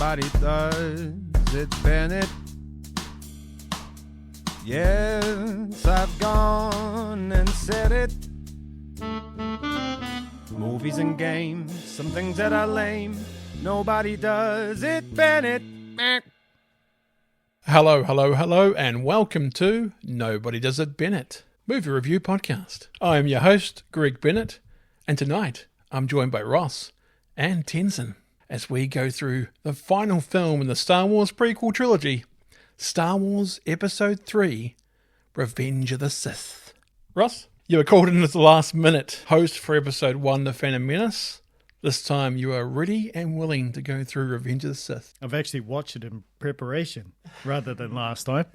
Nobody does it Bennett. Yes, I've gone and said it. Movies and games, some things that are lame. Nobody does it Bennett. Hello, and welcome to Nobody Does It Bennett, movie review podcast. I am your host, Greg Bennett, and tonight I'm joined by Ross and Tenson as we go through the final film in the Star Wars prequel trilogy, Star Wars Episode 3, Revenge of the Sith. Ross, you were called in as the last minute host for Episode 1, The Phantom Menace. This time you are ready and willing to go through Revenge of the Sith. I've actually watched it in preparation rather than last time.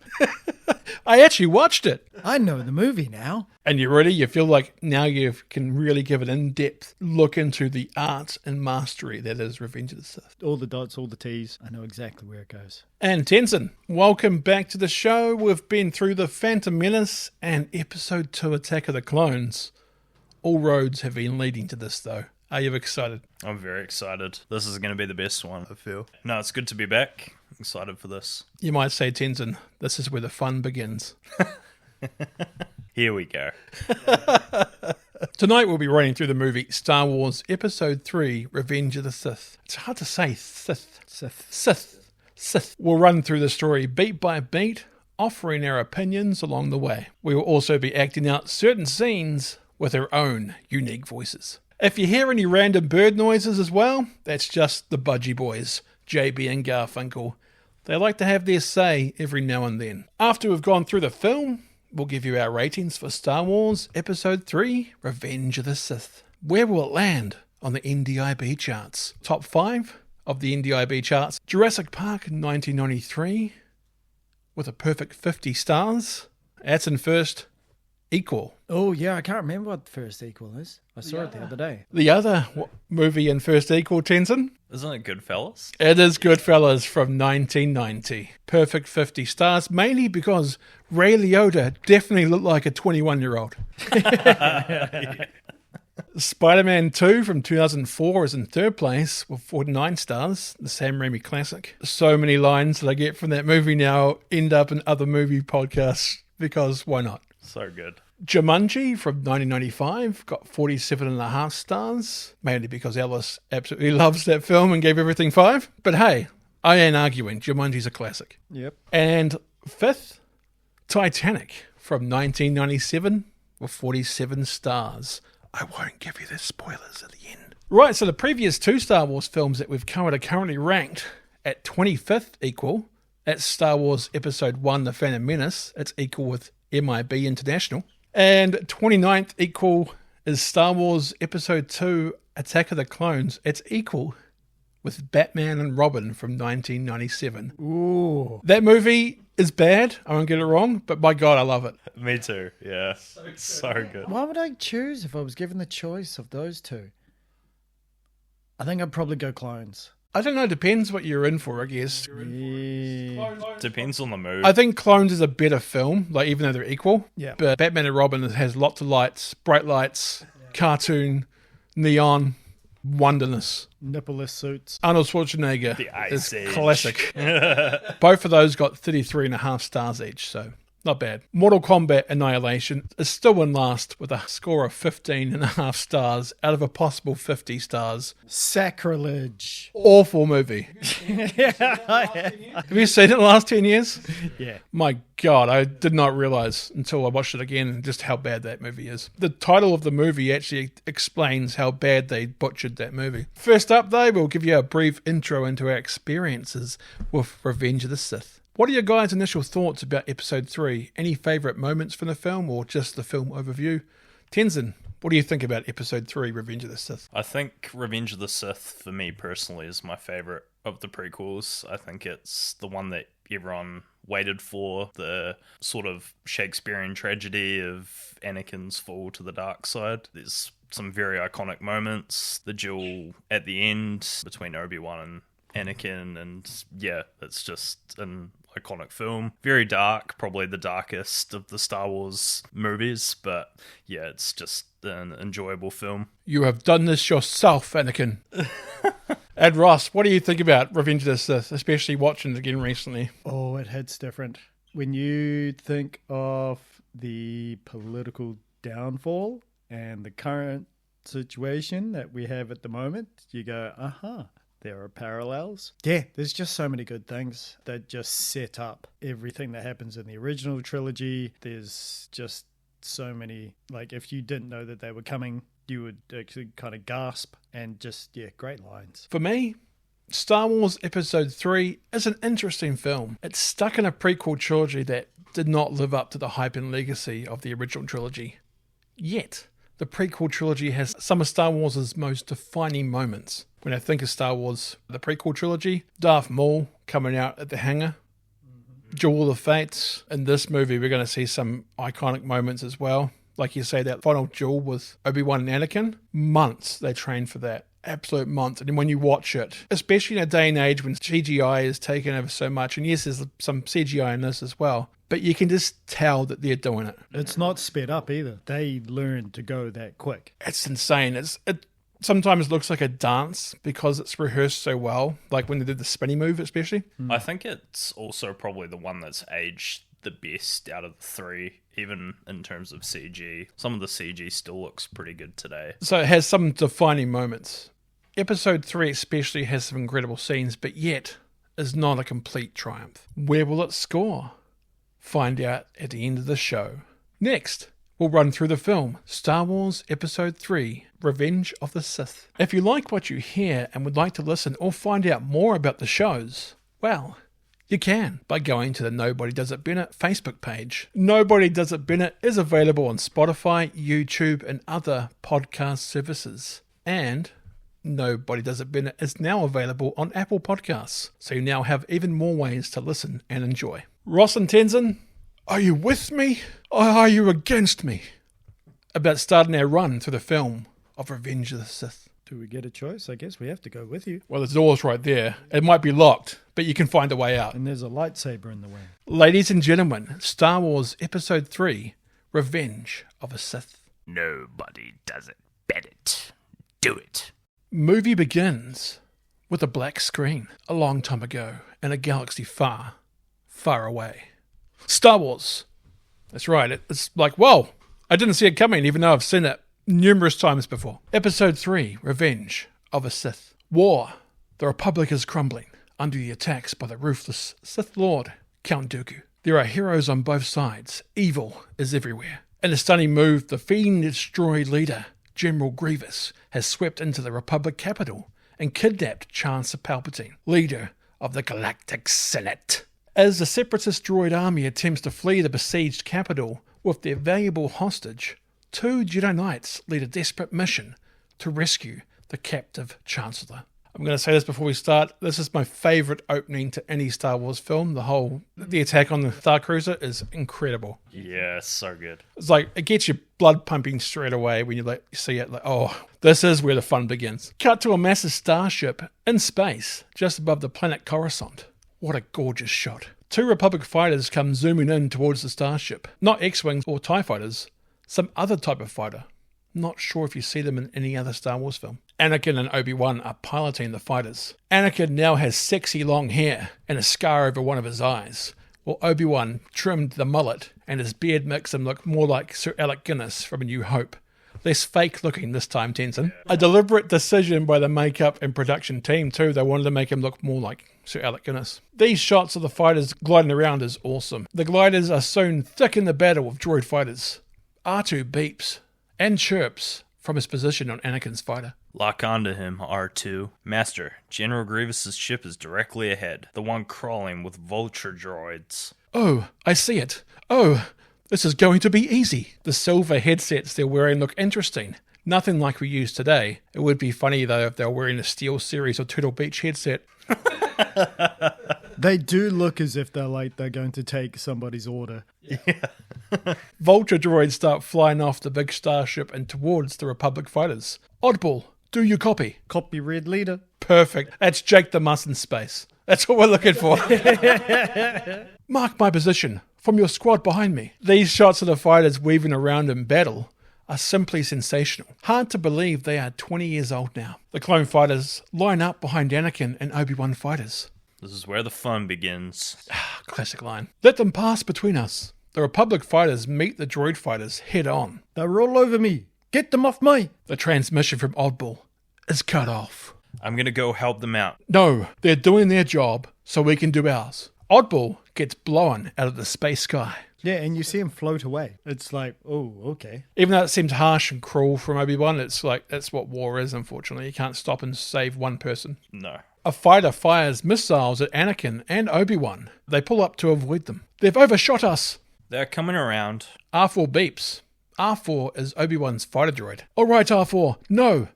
I actually watched it. I know the movie now. And you're ready? You feel like now you can really give an in-depth look into the art and mastery that is Revenge of the Sith. All the dots, all the T's. I know exactly where it goes. And Tenson, welcome back to the show. We've been through The Phantom Menace and Episode 2, Attack of the Clones. All roads have been leading to this, though. Are you excited? I'm very excited. This is going to be the best one, I feel. No, it's good to be back. Excited for this. You might say, Tenson, this is where the fun begins. Here we go. Tonight we'll be running through the movie Star Wars Episode 3, Revenge of the Sith. It's hard to say Sith. We'll run through the story beat by beat, offering our opinions along the way. We will also be acting out certain scenes with our own unique voices. If you hear any random bird noises as well, that's just the Budgie Boys, JB and Garfunkel. They like to have their say every now and then. After we've gone through the film, we'll give you our ratings for Star Wars Episode 3, Revenge of the Sith. Where will it land on the NDIB charts? Top 5 of the NDIB charts. Jurassic Park 1993 with a perfect 50 stars. That's in first. Equal. Oh, yeah, I can't remember what the first equal is. I saw it the other day. The other movie in first equal, Tenson? Isn't it Goodfellas? It is Goodfellas from 1990. Perfect 50 stars, mainly because Ray Liotta definitely looked like a 21-year-old. Yeah. Spider-Man 2 from 2004 is in third place with 49 stars, the Sam Raimi classic. So many lines that I get from that movie now end up in other movie podcasts because why not? So good. Jumanji from 1995 got 47.5 stars, mainly because Alice absolutely loves that film and gave everything 5. But hey, I ain't arguing. Jumanji's a classic. Yep. And fifth, Titanic from 1997 with 47 stars. I won't give you the spoilers at the end. Right, so the previous 2 Star Wars films that we've covered are currently ranked at 25th equal. That's Star Wars Episode 1, The Phantom Menace. It's equal with MIB International. And 29th equal is Star Wars Episode 2, Attack of the Clones. It's equal with Batman and Robin from 1997. Ooh. That movie is bad, I won't get it wrong, but by God, I love it. Me too, yeah. So good. What would I choose if I was given the choice of those two? I think I'd probably go Clones. I don't know, depends what you're in for, I guess. Yeah. Depends on the mood. I think Clones is a better film, like even though they're equal. Yeah. But Batman and Robin has lots of lights, bright lights, cartoon, neon, wonderness. Nippleless suits. Arnold Schwarzenegger The Ice is Age. classic. Both of those got 33.5 stars each, so not bad. Mortal Kombat Annihilation is still in last with a score of 15.5 stars out of a possible 50 stars. Sacrilege. Awful movie. Have you seen it in the last 10 years? Yeah. My God, I did not realize until I watched it again just how bad that movie is. The title of the movie actually explains how bad they butchered that movie. First up, though, we'll give you a brief intro into our experiences with Revenge of the Sith. What are your guys' initial thoughts about Episode 3? Any favourite moments from the film or just the film overview? Tenson, what do you think about Episode 3, Revenge of the Sith? I think Revenge of the Sith, for me personally, is my favourite of the prequels. I think it's the one that everyone waited for, the sort of Shakespearean tragedy of Anakin's fall to the dark side. There's some very iconic moments. The duel at the end between Obi-Wan and Anakin, and yeah, it's just an iconic film. Very dark, probably the darkest of the Star Wars movies, but yeah, it's just an enjoyable film. You have done this yourself, Anakin. And Ross, what do you think about Revenge of the Sith, especially watching it again recently? Oh, it hits different. When you think of the political downfall and the current situation that we have at the moment, you go, there are parallels. Yeah, there's just so many good things that just set up everything that happens in the original trilogy. There's just so many, like, if you didn't know that they were coming, you would actually kind of gasp, and just, yeah, great lines. For me, Star Wars Episode 3 is an interesting film. It's stuck in a prequel trilogy that did not live up to the hype and legacy of the original trilogy. Yet, the prequel trilogy has some of Star Wars' most defining moments. When I think of Star Wars, the prequel trilogy, Darth Maul coming out at the hangar, Duel of the Fates. In this movie, we're going to see some iconic moments as well. Like you say, that final duel with Obi-Wan and Anakin, months they trained for that. Absolute months. And when you watch it, especially in a day and age when CGI is taken over so much, and yes, there's some CGI in this as well, but you can just tell that they're doing it. It's not sped up either. They learned to go that quick. It's insane. It sometimes looks like a dance because it's rehearsed so well, like when they did the spinny move especially. I think it's also probably the one that's aged the best out of the three, even in terms of CG. Some of the CG still looks pretty good today. So it has some defining moments. Episode 3 especially has some incredible scenes, but yet is not a complete triumph. Where will it score? Find out at the end of the show. Next, we'll run through the film Star Wars Episode 3, Revenge of the Sith. If you like what you hear and would like to listen or find out more about the shows, well, you can by going to the Nobody Does It Bennett Facebook page. Nobody Does It Bennett is available on Spotify, YouTube, and other podcast services. And Nobody Does It Bennett is now available on Apple Podcasts, so you now have even more ways to listen and enjoy. Ross and Tenson, are you with me or are you against me about starting our run through the film of Revenge of the Sith? Do we get a choice? I guess we have to go with you. Well, the door's right there. It might be locked, but you can find a way out. And there's a lightsaber in the way. Ladies and gentlemen, Star Wars Episode 3, Revenge of a Sith. Nobody does it, Bennett. Do it. Movie begins with a black screen a long time ago in a galaxy far, far away. Star Wars. That's right. It's like, whoa, I didn't see it coming, even though I've seen it numerous times before. Episode 3, Revenge of a Sith. War. The Republic is crumbling under the attacks by the ruthless Sith Lord, Count Dooku. There are heroes on both sides. Evil is everywhere. In a stunning move, the fiend-destroyed leader, General Grievous, has swept into the Republic capital and kidnapped Chancellor Palpatine, leader of the Galactic Senate. As the Separatist droid army attempts to flee the besieged capital with their valuable hostage, two Jedi Knights lead a desperate mission to rescue the captive Chancellor. I'm going to say this before we start. This is my favourite opening to any Star Wars film. The attack on the Star Cruiser is incredible. Yeah, so good. It's like, it gets your blood pumping straight away when you see it. Like, oh, this is where the fun begins. Cut to a massive starship in space just above the planet Coruscant. What a gorgeous shot. Two Republic fighters come zooming in towards the starship. Not X-Wings or TIE fighters. Some other type of fighter. Not sure if you see them in any other Star Wars film. Anakin and Obi-Wan are piloting the fighters. Anakin now has sexy long hair and a scar over one of his eyes, while Obi-Wan trimmed the mullet and his beard makes him look more like Sir Alec Guinness from A New Hope. Less fake looking this time, Tenson. A deliberate decision by the makeup and production team too. They wanted to make him look more like Sir Alec Guinness. These shots of the fighters gliding around is awesome. The gliders are soon thick in the battle with droid fighters. R2 beeps and chirps from his position on Anakin's fighter. Lock onto him, R2. Master, General Grievous's ship is directly ahead. The one crawling with vulture droids. Oh, I see it. Oh, this is going to be easy. The silver headsets they're wearing look interesting. Nothing like we use today. It would be funny, though, if they were wearing a Steel Series or Turtle Beach headset. They do look as if they're going to take somebody's order. Yeah. Vulture droids start flying off the big starship and towards the Republic fighters. Oddball, do you copy? Copy, Red Leader. Perfect. That's Jake the Muss in space. That's what we're looking for. Mark my position from your squad behind me. These shots of the fighters weaving around in battle are simply sensational. Hard to believe they are 20 years old now. The clone fighters line up behind Anakin and Obi-Wan fighters. This is where the fun begins. Classic line. Let them pass between us. The Republic fighters meet the droid fighters head on. They're all over me. Get them off me. The transmission from Oddball is cut off. I'm gonna go help them out. No, they're doing their job, so we can do ours. Oddball gets blown out of the space sky. Yeah, and you see him float away. It's like, oh, okay. Even though it seems harsh and cruel from Obi-Wan, it's like, that's what war is, unfortunately. You can't stop and save one person. No. A fighter fires missiles at Anakin and Obi-Wan. They pull up to avoid them. They've overshot us. They're coming around. R4 beeps. R4 is Obi-Wan's fighter droid. All right, R4. No,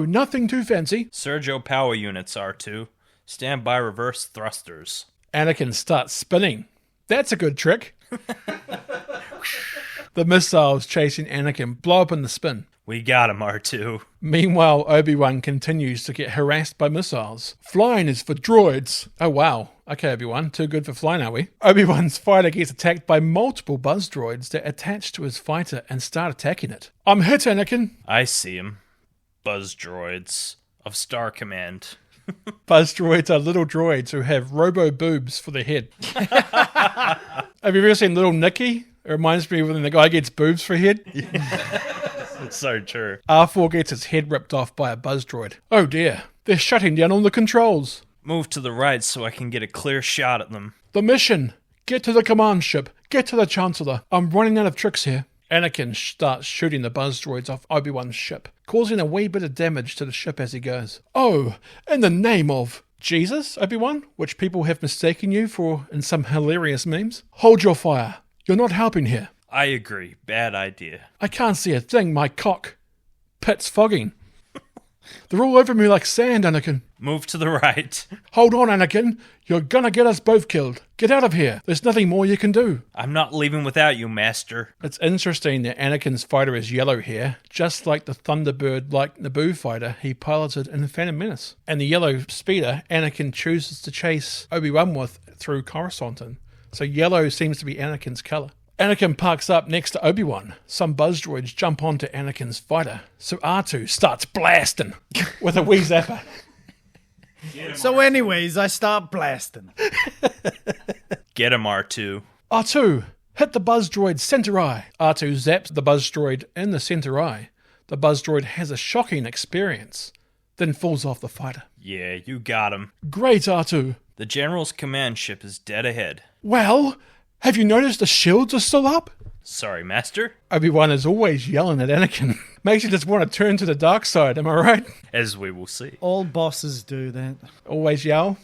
nothing too fancy. Sergio power units, R2. Stand by reverse thrusters. Anakin starts spinning. That's a good trick. The missiles chasing Anakin blow up in the spin. We got him, R2. Meanwhile, Obi-Wan continues to get harassed by missiles. Flying is for droids. Oh, wow. Okay, Obi-Wan, too good for flying, are we? Obi-Wan's fighter gets attacked by multiple buzz droids that attach to his fighter and start attacking it. I'm hit, Anakin. I see him. Buzz droids of Star Command. Buzz droids are little droids who have robo-boobs for their head. Have you ever seen Little Nicky? It reminds me of when the guy gets boobs for a head. It's so true. R4 gets his head ripped off by a buzz droid. Oh dear, they're shutting down all the controls. Move to the right so I can get a clear shot at them. The mission. Get to the command ship. Get to the Chancellor. I'm running out of tricks here. Anakin starts shooting the buzz droids off Obi-Wan's ship, causing a wee bit of damage to the ship as he goes. Oh, in the name of Jesus, Obi-Wan, which people have mistaken you for in some hilarious memes. Hold your fire. You're not helping here. I agree. Bad idea. I can't see a thing, my cock. Pit's fogging. They're all over me like sand, Anakin. Move to the right. Hold on, Anakin. You're gonna get us both killed. Get out of here. There's nothing more you can do. I'm not leaving without you, Master. It's interesting that Anakin's fighter is yellow here, just like the Thunderbird-like Naboo fighter he piloted in The Phantom Menace. And the yellow speeder Anakin chooses to chase Obi-Wan with through Coruscant. So yellow seems to be Anakin's colour. Anakin parks up next to Obi-Wan. Some buzz droids jump onto Anakin's fighter, so R2 starts blasting with a wee zapper. So anyways, I start blasting. Get him, R2. R2, hit the buzz droid center eye. R2 zaps the buzz droid in the center eye. The buzz droid has a shocking experience, then falls off the fighter. Yeah, you got him. Great, R2. The General's command ship is dead ahead. Well, have you noticed the shields are still up? Sorry, Master. Obi-Wan is always yelling at Anakin. Makes you just want to turn to the dark side, am I right? As we will see. All bosses do that. Always yell.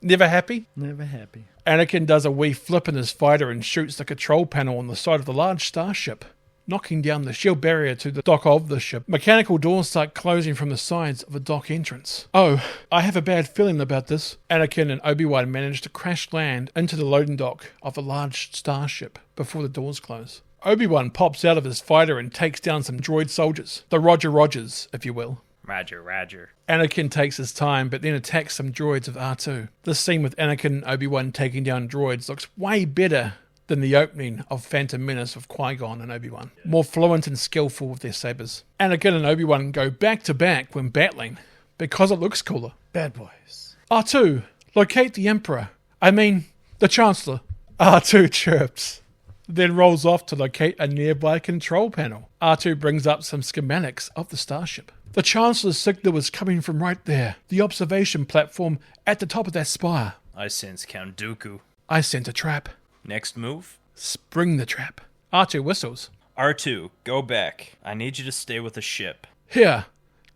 Never happy. Never happy. Anakin does a wee flip in his fighter and shoots the control panel on the side of the large starship, knocking down the shield barrier to the dock of the ship. Mechanical doors start closing from the sides of the dock entrance. Oh, I have a bad feeling about this. Anakin and Obi-Wan manage to crash land into the loading dock of the large starship before the doors close. Obi-Wan pops out of his fighter and takes down some droid soldiers. The Roger Rogers, if you will. Roger, Roger. Anakin takes his time, but then attacks some droids of R2. This scene with Anakin and Obi-Wan taking down droids looks way better than the opening of Phantom Menace of Qui-Gon and Obi-Wan. More fluent and skillful with their sabers. Anakin and Obi-Wan go back to back when battling, because it looks cooler. Bad boys. R2, locate the Emperor. I mean, the Chancellor. R2 chirps, then rolls off to locate a nearby control panel. R2 brings up some schematics of the starship. The Chancellor's signal was coming from right there, the observation platform at the top of that spire. I sense Count Dooku. I sent a trap. Next move? Spring the trap. R2 whistles. R2, go back. I need you to stay with the ship. Here,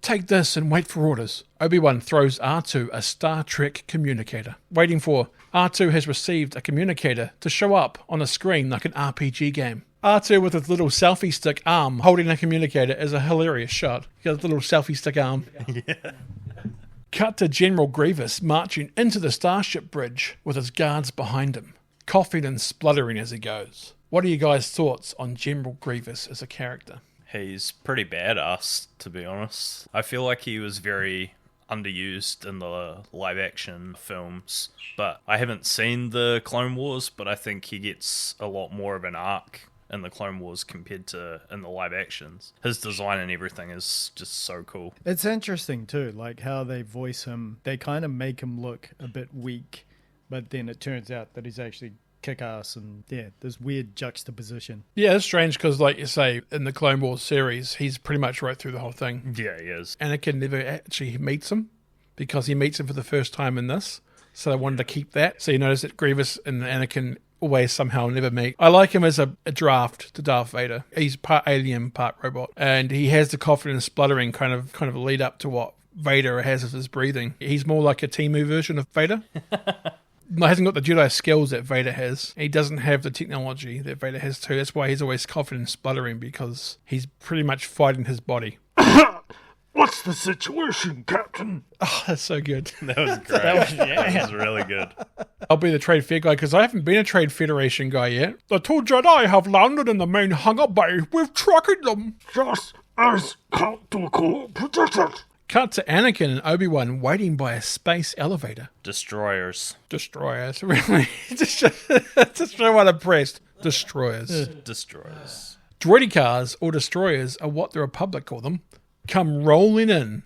take this and wait for orders. Obi-Wan throws R2 a Star Trek communicator, waiting for R2 has received a communicator to show up on a screen like an RPG game. R2 with his little selfie stick arm holding a communicator is a hilarious shot. He has a little selfie stick arm. Yeah. Cut to General Grievous marching into the starship bridge with his guards behind him, coughing and spluttering as he goes. What are you guys' thoughts on General Grievous as a character? He's pretty badass, to be honest. I feel like he was very underused in the live-action films, but I haven't seen the Clone Wars, but I think he gets a lot more of an arc in the Clone Wars compared to in the live actions. His design and everything is just so cool. It's interesting too, like how they voice him. They kind of make him look a bit weak, but then it turns out that he's actually kick-ass, and this weird juxtaposition. Yeah, it's strange because, like you say, in the Clone Wars series, he's pretty much right through the whole thing. Yeah, he is. Anakin never actually meets him because he meets him for the first time in this, so they wanted to keep that. So you notice that Grievous and Anakin always somehow never meet. I like him as a draft to Darth Vader. He's part alien, part robot, and he has the coughing and spluttering kind of lead up to what Vader has of his breathing. He's more like a Temu version of Vader. He hasn't got the Jedi skills that Vader has. He doesn't have the technology that Vader has too. That's why he's always coughing and spluttering, because he's pretty much fighting his body. What's the situation, Captain? Oh, that's so good. That was great. That was really good. I'll be the Trade Fair guy because I haven't been a Trade Federation guy yet. The two Jedi have landed in the main hangar bay. We've tracked them. Just as Count Dooku predicted. Cut to Anakin and Obi-Wan waiting by a space elevator. Destroyers. Destroyers, really? Just what I'm pressed. Destroyers. Destroyers. Droidy cars, or destroyers, are what the Republic call them, come rolling in.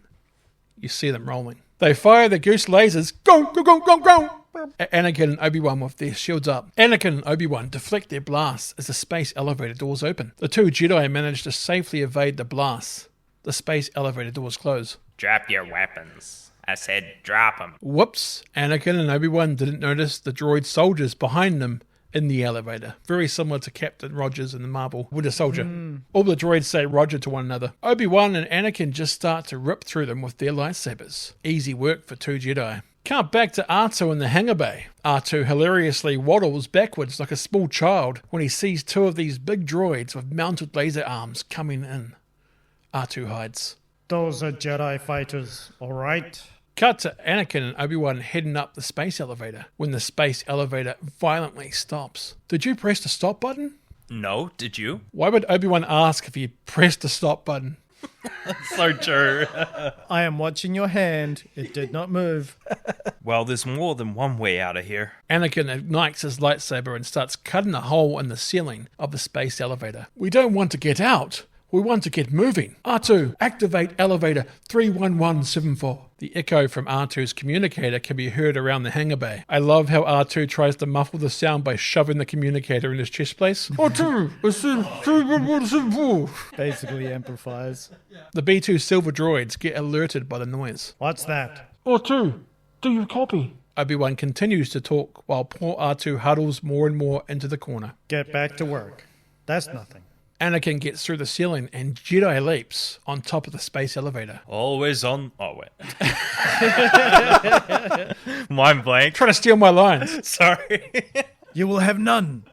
You see them rolling. They fire their goose lasers. Go, go, go, go, go! Anakin and Obi-Wan with their shields up. Anakin and Obi-Wan deflect their blasts as the space elevator doors open. The two Jedi manage to safely evade the blasts. The space elevator doors close. Drop your weapons. I said drop them. Whoops. Anakin and Obi-Wan didn't notice the droid soldiers behind them in the elevator. Very similar to Captain Rogers in the Marvel Winter Soldier. All the droids say Roger to one another. Obi-Wan and Anakin just start to rip through them with their lightsabers. Easy work for two Jedi. Cut back to R2 in the hangar bay. R2 hilariously waddles backwards like a small child when he sees two of these big droids with mounted laser arms coming in. R2 hides. Those are Jedi fighters, all right? Cut to Anakin and Obi-Wan heading up the space elevator when the space elevator violently stops. Did you press the stop button? No, did you? Why would Obi-Wan ask if he pressed the stop button? So true. I am watching your hand. It did not move. Well, there's more than one way out of here. Anakin ignites his lightsaber and starts cutting a hole in the ceiling of the space elevator. We don't want to get out. We want to get moving. R2, activate elevator 31174. The echo from R2's communicator can be heard around the hangar bay. I love how R2 tries to muffle the sound by shoving the communicator in his chest place. R2, assume 31174. Basically amplifies. The B2 silver droids get alerted by the noise. What's that? R2, do you copy? Obi-Wan continues to talk while poor R2 huddles more and more into the corner. Get back to work. That's nothing. Anakin gets through the ceiling and Jedi leaps on top of the space elevator. Always on... Oh, wait. Mind blank. Trying to steal my lines. Sorry. You will have none.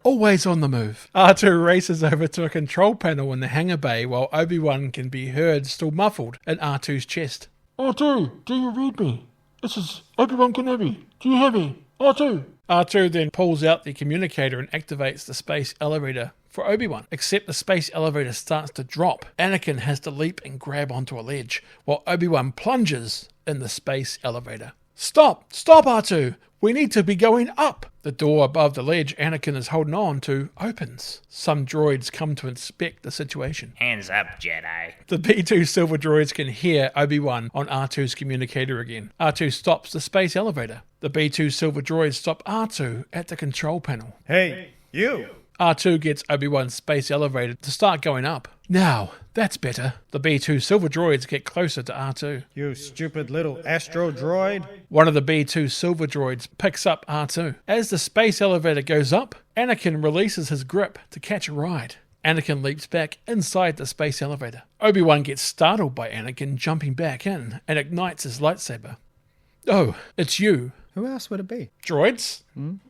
Always on the move. R2 races over to a control panel in the hangar bay while Obi-Wan can be heard still muffled in R2's chest. R2, do you read me? This is Obi-Wan Kenobi. Do you hear me? R2. R2 then pulls out the communicator and activates the space elevator for Obi-Wan. Except the space elevator starts to drop. Anakin has to leap and grab onto a ledge, while Obi-Wan plunges in the space elevator. Stop! Stop, R2! We need to be going up! The door above the ledge Anakin is holding on to opens. Some droids come to inspect the situation. Hands up, Jedi. The B2 silver droids can hear Obi-Wan on R2's communicator again. R2 stops the space elevator. The B2 silver droids stop R2 at the control panel. Hey, you! R2 gets Obi-Wan's space elevator to start going up. Now, that's better. The B2 silver droids get closer to R2. You stupid little astro droid. One of the B2 silver droids picks up R2. As the space elevator goes up, Anakin releases his grip to catch a ride. Anakin leaps back inside the space elevator. Obi-Wan gets startled by Anakin jumping back in and ignites his lightsaber. Oh, it's you. Who else would it be? Droids?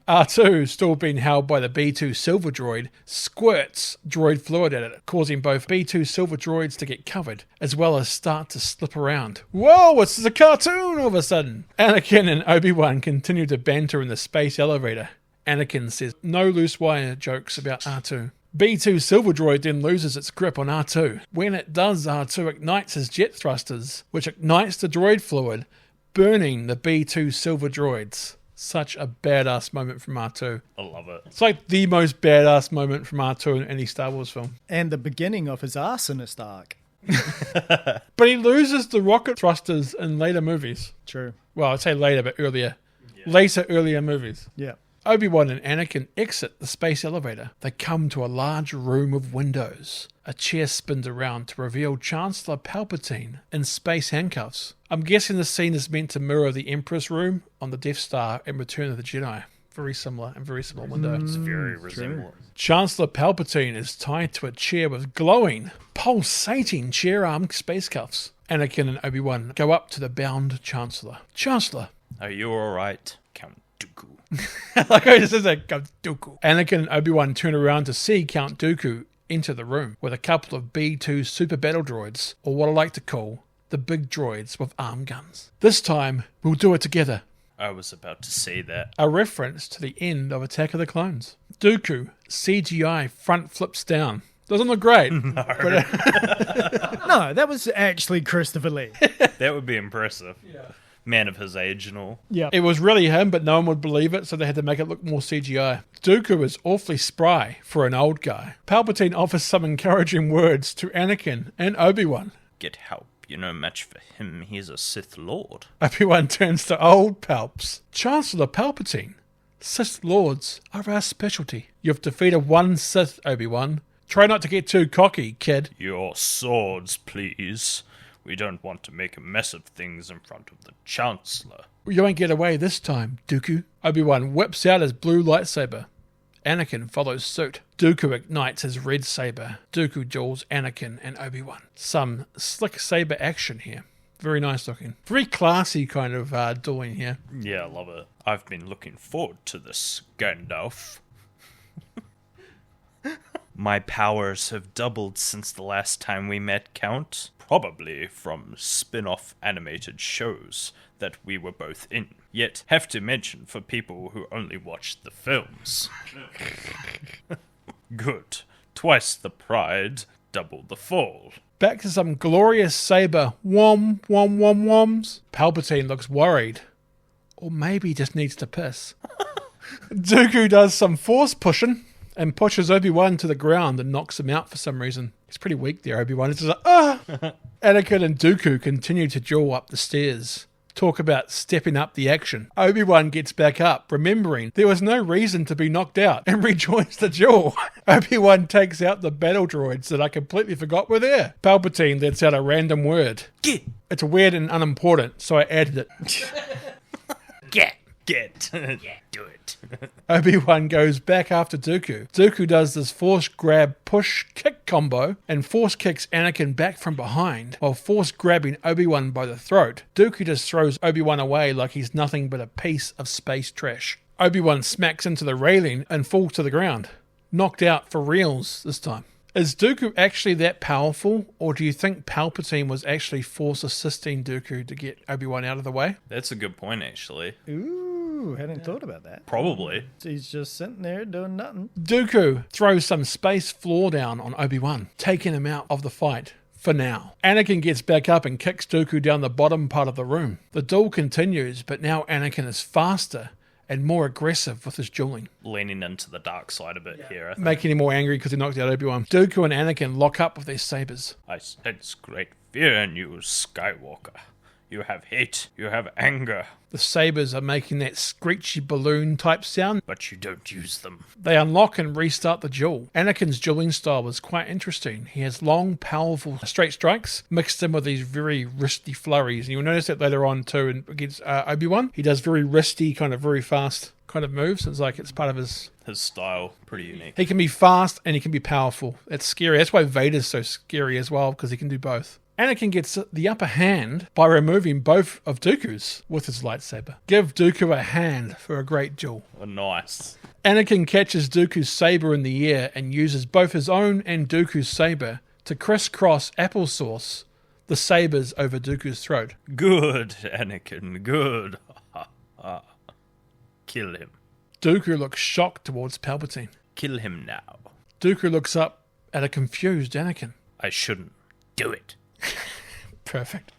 R2, still being held by the B2 silver droid, squirts droid fluid at it, causing both B2 silver droids to get covered, as well as start to slip around. Whoa, it's a cartoon all of a sudden! Anakin and Obi-Wan continue to banter in the space elevator. Anakin says no loose wire jokes about R2. B2 silver droid then loses its grip on R2. When it does, R2 ignites his jet thrusters, which ignites the droid fluid, burning the B2 silver droids. Such a badass moment from R2. I love it. It's like the most badass moment from R2 in any Star Wars film. And the beginning of his arsonist arc. But he loses the rocket thrusters in later movies. True. Well, I'd say later, but earlier. Later, earlier movies. Yeah. Obi-Wan and Anakin exit the space elevator. They come to a large room of windows. A chair spins around to reveal Chancellor Palpatine in space handcuffs. I'm guessing the scene is meant to mirror the Empress room on the Death Star in Return of the Jedi. Very similar window. It's very resemblant. Chancellor Palpatine is tied to a chair with glowing, pulsating chair-armed space cuffs. Anakin and Obi-Wan go up to the bound Chancellor. Chancellor. Are you alright, Count Dooku? Like I just said, Count Dooku. Anakin and Obi-Wan turn around to see Count Dooku enter the room with a couple of B-2 super battle droids, or what I like to call the big droids with arm guns. This time, we'll do it together. I was about to say that. A reference to the end of Attack of the Clones. Dooku, CGI front flips down. Doesn't look great. No, that was actually Christopher Lee. That would be impressive. Man of his age and all. Yeah. It was really him, but no one would believe it, so they had to make it look more CGI. Dooku is awfully spry for an old guy. Palpatine offers some encouraging words to Anakin and Obi-Wan. Get help. You're no match for him. He's a Sith Lord. Obi-Wan turns to old Palps. Chancellor Palpatine, Sith Lords are our specialty. You've defeated one Sith, Obi-Wan. Try not to get too cocky, kid. Your swords, please. We don't want to make a mess of things in front of the Chancellor. You won't get away this time, Dooku. Obi-Wan whips out his blue lightsaber. Anakin follows suit. Dooku ignites his red saber. Dooku duels Anakin and Obi-Wan. Some slick saber action here. Very nice looking. Very classy kind of dueling here. Yeah, I love it. I've been looking forward to this, Gandalf. My powers have doubled since the last time we met, Count. Probably from spin-off animated shows that we were both in. Yet, have to mention for people who only watched the films. Good. Twice the pride, double the fall. Back to some glorious saber woms. Palpatine looks worried. Or maybe he just needs to piss. Dooku does some force pushing and pushes Obi-Wan to the ground and knocks him out for some reason. He's pretty weak there, Obi-Wan. It's just like, ah! Anakin and Dooku continue to duel up the stairs. Talk about stepping up the action. Obi-Wan gets back up, remembering there was no reason to be knocked out, and rejoins the duel. Obi-Wan takes out the battle droids that I completely forgot were there. Palpatine lets out a random word. Get. It's weird and unimportant, so I added it. Get. Do it. Obi-Wan goes back after Dooku. Dooku does this force grab push kick combo and force kicks Anakin back from behind while force grabbing Obi-Wan by the throat. Dooku just throws Obi-Wan away like he's nothing but a piece of space trash. Obi-Wan smacks into the railing and falls to the ground. Knocked out for reals this time. Is Dooku actually that powerful, or do you think Palpatine was actually force assisting Dooku to get Obi-Wan out of the way? That's a good point, actually. Ooh, hadn't thought about that. Probably. He's just sitting there doing nothing. Dooku throws some space floor down on Obi-Wan, taking him out of the fight. For now. Anakin gets back up and kicks Dooku down the bottom part of the room. The duel continues, but now Anakin is faster and more aggressive with his dueling. Leaning into the dark side a bit here, I think. Making him more angry because he knocked out Obi-Wan. Dooku and Anakin lock up with their sabers. I sense great fear in you, Skywalker. You have hate, you have anger, The sabers are making that screechy balloon type sound. but you don't use them. They unlock and restart the duel. Anakin's dueling style is quite interesting. He has long, powerful straight strikes mixed in with these very wristy flurries. And you'll notice that later on too against Obi-Wan. He does very wristy, kind of very fast kind of moves. It's like it's part of his... His style, pretty unique. He can be fast and he can be powerful. It's scary. That's why Vader's so scary as well, because he can do both. Anakin gets the upper hand by removing both of Dooku's with his lightsaber. Give Dooku a hand for a great duel. Oh, nice. Anakin catches Dooku's saber in the air and uses both his own and Dooku's saber to crisscross applesauce the sabers over Dooku's throat. Good, Anakin, good. Kill him. Dooku looks shocked towards Palpatine. Kill him now. Dooku looks up at a confused Anakin. I shouldn't do it. Perfect.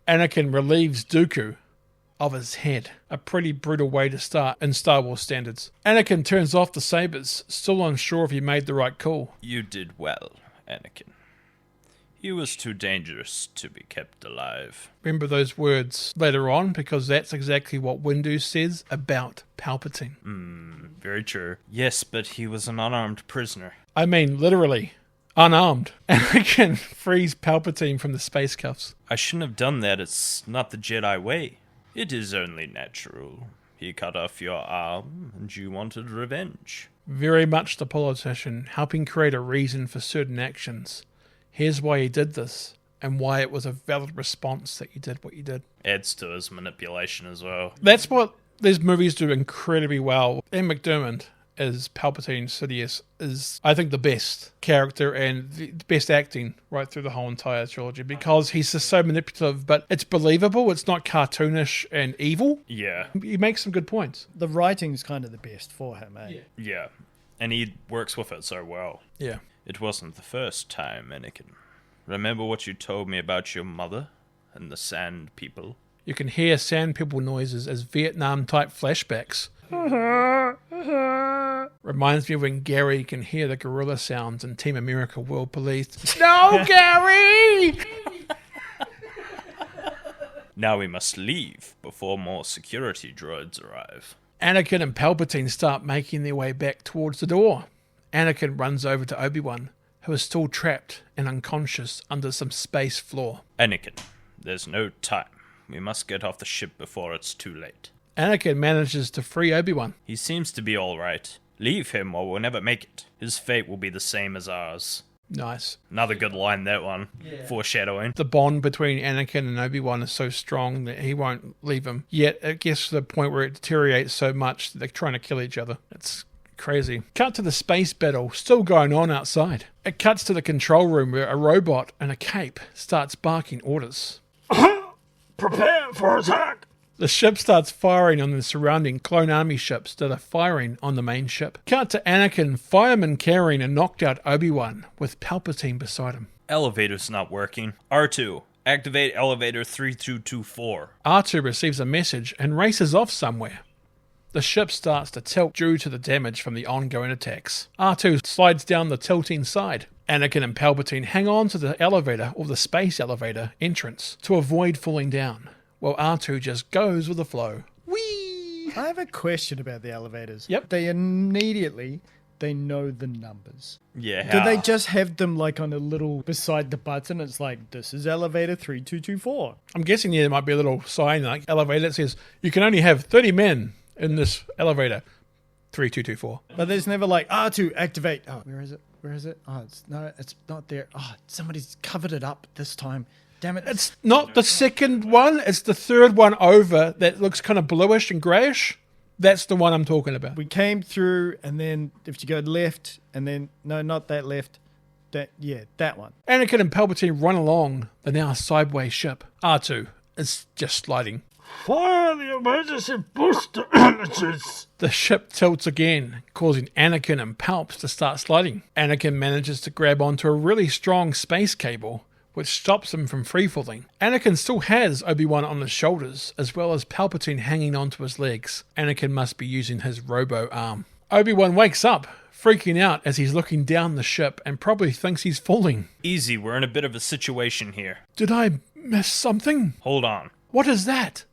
Anakin relieves Dooku of his head. A pretty brutal way to start in Star Wars standards. Anakin turns off the sabers, still unsure if he made the right call. You did well, Anakin. He was too dangerous to be kept alive. Remember those words later on, because that's exactly what Windu says about Palpatine. Very true. Yes, but he was an unarmed prisoner. I mean, literally, unarmed. Anakin frees Palpatine from the space cuffs. I shouldn't have done that. It's not the Jedi way. It is only natural. He cut off your arm, and you wanted revenge. Very much the politician, helping create a reason for certain actions. Here's why he did this, and why it was a valid response that you did what you did. Adds to his manipulation as well. That's what these movies do incredibly well. Ian McDiarmid as Palpatine Sidious is, I think, the best character and the best acting right through the whole entire trilogy, because he's just so manipulative, but it's believable. It's not cartoonish and evil. Yeah. He makes some good points. The writing's kind of the best for him, eh? Yeah. And he works with it so well. Yeah. It wasn't the first time, Anakin. Remember what you told me about your mother and the Sand People? You can hear Sand People noises as Vietnam-type flashbacks. Reminds me of when Gary can hear the gorilla sounds in Team America World Police. No, Gary! Now we must leave before more security droids arrive. Anakin and Palpatine start making their way back towards the door. Anakin runs over to Obi-Wan, who is still trapped and unconscious under some space floor. Anakin, there's no time. We must get off the ship before it's too late. Anakin manages to free Obi-Wan. He seems to be all right. Leave him or we'll never make it. His fate will be the same as ours. Nice. Another good line, that one. Yeah. Foreshadowing. The bond between Anakin and Obi-Wan is so strong that he won't leave him. Yet it gets to the point where it deteriorates so much that they're trying to kill each other. It's crazy. Cut to the space battle still going on outside. It cuts to the control room where a robot in a cape starts barking orders. Prepare for attack! The ship starts firing on the surrounding clone army ships that are firing on the main ship. Cut to Anakin fireman carrying a knocked out Obi-Wan with Palpatine beside him. Elevator's not working. R2, activate elevator 3224. R2 receives a message and races off somewhere. The ship starts to tilt due to the damage from the ongoing attacks. R2 slides down the tilting side. Anakin and Palpatine hang on to the elevator or the space elevator entrance to avoid falling down, while R2 just goes with the flow. Whee! I have a question about the elevators. Yep. They know the numbers. Yeah. Do they just have them like on a little beside the button? It's like, this is elevator 3224. I'm guessing there might be a little sign like elevator that says you can only have 30 men in this elevator. 3224. But there's never like R2 activate. Oh, where is it? Oh, it's not there. Oh, somebody's covered it up this time. Damn it. It's not the second one. It's the third one over that looks kind of bluish and greyish. That's the one I'm talking about. We came through, and then if you go left, and then no, not that left. That one. Anakin and Palpatine run along the now sideways ship. R2 is just sliding. Fire the emergency booster energies! The ship tilts again, causing Anakin and Palps to start sliding. Anakin manages to grab onto a really strong space cable, which stops him from free-falling. Anakin still has Obi-Wan on his shoulders, as well as Palpatine hanging onto his legs. Anakin must be using his robo-arm. Obi-Wan wakes up, freaking out as he's looking down the ship and probably thinks he's falling. Easy, we're in a bit of a situation here. Did I miss something? Hold on. What is that?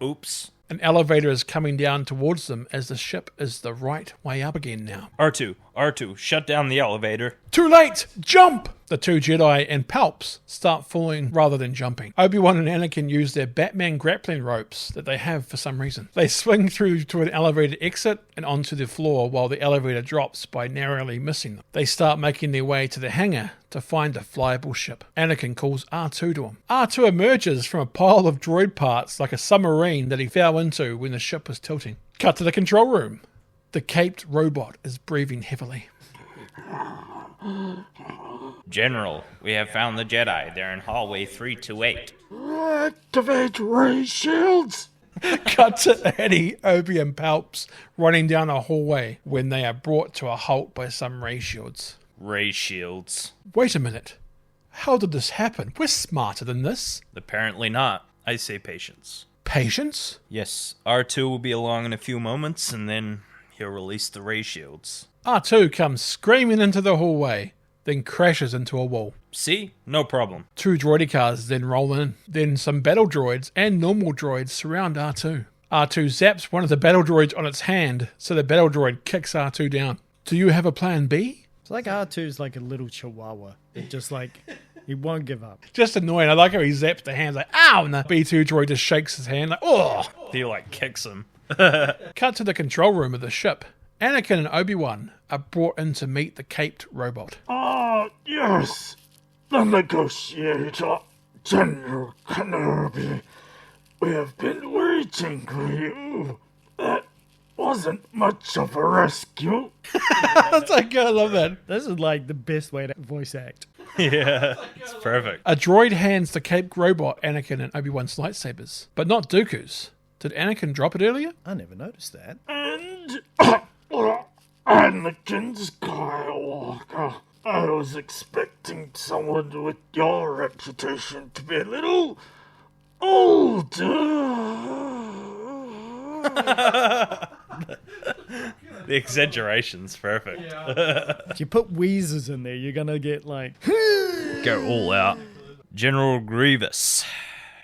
Oops. An elevator is coming down towards them as the ship is the right way up again now. R2, shut down the elevator. Too late! Jump! The two Jedi and Palps start falling rather than jumping. Obi-Wan and Anakin use their Batman grappling ropes that they have for some reason. They swing through to an elevator exit and onto the floor while the elevator drops by narrowly missing them. They start making their way to the hangar to find a flyable ship. Anakin calls R2 to him. R2 emerges from a pile of droid parts like a submarine that he fell into when the ship was tilting. Cut to the control room. The caped robot is breathing heavily. General, we have found the Jedi. They're in hallway 328. Activate ray shields! Cut to Eddie, Obi, and Palps running down a hallway when they are brought to a halt by some ray shields. Ray shields. Wait a minute. How did this happen? We're smarter than this. Apparently not. I say patience. Patience? Yes, R2 will be along in a few moments, and then he'll release the ray shields. R2 comes screaming into the hallway, then crashes into a wall. See? No problem. 2 droidicars then roll in. Then some battle droids and normal droids surround R2. R2 zaps one of the battle droids on its hand, so the battle droid kicks R2 down. Do you have a plan B? It's like R2's like a little chihuahua. It just like, he won't give up. Just annoying. I like how he zaps the hands like, ow! And the B2 droid just shakes his hand like, oh! He, kicks him. Cut to the control room of the ship. Anakin and Obi-Wan are brought in to meet the caped robot. Ah, yes. The negotiator, General Kenobi. We have been waiting for you. That wasn't much of a rescue. That's like, I love that. This is like the best way to voice act. Yeah, it's perfect. A droid hands the caped robot Anakin and Obi-Wan's lightsabers, but not Dooku's. Did Anakin drop it earlier? I never noticed that. And Anakin Skywalker. I was expecting someone with your reputation to be a little older. The exaggeration's perfect. If you put wheezes in there, you're gonna get like... Go all out. General Grievous.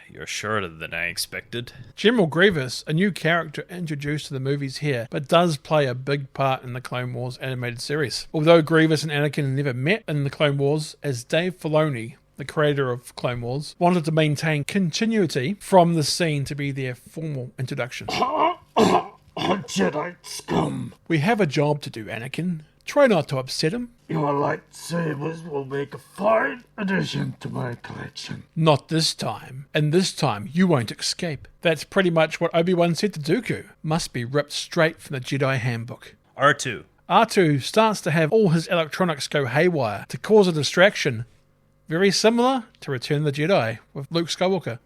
You're shorter than I expected. General Grievous, a new character introduced to the movies here, but does play a big part in the Clone Wars animated series. Although Grievous and Anakin never met in the Clone Wars, as Dave Filoni, the creator of Clone Wars, wanted to maintain continuity from the scene to be their formal introduction. Jedi scum. We have a job to do, Anakin. Try not to upset him. Your lightsabers will make a fine addition to my collection. Not this time. And this time, you won't escape. That's pretty much what Obi-Wan said to Dooku. Must be ripped straight from the Jedi handbook. R2. R2 starts to have all his electronics go haywire to cause a distraction. Very similar to Return of the Jedi with Luke Skywalker.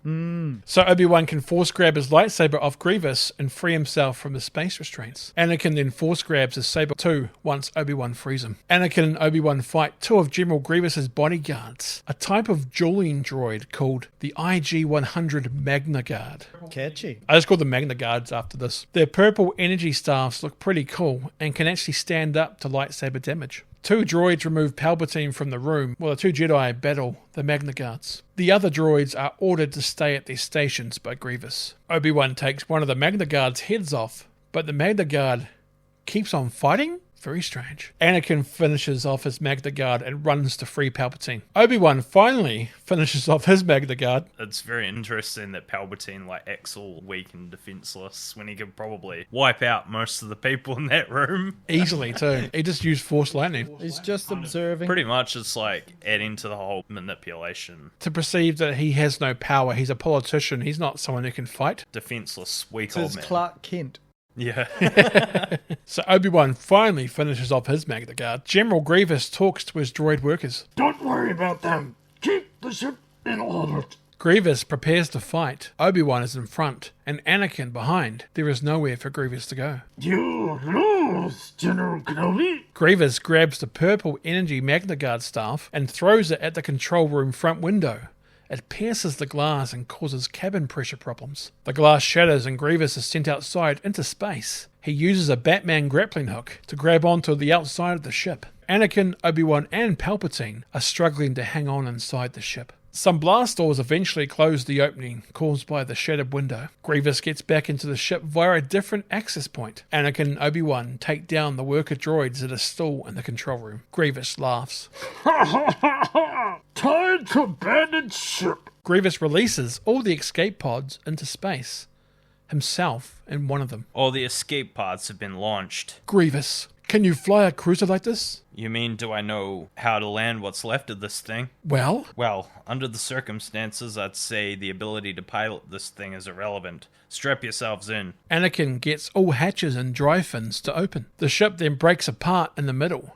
So Obi-Wan can force grab his lightsaber off Grievous and free himself from the space restraints. Anakin then force grabs his saber too once Obi-Wan frees him. Anakin and Obi-Wan fight 2 of General Grievous's bodyguards, a type of dueling droid called the IG-100 Magna Guard. Catchy. I just call them Magna Guards after this. Their purple energy staffs look pretty cool and can actually stand up to lightsaber damage. 2 droids remove Palpatine from the room, while the 2 Jedi battle the Magna Guards. The other droids are ordered to stay at their stations by Grievous. Obi-Wan takes one of the Magna Guards' heads off, but the Magna Guard keeps on fighting? Very strange. Anakin finishes off his Magna Guard and runs to free Palpatine. Obi-Wan finally finishes off his Magna Guard. It's very interesting that Palpatine acts all weak and defenseless when he could probably wipe out most of the people in that room. Easily too. He just used Force Lightning. He's just observing. Pretty much it's adding to the whole manipulation. To perceive that he has no power. He's a politician. He's not someone who can fight. Defenseless, weak It's old man. Clark Kent. Yeah. So Obi-Wan finally finishes off his Magna Guard. General Grievous talks to his droid workers. Don't worry about them. Keep the ship in orbit. Grievous prepares to fight. Obi-Wan is in front, and Anakin behind. There is nowhere for Grievous to go. You lose, General Kenobi. Grievous grabs the purple energy Magna Guard staff and throws it at the control room front window. It pierces the glass and causes cabin pressure problems. The glass shatters and Grievous is sent outside into space. He uses a Batman grappling hook to grab onto the outside of the ship. Anakin, Obi-Wan, and Palpatine are struggling to hang on inside the ship. Some blast doors eventually close the opening caused by the shattered window. Grievous gets back into the ship via a different access point. Anakin and Obi-Wan take down the worker droids that are still in the control room. Grievous laughs. Time to abandon ship. Grievous releases all the escape pods into space. Himself in one of them. All the escape pods have been launched. Grievous, can you fly a cruiser like this? You mean, do I know how to land what's left of this thing? Well? Well, under the circumstances, I'd say the ability to pilot this thing is irrelevant. Strap yourselves in. Anakin gets all hatches and dry fins to open. The ship then breaks apart in the middle.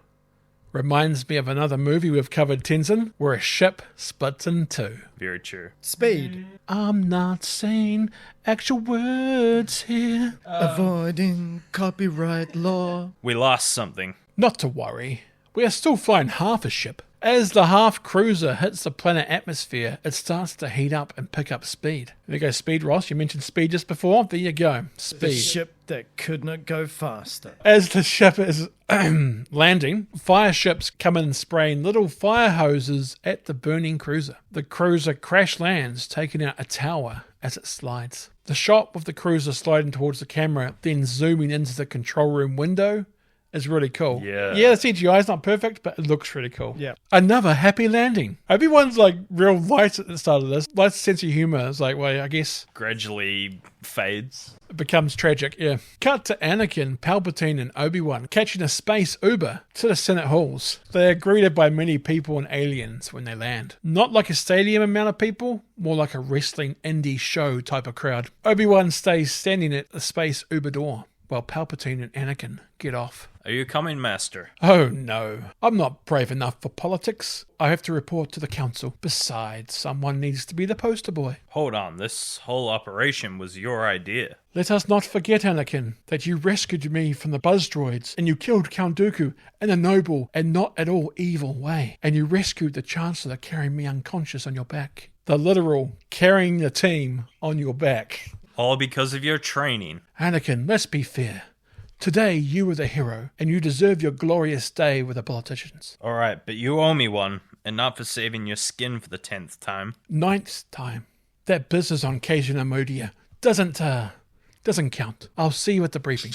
Reminds me of another movie we've covered, Tenson, where a ship splits in 2. Very true. Speed. I'm not saying actual words here. Avoiding copyright law. We lost something. Not to worry. We are still flying half a ship. As the half-cruiser hits the planet atmosphere, it starts to heat up and pick up speed. There you go, speed, Ross. You mentioned speed just before. There you go, The speed. ship that could not go faster. As the ship is landing, fire ships come in spraying little fire hoses at the burning cruiser. The cruiser crash lands, taking out a tower as it slides. The shot with the cruiser sliding towards the camera, then zooming into the control room window, is really cool. Yeah. Yeah, the CGI is not perfect, but it looks really cool. Yeah. Another happy landing. Everyone's like real light at the start of this. Light sense of humor is like, well, I guess Gradually fades. it becomes tragic, yeah. Cut to Anakin, Palpatine, and Obi-Wan catching a space Uber to the Senate halls. They are greeted by many people and aliens when they land. Not like a stadium amount of people, more like a wrestling indie show type of crowd. Obi-Wan stays standing at the space Uber door, while Palpatine and Anakin get off. Are you coming, Master? Oh no, I'm not brave enough for politics. I have to report to the council. Besides, someone needs to be the poster boy. Hold on, this whole operation was your idea. Let us not forget, Anakin, that you rescued me from the buzz droids, and you killed Count Dooku in a noble and not at all evil way, and you rescued the Chancellor carrying me unconscious on your back. The literal carrying the team on your back. All because of your training. Anakin, let's be fair. Today you were the hero, and you deserve your glorious day with the politicians. Alright, but you owe me one, and not for saving your skin for the 10th time. 9th time. That business on Cajun Amodia doesn't count. I'll see you at the briefing.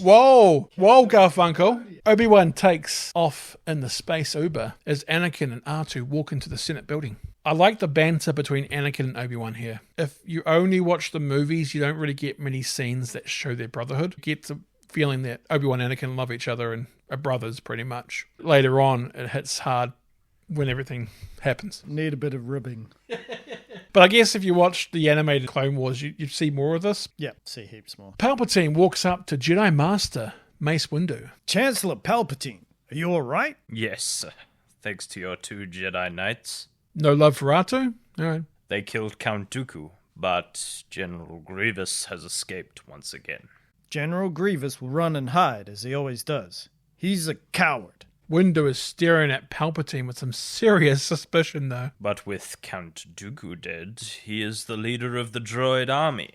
Whoa, Garfunkel. Obi-Wan takes off in the space Uber as Anakin and R2 walk into the Senate building. I like the banter between Anakin and Obi-Wan here. If you only watch the movies, you don't really get many scenes that show their brotherhood. You get the feeling that Obi-Wan and Anakin love each other and are brothers pretty much. Later on, it hits hard when everything happens. Need a bit of ribbing. But I guess if you watch the animated Clone Wars, you'd see more of this. Yeah, see heaps more. Palpatine walks up to Jedi Master Mace Windu. Chancellor Palpatine, are you alright? Yes, thanks to your 2 Jedi Knights. No love for R2? Alright. They killed Count Dooku, but General Grievous has escaped once again. General Grievous will run and hide, as he always does. He's a coward. Windu is staring at Palpatine with some serious suspicion, though. But with Count Dooku dead, he is the leader of the droid army.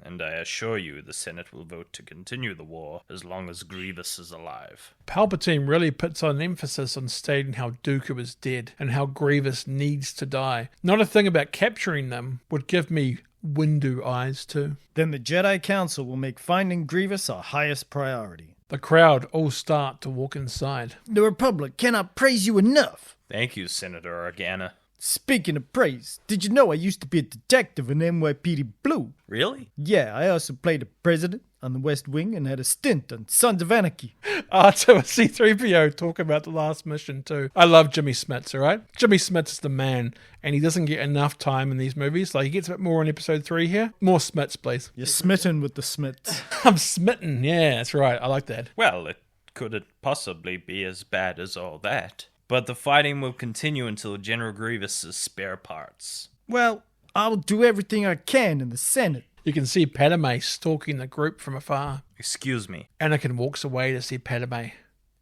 And I assure you the Senate will vote to continue the war as long as Grievous is alive. Palpatine really puts on emphasis on stating how Dooku is dead and how Grievous needs to die. Not a thing about capturing them would give me Windu eyes too. Then the Jedi Council will make finding Grievous our highest priority. The crowd all start to walk inside. The Republic cannot praise you enough. Thank you, Senator Organa. Speaking of praise, did you know I used to be a detective in NYPD Blue? Really? Yeah, I also played a president on the West Wing and had a stint on Sons of Anarchy. R2 and C-3PO talk about the last mission too. I love Jimmy Smits, alright? Jimmy Smits is the man, and he doesn't get enough time in these movies. Like, he gets a bit more in episode 3 here. More Smits, please. You're smitten with the Smits. I'm smitten. Yeah, that's right. I like that. Well, could it possibly be as bad as all that? But the fighting will continue until General Grievous's spare parts. Well, I'll do everything I can in the Senate. You can see Padme stalking the group from afar. Excuse me. Anakin walks away to see Padme.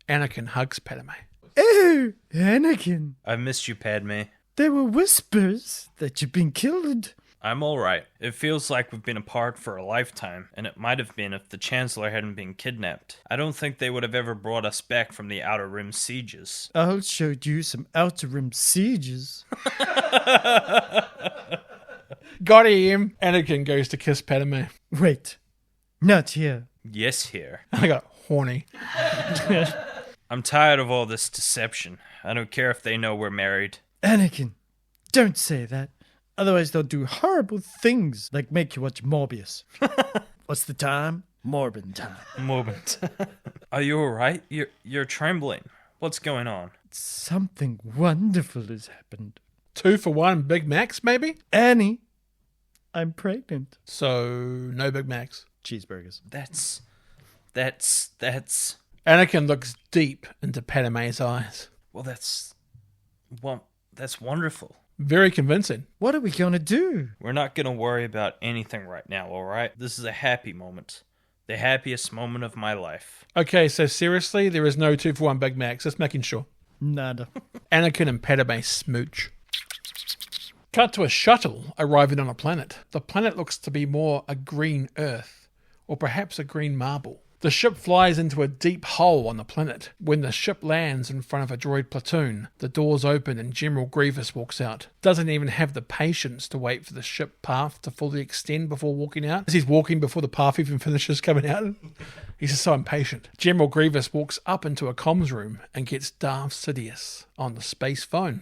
Anakin hugs Padme. Oh, Anakin. I've missed you, Padme. There were whispers that you've been killed. I'm alright. It feels like we've been apart for a lifetime, and it might have been if the Chancellor hadn't been kidnapped. I don't think they would have ever brought us back from the Outer Rim sieges. I'll show you some Outer Rim sieges. Got him. Anakin goes to kiss Padme. Wait, not here. Yes, here. I got horny. I'm tired of all this deception. I don't care if they know we're married. Anakin, don't say that. Otherwise they'll do horrible things like make you watch Morbius. What's the time? Morbin time. Moment. Are you alright? You're trembling. What's going on? Something wonderful has happened. 2 for 1 Big Macs, maybe? Annie, I'm pregnant. So, no Big Macs. Cheeseburgers. That's... Anakin looks deep into Padme's eyes. Well, that's wonderful. Very convincing. What are we gonna do? We're not gonna worry about anything right now, alright? This is a happy moment. The happiest moment of my life. Okay, so seriously, there is no 2 for 1 Big Macs. Just making sure. Nada. Anakin and Padme smooch. Cut to a shuttle arriving on a planet. The planet looks to be more a green earth, or perhaps a green marble. The ship flies into a deep hole on the planet. When the ship lands in front of a droid platoon, the doors open and General Grievous walks out. Doesn't even have the patience to wait for the ship path to fully extend before walking out. As he's walking before the path even finishes coming out. He's just so impatient. General Grievous walks up into a comms room and gets Darth Sidious on the space phone.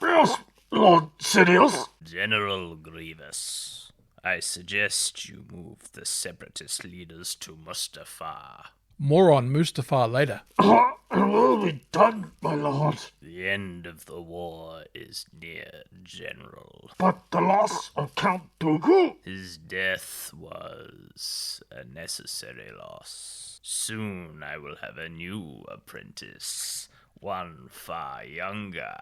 Yes, Lord Sidious. General Grievous, I suggest you move the Separatist leaders to Mustafar. More on Mustafar later. It will be done, my lord. The end of the war is near, General. But the loss of Count Dooku? His death was a necessary loss. Soon I will have a new apprentice, one far younger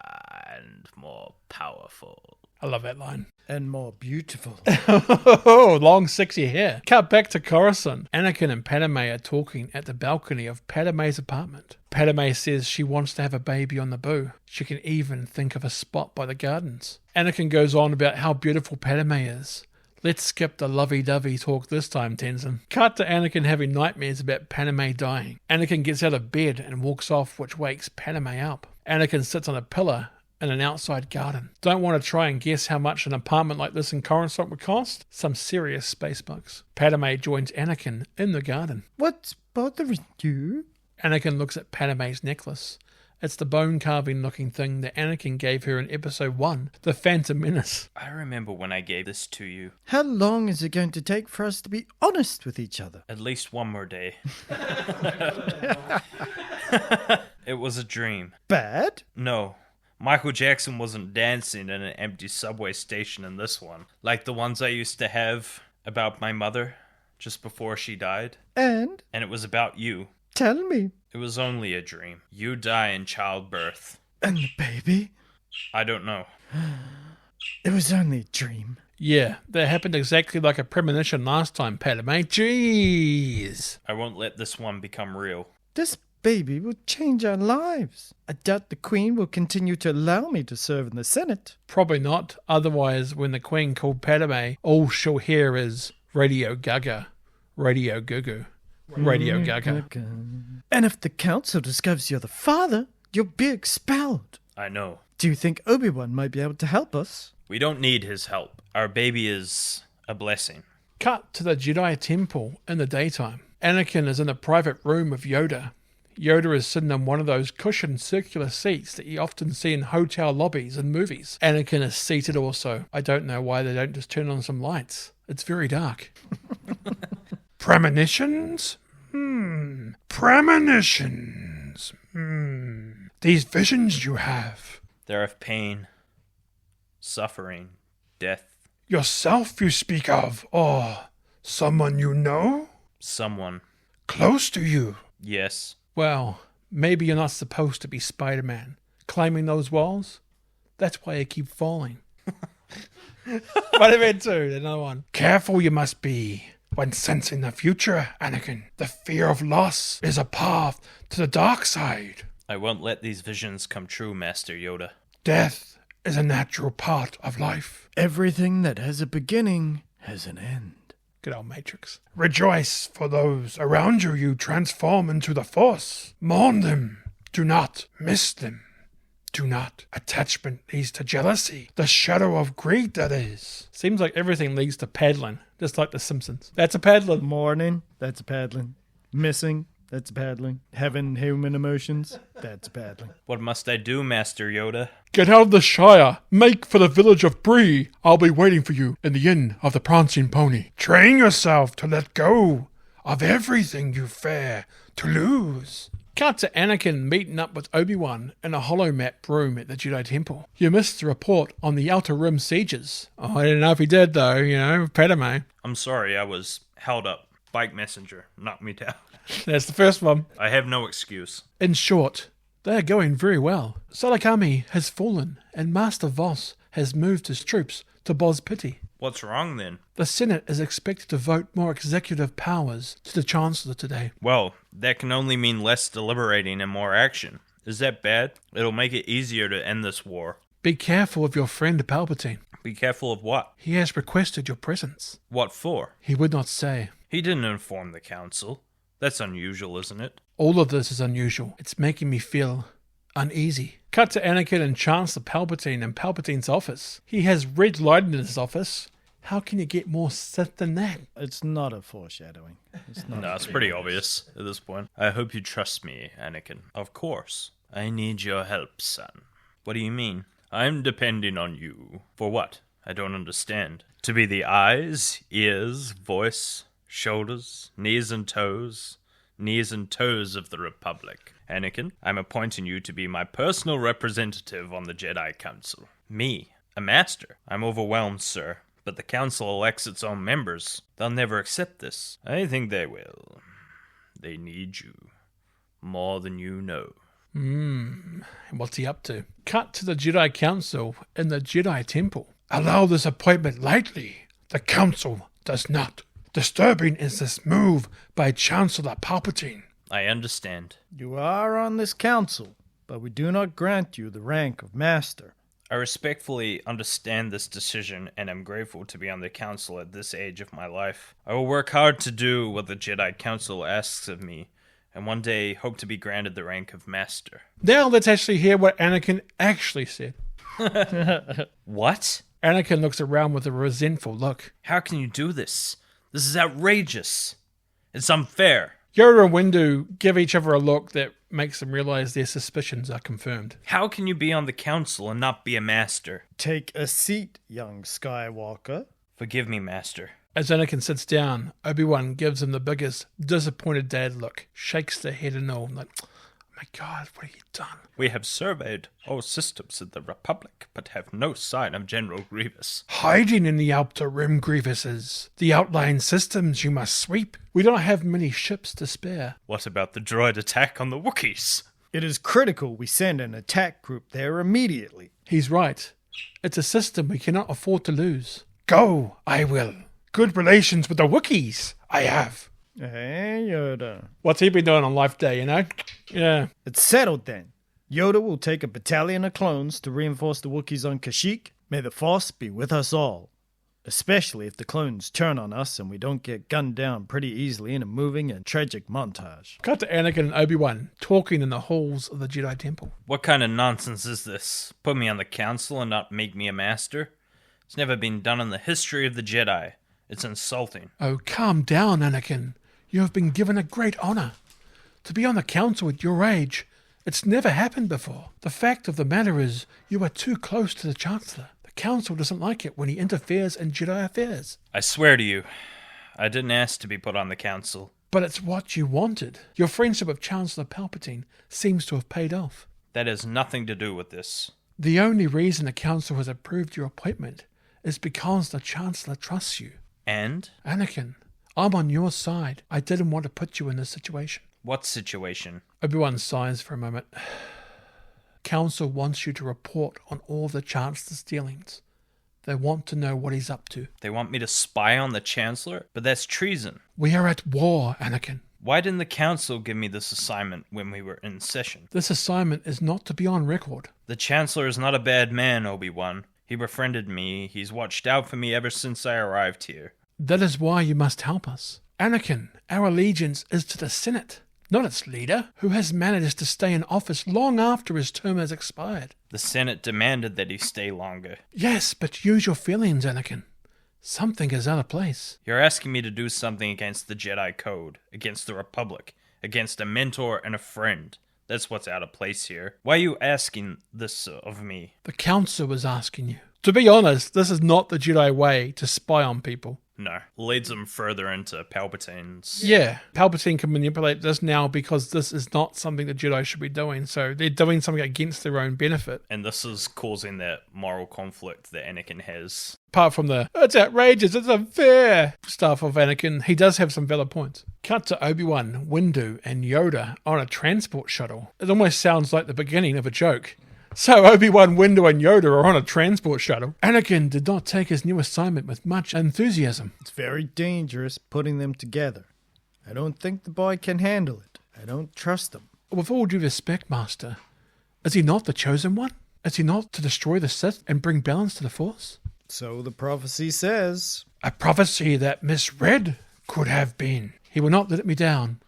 and more powerful. I love that line. And more beautiful. Oh, long sexy hair. Cut back to Coruscant. Anakin and Padme are talking at the balcony of Padme's apartment. Padme says she wants to have a baby on Naboo. She can even think of a spot by the gardens. Anakin goes on about how beautiful Padme is. Let's skip the lovey-dovey talk this time, Tenson. Cut to Anakin having nightmares about Padme dying. Anakin gets out of bed and walks off, which wakes Padme up. Anakin sits on a pillar in an outside garden. Don't want to try and guess how much an apartment like this in Coruscant would cost? Some serious space bucks. Padme joins Anakin in the garden. What's bothering you? Anakin looks at Padme's necklace. It's the bone-carving looking thing that Anakin gave her in Episode 1, The Phantom Menace. I remember when I gave this to you. How long is it going to take for us to be honest with each other? At least one more day. It was a dream. Bad? No. Michael Jackson wasn't dancing in an empty subway station in this one, like the ones I used to have about my mother just before she died. And? And it was about you. Tell me. It was only a dream. You die in childbirth. And the baby? I don't know. It was only a dream. Yeah, that happened exactly like a premonition last time, Padme. Jeez. I won't let this one become real. This baby will change our lives. I doubt the Queen will continue to allow me to serve in the Senate. Probably not. Otherwise, when the Queen called Padme, all she'll hear is Radio Gaga, Radio Gugu, Radio Gaga. And if the Council discovers you're the father, you'll be expelled. I know. Do you think Obi-Wan might be able to help us? We don't need his help. Our baby is a blessing. Cut to the Jedi Temple in the daytime. Anakin is in a private room with Yoda. Yoda is sitting on one of those cushioned circular seats that you often see in hotel lobbies and movies. Anakin is seated also. I don't know why they don't just turn on some lights. It's very dark. Premonitions? Premonitions. These visions you have. They're of pain, suffering, death. Yourself you speak of, or someone you know? Someone. Close to you. Yes. Well, maybe you're not supposed to be Spider-Man. Climbing those walls? That's why you keep falling. Spider-Man 2, another one. Careful you must be when sensing the future, Anakin. The fear of loss is a path to the dark side. I won't let these visions come true, Master Yoda. Death is a natural part of life. Everything that has a beginning has an end. Good old Matrix. Rejoice for those around you you transform into the Force. Mourn them. Do not miss them. Do not. Attachment leads to jealousy. The shadow of greed, that is. Seems like everything leads to paddling, just like The Simpsons. That's a paddling. Mourning, that's a paddling. Missing, that's a paddling. Having human emotions, that's a paddling. What must I do, Master Yoda? Get out of the Shire. Make for the village of Bree. I'll be waiting for you in the Inn of the Prancing Pony. Train yourself to let go of everything you fear to lose. Cut to Anakin meeting up with Obi-Wan in a holomap room at the Jedi Temple. You missed the report on the Outer Rim sieges. Oh, I didn't know if he did though, you know, Padme. I'm sorry, I was held up. Bike messenger knocked me down. That's the first one. I have no excuse. In short, they are going very well. Salakami has fallen and Master Voss has moved his troops to Boz Pity. What's wrong then? The Senate is expected to vote more executive powers to the Chancellor today. Well, that can only mean less deliberating and more action. Is that bad? It'll make it easier to end this war. Be careful of your friend Palpatine. Be careful of what? He has requested your presence. What for? He would not say. He didn't inform the council. That's unusual, isn't it? All of this is unusual. It's making me feel uneasy. Cut to Anakin and Chancellor Palpatine in Palpatine's office. He has red light in his office. How can you get more Sith than that? It's not a foreshadowing. It's not. No, it's pretty obvious at this point. I hope you trust me, Anakin. Of course. I need your help, son. What do you mean? I'm depending on you. For what? I don't understand. To be the eyes, ears, voice, shoulders, knees and toes of the Republic. Anakin, I'm appointing you to be my personal representative on the Jedi Council. Me, a master. I'm overwhelmed, sir. But the Council elects its own members. They'll never accept this. I think they will. They need you. More than you know. What's he up to? Cut to the Jedi Council in the Jedi Temple. Allow this appointment lightly. The Council does not. Disturbing is this move by Chancellor Palpatine. I understand. You are on this council, but we do not grant you the rank of master. I respectfully understand this decision and am grateful to be on the council at this age of my life. I will work hard to do what the Jedi Council asks of me, and one day hope to be granted the rank of master. Now let's actually hear what Anakin actually said. What? Anakin looks around with a resentful look. How can you do this? This is outrageous. It's unfair. Yoda and Windu give each other a look that makes them realize their suspicions are confirmed. How can you be on the council and not be a master? Take a seat, young Skywalker. Forgive me, master. As Anakin sits down, Obi-Wan gives him the biggest disappointed dad look, shakes their head and all, like, oh my God, what have you done? We have surveyed all systems in the Republic, but have no sign of General Grievous. Hiding in the Outer Rim, Grievuses. The outlying systems you must sweep. We don't have many ships to spare. What about the droid attack on the Wookiees? It is critical we send an attack group there immediately. He's right. It's a system we cannot afford to lose. Go, I will. Good relations with the Wookiees, I have. Hey, Yoda. What's he been doing on Life Day, you know? Yeah. It's settled then. Yoda will take a battalion of clones to reinforce the Wookiees on Kashyyyk. May the Force be with us all. Especially if the clones turn on us and we don't get gunned down pretty easily in a moving and tragic montage. Cut to Anakin and Obi-Wan talking in the halls of the Jedi Temple. What kind of nonsense is this? Put me on the council and not make me a master? It's never been done in the history of the Jedi. It's insulting. Oh, calm down, Anakin. You have been given a great honor. To be on the council at your age, it's never happened before. The fact of the matter is, you are too close to the Chancellor. The council doesn't like it when he interferes in Jedi affairs. I swear to you, I didn't ask to be put on the council. But it's what you wanted. Your friendship with Chancellor Palpatine seems to have paid off. That has nothing to do with this. The only reason the council has approved your appointment is because the Chancellor trusts you. And? Anakin, I'm on your side. I didn't want to put you in this situation. What situation? Obi-Wan sighs for a moment. Council wants you to report on all the Chancellor's dealings. They want to know what he's up to. They want me to spy on the Chancellor? But that's treason. We are at war, Anakin. Why didn't the Council give me this assignment when we were in session? This assignment is not to be on record. The Chancellor is not a bad man, Obi-Wan. He befriended me. He's watched out for me ever since I arrived here. That is why you must help us. Anakin, our allegiance is to the Senate, not its leader, who has managed to stay in office long after his term has expired. The Senate demanded that he stay longer. Yes, but use your feelings, Anakin. Something is out of place. You're asking me to do something against the Jedi Code, against the Republic, against a mentor and a friend. That's what's out of place here. Why are you asking this of me? The Council is asking you. To be honest, this is not the Jedi way to spy on people. No, leads them further into Palpatine's... Yeah, Palpatine can manipulate this now because this is not something the Jedi should be doing, so they're doing something against their own benefit. And this is causing that moral conflict that Anakin has. Apart from the, it's outrageous, it's unfair stuff of Anakin, he does have some valid points. Cut to Obi-Wan, Windu, and Yoda on a transport shuttle. It almost sounds like the beginning of a joke. So Obi-Wan, Windu, and Yoda are on a transport shuttle. Anakin did not take his new assignment with much enthusiasm. It's very dangerous putting them together. I don't think the boy can handle it. I don't trust him. With all due respect, Master, Is he not the chosen one? Is he not to destroy the Sith and bring balance to the Force? So the prophecy says. A prophecy that misread could have been. He will not let me down.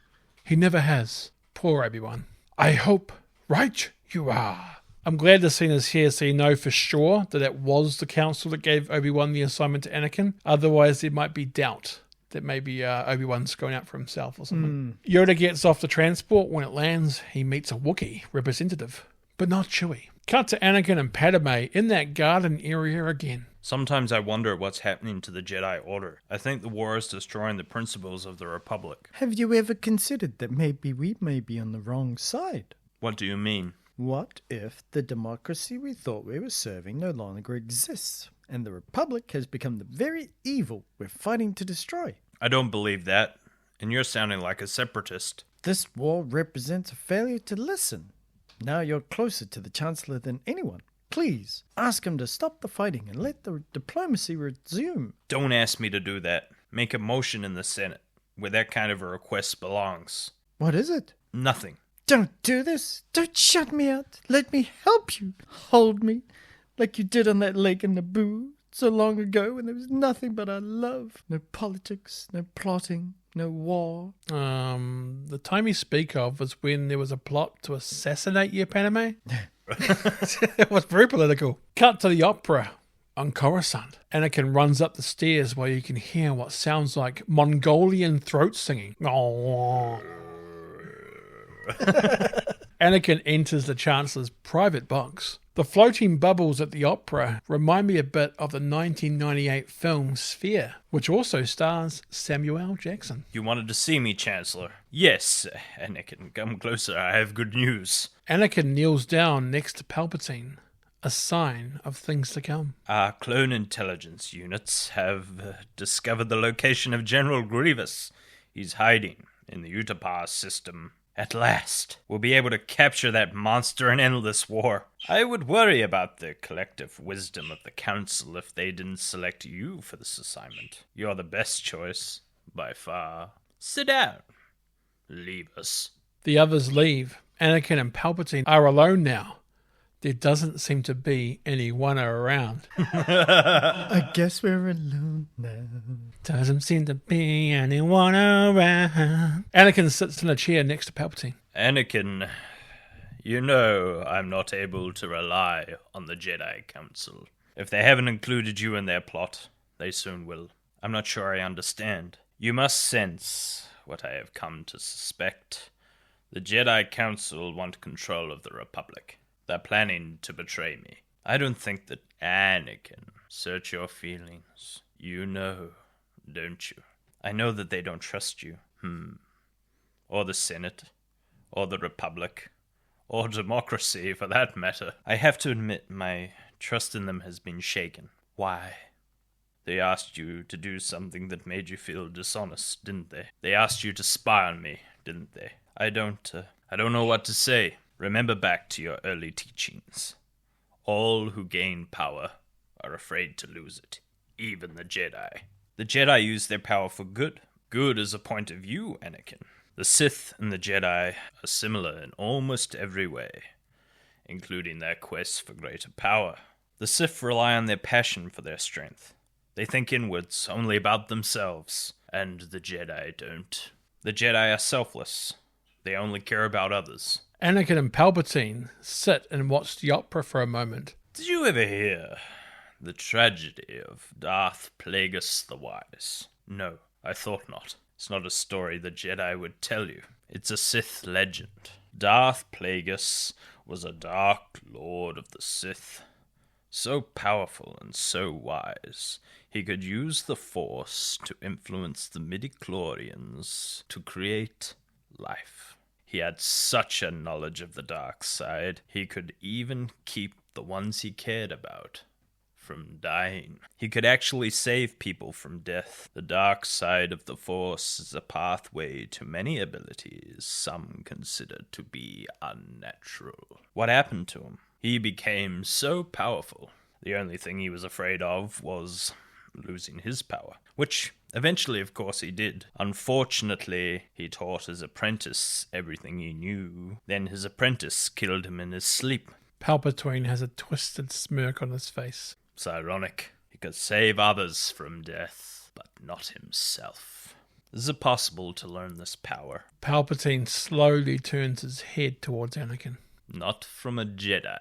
He never has. Poor Obi-Wan. I hope right you are. I'm glad the scene is here so you know for sure that it was the council that gave Obi-Wan the assignment to Anakin. Otherwise, there might be doubt that maybe Obi-Wan's going out for himself or something. Yoda gets off the transport. When it lands, he meets a Wookiee representative, but not Chewie. Cut to Anakin and Padme in that garden area again. Sometimes I wonder what's happening to the Jedi Order. I think the war is destroying the principles of the Republic. Have you ever considered that maybe we may be on the wrong side? What do you mean? What if the democracy we thought we were serving no longer exists, and the Republic has become the very evil we're fighting to destroy? I don't believe that, and you're sounding like a separatist. This war represents a failure to listen. Now you're closer to the Chancellor than anyone. Please, ask him to stop the fighting and let the diplomacy resume. Don't ask me to do that. Make a motion in the Senate, where that kind of a request belongs. What is it? Nothing. Don't do this. Don't shut me out. Let me help you. Hold me, like you did on that lake in Naboo so long ago when there was nothing but our love. No politics, no plotting, no war. The time you speak of was when there was a plot to assassinate you, Padme. It was very political. Cut to the opera on Coruscant. Anakin runs up the stairs where you can hear what sounds like Mongolian throat singing. Anakin enters the Chancellor's private box. The floating bubbles at the opera remind me a bit of the 1998 film Sphere, which also stars Samuel L. Jackson. You wanted to see me, Chancellor? Yes, Anakin, come closer. I have good news. Anakin kneels down next to Palpatine, a sign of things to come. Our clone intelligence units have discovered the location of General Grievous. He's hiding in the Utapau system. At last, we'll be able to capture that monster and end this war. I would worry about the collective wisdom of the Council if they didn't select you for this assignment. You're the best choice, by far. Sit down. Leave us. The others leave. Anakin and Palpatine are alone now. There doesn't seem to be anyone around. I guess we're alone now. Doesn't seem to be anyone around. Anakin sits in a chair next to Palpatine. Anakin, you know I'm not able to rely on the Jedi Council. If they haven't included you in their plot, they soon will. I'm not sure I understand. You must sense what I have come to suspect. The Jedi Council want control of the Republic. They're planning to betray me. I don't think that Anakin. Search your feelings. You know, don't you? I know that they don't trust you. Or the Senate. Or the Republic. Or democracy, for that matter. I have to admit my trust in them has been shaken. Why? They asked you to do something that made you feel dishonest, didn't they? They asked you to spy on me, didn't they? I don't know what to say. Remember back to your early teachings. All who gain power are afraid to lose it, even the Jedi. The Jedi use their power for good. Good is a point of view, Anakin. The Sith and the Jedi are similar in almost every way, including their quest for greater power. The Sith rely on their passion for their strength. They think inwards, only about themselves, and the Jedi don't. The Jedi are selfless. They only care about others. Anakin and Palpatine sit and watch the opera for a moment. Did you ever hear the tragedy of Darth Plagueis the Wise? No, I thought not. It's not a story the Jedi would tell you. It's a Sith legend. Darth Plagueis was a dark lord of the Sith. So powerful and so wise, he could use the Force to influence the midichlorians to create life. He had such a knowledge of the dark side, he could even keep the ones he cared about from dying. He could actually save people from death. The dark side of the Force is a pathway to many abilities some consider to be unnatural. What happened to him? He became so powerful. The only thing he was afraid of was losing his power, which Eventually, of course, he did. Unfortunately, he taught his apprentice everything he knew. Then his apprentice killed him in his sleep. Palpatine has a twisted smirk on his face. It's ironic. He could save others from death, but not himself. Is it possible to learn this power? Palpatine slowly turns his head towards Anakin. Not from a Jedi.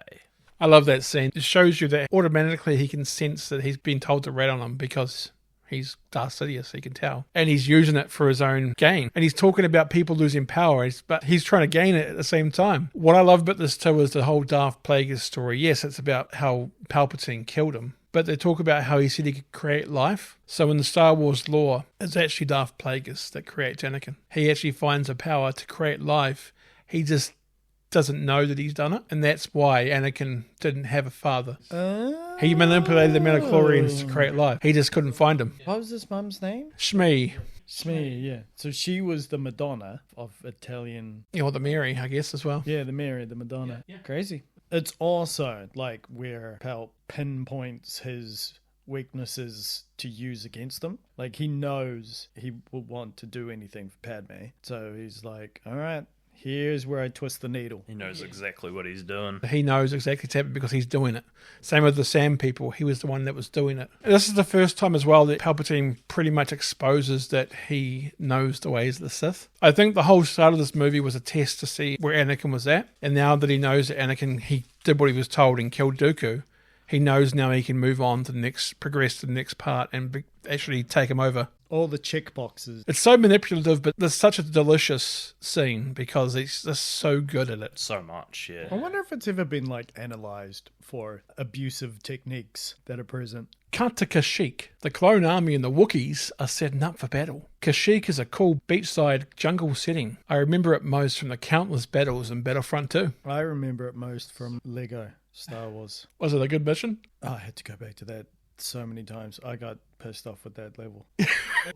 I love that scene. It shows you that automatically he can sense that he's been told to rat on him because he's Darth Sidious, he can tell. And he's using it for his own gain. And he's talking about people losing power, but he's trying to gain it at the same time. What I love about this too is the whole Darth Plagueis story. Yes, it's about how Palpatine killed him, but they talk about how he said he could create life. So in the Star Wars lore, it's actually Darth Plagueis that creates Anakin. He actually finds a power to create life. He just doesn't know that he's done it, and that's why Anakin didn't have a father. He manipulated the midichlorians to create life. He just couldn't find him. What was his mum's name? Shmi. Smee, yeah. So she was the Madonna of Italian. Or the Mary, I guess, as well. Yeah, the Mary, the Madonna. Yeah. Crazy. It's also like where Palp pinpoints his weaknesses to use against them. Like he knows he will want to do anything for Padme. So he's like, all right, here's where I twist the needle. He knows exactly what he's doing. He knows exactly what's happening because he's doing it. Same with the Sand People. He was the one that was doing it. And this is the first time as well that Palpatine pretty much exposes that he knows the ways of the Sith. I think the whole start of this movie was a test to see where Anakin was at. And now that he knows that Anakin, he did what he was told and killed Dooku, he knows now he can move on to the next, progress to the next part and actually take him over. All the check boxes. It's so manipulative, but there's such a delicious scene because he's just so good at it. So much, yeah. I wonder if it's ever been like analyzed for abusive techniques that are present. Cut to Kashyyyk. The clone army and the Wookiees are setting up for battle. Kashyyyk is a cool beachside jungle setting. I remember it most from the countless battles in Battlefront 2. I remember it most from Lego Star Wars. Was it a good mission? Oh, I had to go back to that so many times. I got pissed off with that level.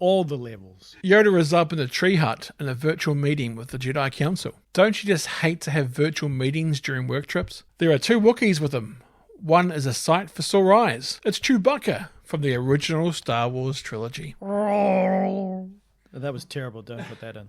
All the levels. Yoda is up in a tree hut in a virtual meeting with the Jedi Council. Don't you just hate to have virtual meetings during work trips? There are 2 Wookiees with him. One is a sight for sore eyes. It's Chewbacca from the original Star Wars trilogy. That was terrible. Don't put that in.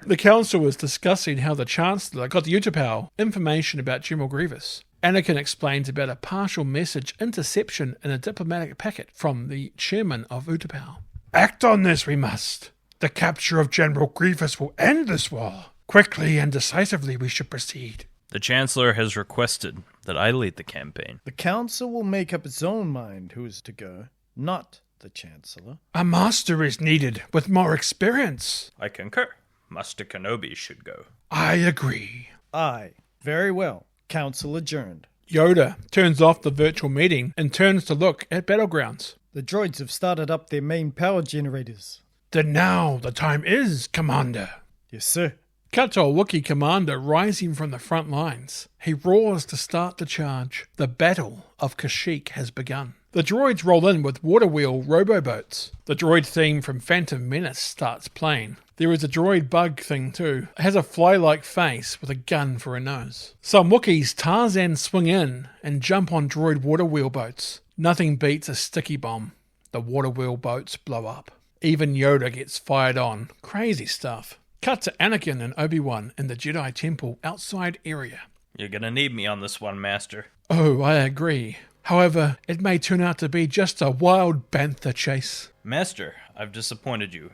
The council was discussing how the Chancellor got the Utapau information about General Grievous. Anakin explains about a partial message interception in a diplomatic packet from the chairman of Utapau. Act on this, we must. The capture of General Grievous will end this war. Quickly and decisively we should proceed. The Chancellor has requested that I lead the campaign. The council will make up its own mind who is to go, not the Chancellor. A master is needed with more experience. I concur. Master Kenobi should go. I agree. Aye. Very well. Council adjourned. Yoda turns off the virtual meeting and turns to look at battlegrounds. The droids have started up their main power generators. Then now the time is, Commander. Yes, sir. Cut to a Wookiee commander rising from the front lines. He roars to start the charge. The Battle of Kashyyyk has begun. The droids roll in with water wheel roboboats. The droid theme from Phantom Menace starts playing. There is a droid bug thing too. It has a fly-like face with a gun for a nose. Some Wookiees Tarzan swing in and jump on droid water wheel boats. Nothing beats a sticky bomb. The water wheel boats blow up. Even Yoda gets fired on. Crazy stuff. Cut to Anakin and Obi-Wan in the Jedi Temple outside area. You're gonna need me on this one, Master. Oh, I agree. However, it may turn out to be just a wild bantha chase. Master, I've disappointed you.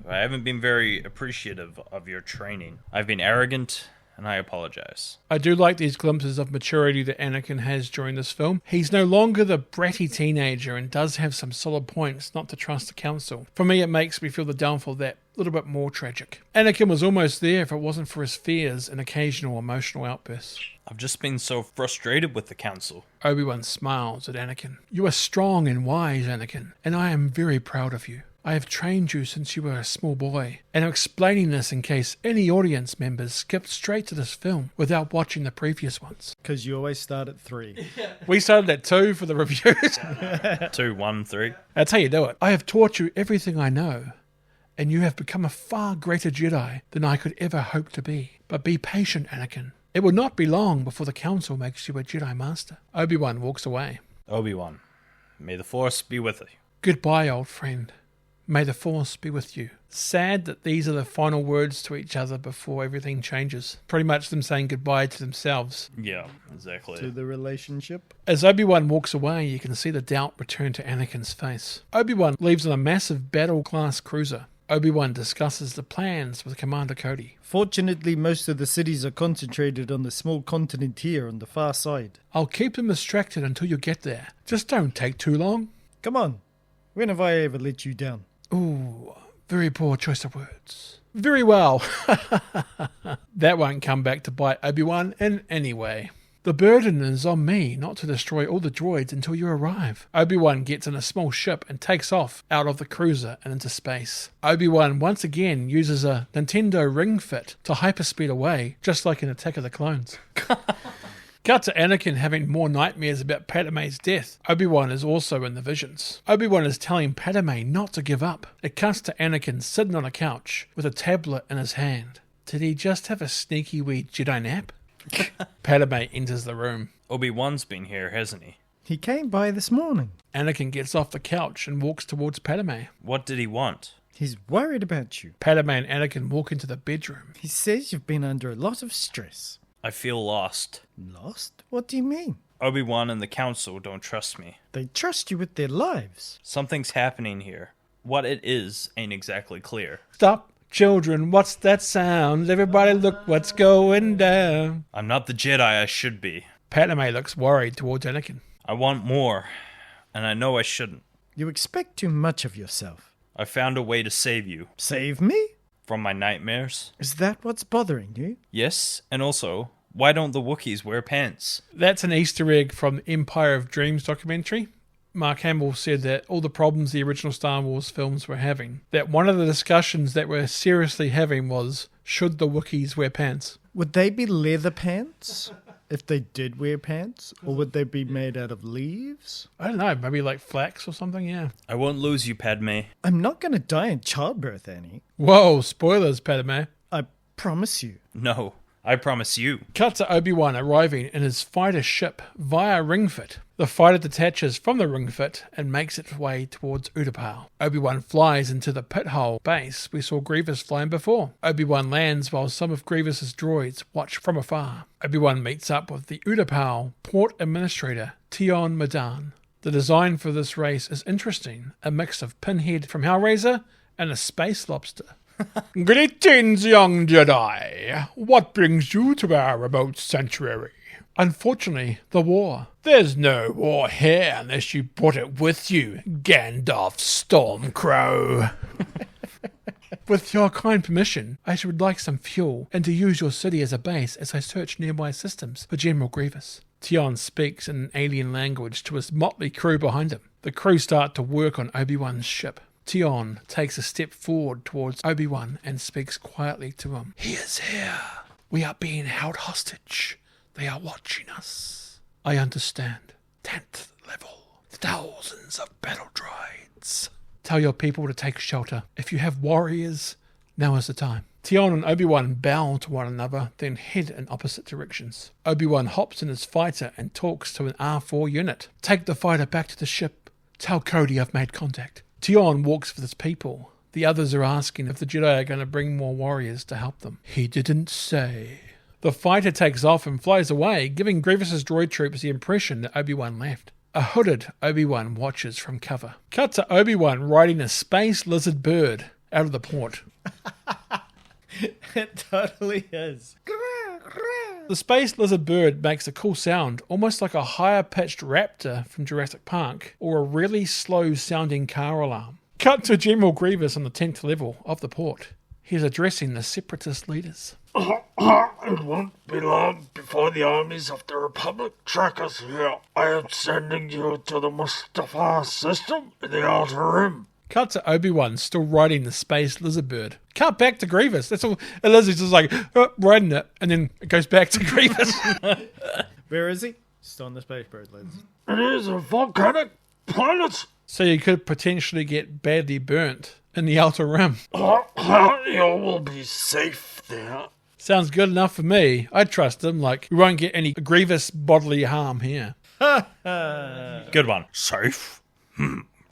I haven't been very appreciative of your training. I've been arrogant, and I apologize. I do like these glimpses of maturity that Anakin has during this film. He's no longer the bratty teenager and does have some solid points not to trust the council. For me, it makes me feel the downfall that little bit more tragic. Anakin was almost there if it wasn't for his fears and occasional emotional outbursts. I've just been so frustrated with the council. Obi-Wan smiles at Anakin. You are strong and wise, Anakin, and I am very proud of you. I have trained you since you were a small boy, and I'm explaining this in case any audience members skipped straight to this film without watching the previous ones. Because you always start at 3. We started at 2 for the reviews. 2, 1, 3. That's how you do it. I have taught you everything I know, and you have become a far greater Jedi than I could ever hope to be. But be patient, Anakin. It will not be long before the council makes you a Jedi Master. Obi-Wan walks away. Obi-Wan, May the Force be with you. Goodbye, old friend. May the Force be with you. Sad that these are the final words to each other before everything changes. Pretty much them saying goodbye to themselves. Yeah, exactly. To the relationship. As Obi-Wan walks away, you can see the doubt return to Anakin's face. Obi-Wan leaves on a massive battle-class cruiser. Obi-Wan discusses the plans with Commander Cody. Fortunately, most of the cities are concentrated on the small continent here on the far side. I'll keep them distracted until you get there. Just don't take too long. Come on. When have I ever let you down? Ooh, very poor choice of words. Very well. That won't come back to bite Obi-Wan in any way. The burden is on me not to destroy all the droids until you arrive. Obi-Wan gets in a small ship and takes off out of the cruiser and into space. Obi-Wan once again uses a Nintendo Ring Fit to hyperspeed away, just like in Attack of the Clones. Cut to Anakin having more nightmares about Padme's death. Obi-Wan is also in the visions. Obi-Wan is telling Padme not to give up. It cuts to Anakin sitting on a couch with a tablet in his hand. Did he just have a sneaky wee Jedi nap? Padme enters the room. Obi-Wan's been here, hasn't he? He came by this morning. Anakin gets off the couch and walks towards Padme. What did he want? He's worried about you. Padme and Anakin walk into the bedroom. He says you've been under a lot of stress. I feel lost. Lost? What do you mean? Obi-Wan and the Council don't trust me. They trust you with their lives. Something's happening here. What it is ain't exactly clear. Stop, children, what's that sound? Everybody look what's going down. I'm not the Jedi I should be. Padme looks worried towards Anakin. I want more, and I know I shouldn't. You expect too much of yourself. I found a way to save you. Save me? From my nightmares? Is that what's bothering you? Yes, and also, why don't the Wookiees wear pants? That's an Easter egg from the Empire of Dreams documentary. Mark Hamill said that all the problems the original Star Wars films were having, that one of the discussions that we're seriously having was, should the Wookiees wear pants? Would they be leather pants? If they did wear pants? Or would they be made out of leaves? I don't know, maybe like flax or something, yeah. I won't lose you, Padme. I'm not going to die in childbirth, Annie. Whoa, spoilers, Padme. I promise you. No, I promise you. Cut to Obi-Wan arriving in his fighter ship via Ring Fit. The fighter detaches from the Ring Fit and makes its way towards Utapau. Obi-Wan flies into the pit hole base we saw Grievous flying before. Obi-Wan lands while some of Grievous's droids watch from afar. Obi-Wan meets up with the Utapau port administrator, Tion Madan. The design for this race is interesting, a mix of Pinhead from Hellraiser and a space lobster. Greetings, young Jedi. What brings you to our remote sanctuary? Unfortunately, the war. There's no war here unless you brought it with you, Gandalf Stormcrow. With your kind permission, I would like some fuel and to use your city as a base as I search nearby systems for General Grievous. Tion speaks in an alien language to his motley crew behind him. The crew start to work on Obi-Wan's ship. Tion takes a step forward towards Obi-Wan and speaks quietly to him. He is here. We are being held hostage. They are watching us. I understand. 10th level. Thousands of battle droids. Tell your people to take shelter. If you have warriors, now is the time. Tion and Obi-Wan bow to one another, then head in opposite directions. Obi-Wan hops in his fighter and talks to an R4 unit. Take the fighter back to the ship. Tell Cody I've made contact. Tion walks with his people. The others are asking if the Jedi are going to bring more warriors to help them. He didn't say. The fighter takes off and flies away, giving Grievous's droid troops the impression that Obi-Wan left. A hooded Obi-Wan watches from cover. Cut to Obi-Wan riding a space lizard bird out of the port. It totally is. The space lizard bird makes a cool sound, almost like a higher-pitched raptor from Jurassic Park, or a really slow-sounding car alarm. Cut to General Grievous on the 10th level of the port. He's addressing the separatist leaders. It won't be long before the armies of the Republic track us here. I am sending you to the Mustafar system in the Outer Rim. Cut to Obi-Wan still riding the space lizard bird. Cut back to Grievous. That's all. And Lizzie's just like, riding it, and then it goes back to Grievous. Where is he? Still on the space bird, lads. It is a volcanic planet. So you could potentially get badly burnt in the Outer Rim. You will be safe there. Sounds good enough for me. I trust him. Like, we won't get any grievous bodily harm here. Good one. Safe?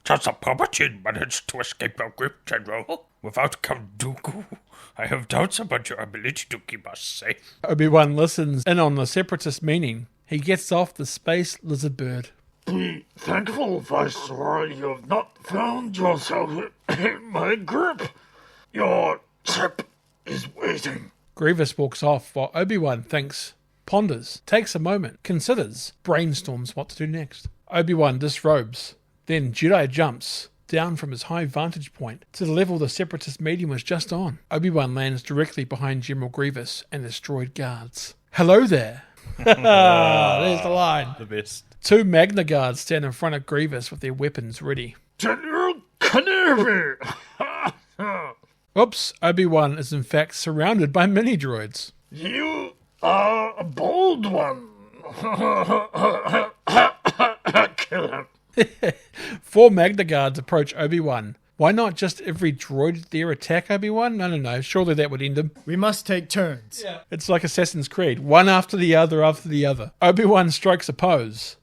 Just a puppet managed to escape our grip, General. Without Count Dooku, I have doubts about your ability to keep us safe. Obi-Wan listens in on the Separatist meaning. He gets off the space lizard bird. Be thankful, Viceroy, you have not found yourself in my grip. Your ship is waiting. Grievous walks off while Obi-Wan thinks, ponders, takes a moment, considers, brainstorms what to do next. Obi-Wan disrobes, then Jedi jumps down from his high vantage point to the level the Separatist meeting was just on. Obi-Wan lands directly behind General Grievous and his droid guards. Hello there. There's the line. The best. 2 Magna Guards stand in front of Grievous with their weapons ready. General Canary! Oops, Obi-Wan is in fact surrounded by mini-droids. You are a bold one. Kill him. 4 Magna Guards approach Obi-Wan. Why not just every droid there attack Obi-Wan? I don't know. Surely that would end him. We must take turns. Yeah. It's like Assassin's Creed. One after the other after the other. Obi-Wan strikes a pose.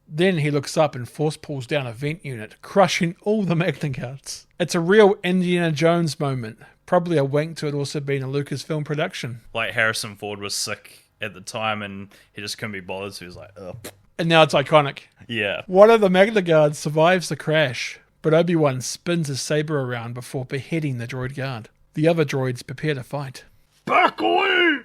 Then he looks up and force pulls down a vent unit, crushing all the Magna Guards. It's a real Indiana Jones moment. Probably a wink to it also being a Lucasfilm production. Like Harrison Ford was sick at the time and he just couldn't be bothered, so he was like, ugh. And now it's iconic. Yeah. One of the Magna Guards survives the crash, but Obi-Wan spins his saber around before beheading the droid guard. The other droids prepare to fight. Back away!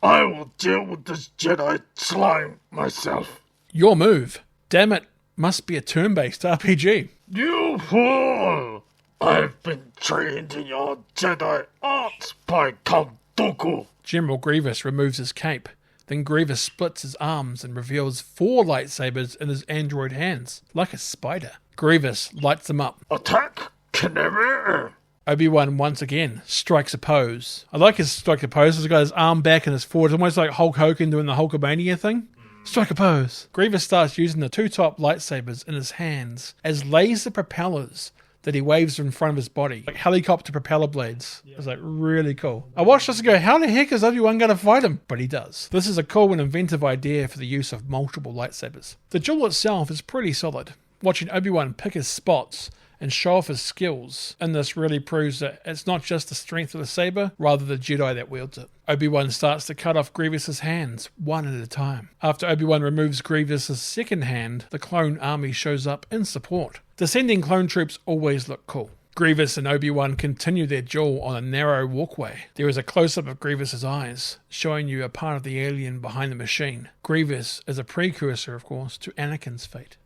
I will deal with this Jedi slime myself. Your move. Damn it, must be a turn-based RPG. You fool! I've been trained in your Jedi arts by Count Dooku. General Grievous removes his cape. Then Grievous splits his arms and reveals 4 lightsabers in his android hands, like a spider. Grievous lights them up. Attack, Canary! Obi-Wan once again strikes a pose. I like his strike a pose. He's got his arm back and his forward. It's almost like Hulk Hogan doing the Hulkamania thing. Strike a pose. Grievous starts using the 2 top lightsabers in his hands as laser propellers that he waves in front of his body, like helicopter propeller blades. It's like really cool. I watched this and go, how the heck is Obi-Wan going to fight him? But he does. This is a cool and inventive idea for the use of multiple lightsabers. The duel itself is pretty solid. Watching Obi-Wan pick his spots and show off his skills in this really proves that it's not just the strength of the saber, rather the Jedi that wields it. Obi-Wan starts to cut off Grievous's hands, one at a time. After Obi-Wan removes Grievous's second hand, the clone army shows up in support. Descending clone troops always look cool. Grievous and Obi-Wan continue their duel on a narrow walkway. There is a close-up of Grievous's eyes, showing you a part of the alien behind the machine. Grievous is a precursor, of course, to Anakin's fate.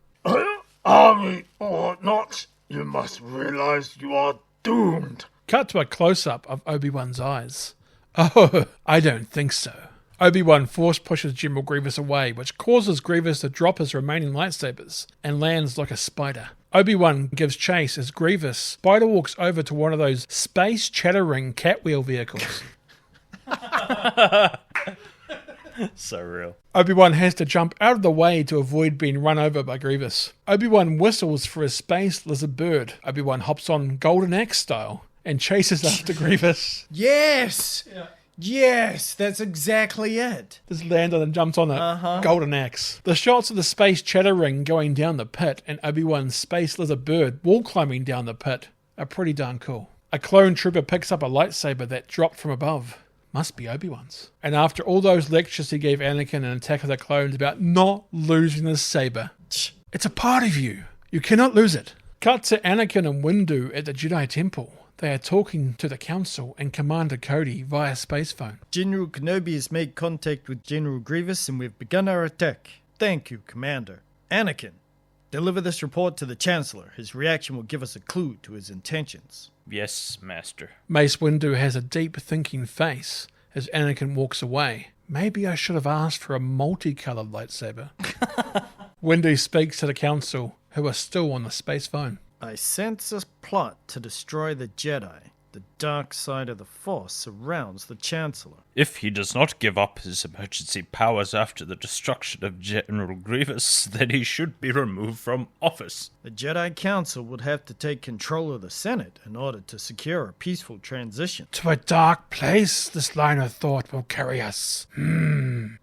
Army or not, you must realize you are doomed. Cut to a close-up of Obi-Wan's eyes. Oh, I don't think so. Obi-Wan force pushes General Grievous away, which causes Grievous to drop his remaining lightsabers and lands like a spider. Obi-Wan gives chase as Grievous spider walks over to one of those space chattering catwheel vehicles. So real. Obi-Wan has to jump out of the way to avoid being run over by Grievous. Obi-Wan whistles for his space lizard bird. Obi-Wan hops on Golden Axe style and chases after Grievous. Yes! Yeah. Yes, that's exactly it. Just landed and jumped on it. Golden Axe. The shots of the space chattering going down the pit and Obi-Wan's space lizard bird wall climbing down the pit are pretty darn cool. A clone trooper picks up a lightsaber that dropped from above. Must be Obi-Wan's. And after all those lectures he gave Anakin in Attack of the Clones about not losing his saber, it's a part of you. You cannot lose it. Cut to Anakin and Windu at the Jedi Temple. They are talking to the Council and Commander Cody via spacephone. General Kenobi has made contact with General Grievous and we've begun our attack. Thank you, Commander. Anakin, deliver this report to the Chancellor. His reaction will give us a clue to his intentions. Yes, Master. Mace Windu has a deep thinking face as Anakin walks away. Maybe I should have asked for a multicolored lightsaber. Windu speaks to the Council, who are still on the space phone. I sense a plot to destroy the Jedi. The dark side of the Force surrounds the Chancellor. If he does not give up his emergency powers after the destruction of General Grievous, then he should be removed from office. The Jedi Council would have to take control of the Senate in order to secure a peaceful transition. To a dark place this line of thought will carry us.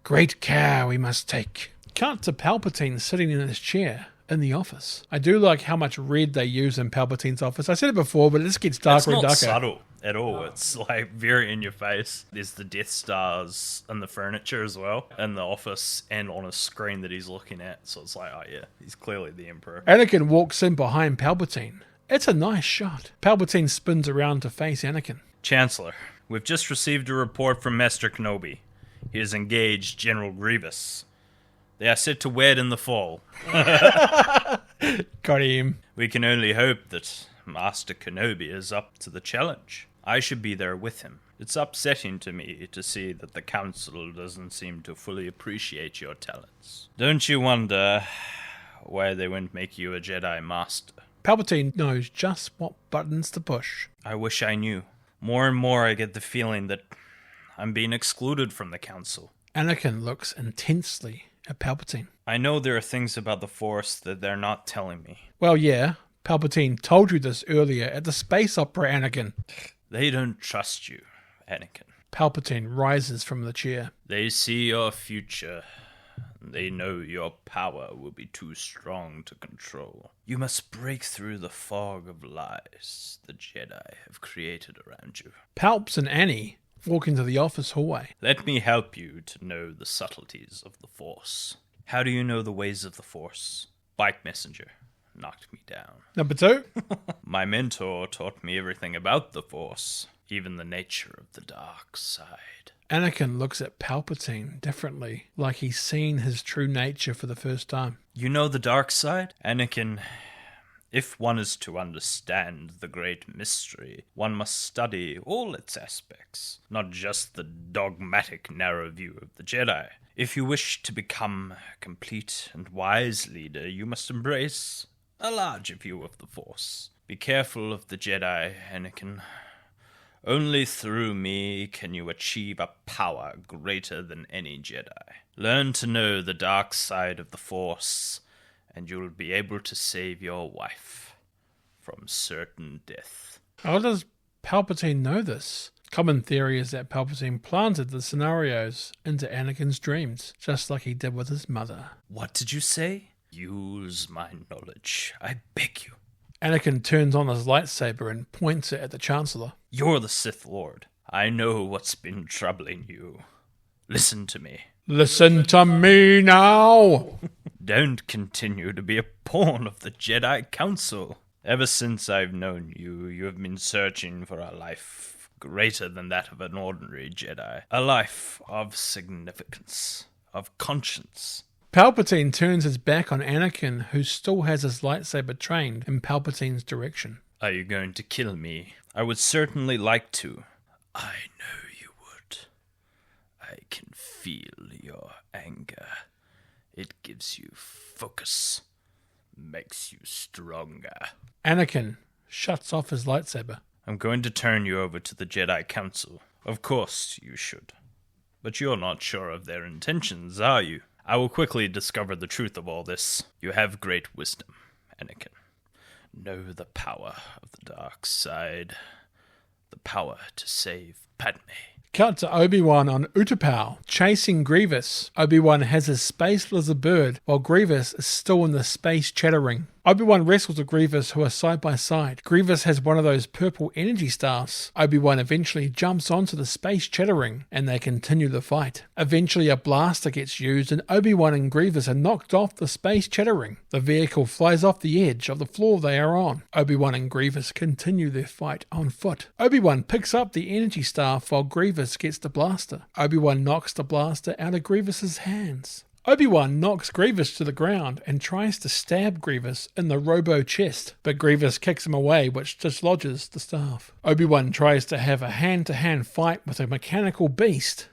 Great care we must take. Cut to Palpatine sitting in his chair. in the office. I do like how much red they use in Palpatine's office. I said it before, but it just gets darker and darker. It's not subtle at all. It's like very in your face. There's the Death Stars in the furniture as well, in the office and on a screen that he's looking at. So it's like, oh yeah, he's clearly the Emperor. Anakin walks in behind Palpatine. It's a nice shot. Palpatine spins around to face Anakin. Chancellor, we've just received a report from Master Kenobi. He has engaged General Grievous. They are set to wed in the fall. Got him. We can only hope that Master Kenobi is up to the challenge. I should be there with him. It's upsetting to me to see that the Council doesn't seem to fully appreciate your talents. Don't you wonder why they won't make you a Jedi Master? Palpatine knows just what buttons to push. I wish I knew. More and more I get the feeling that I'm being excluded from the Council. Anakin looks intensely at Palpatine. I know there are things about the Force that they're not telling me. Well, yeah, Palpatine told you this earlier at the space opera, Anakin. They don't trust you, Anakin. Palpatine rises from the chair. They see your future. They know your power will be too strong to control. You must break through the fog of lies the Jedi have created around you. Palps and Annie walk into the office hallway. Let me help you to know the subtleties of the Force. How do you know the ways of the Force? Bike Messenger knocked me down. Number 2. My mentor taught me everything about the Force, even the nature of the dark side. Anakin looks at Palpatine differently, like he's seen his true nature for the first time. You know the dark side? Anakin, if one is to understand the great mystery, one must study all its aspects, not just the dogmatic narrow view of the Jedi. If you wish to become a complete and wise leader, you must embrace a larger view of the Force. Be careful of the Jedi, Anakin. Only through me can you achieve a power greater than any Jedi. Learn to know the dark side of the Force, and you'll be able to save your wife from certain death. How does Palpatine know this? Common theory is that Palpatine planted the scenarios into Anakin's dreams, just like he did with his mother. What did you say? Use my knowledge, I beg you. Anakin turns on his lightsaber and points it at the Chancellor. You're the Sith Lord. I know what's been troubling you. Listen to me. Listen to me now! Don't continue to be a pawn of the Jedi Council. Ever since I've known you, you have been searching for a life greater than that of an ordinary Jedi. A life of significance, of conscience. Palpatine turns his back on Anakin, who still has his lightsaber trained in Palpatine's direction. Are you going to kill me? I would certainly like to. I know you would. I can feel your anger. It gives you focus, makes you stronger. Anakin shuts off his lightsaber. I'm going to turn you over to the Jedi Council. Of course you should. But you're not sure of their intentions, are you? I will quickly discover the truth of all this. You have great wisdom, Anakin. Know the power of the dark side. The power to save Padme. Cut to Obi-Wan on Utapau, chasing Grievous. Obi-Wan has his space lizard bird, while Grievous is still in the space chattering. Obi-Wan wrestles with Grievous, who are side by side. Grievous has one of those purple energy staffs. Obi-Wan eventually jumps onto the space chattering, and they continue the fight. Eventually a blaster gets used, and Obi-Wan and Grievous are knocked off the space chattering. The vehicle flies off the edge of the floor they are on. Obi-Wan and Grievous continue their fight on foot. Obi-Wan picks up the energy staff while Grievous gets the blaster. Obi-Wan knocks the blaster out of Grievous's hands. Obi-Wan knocks Grievous to the ground and tries to stab Grievous in the robo-chest, but Grievous kicks him away, which dislodges the staff. Obi-Wan tries to have a hand-to-hand fight with a mechanical beast.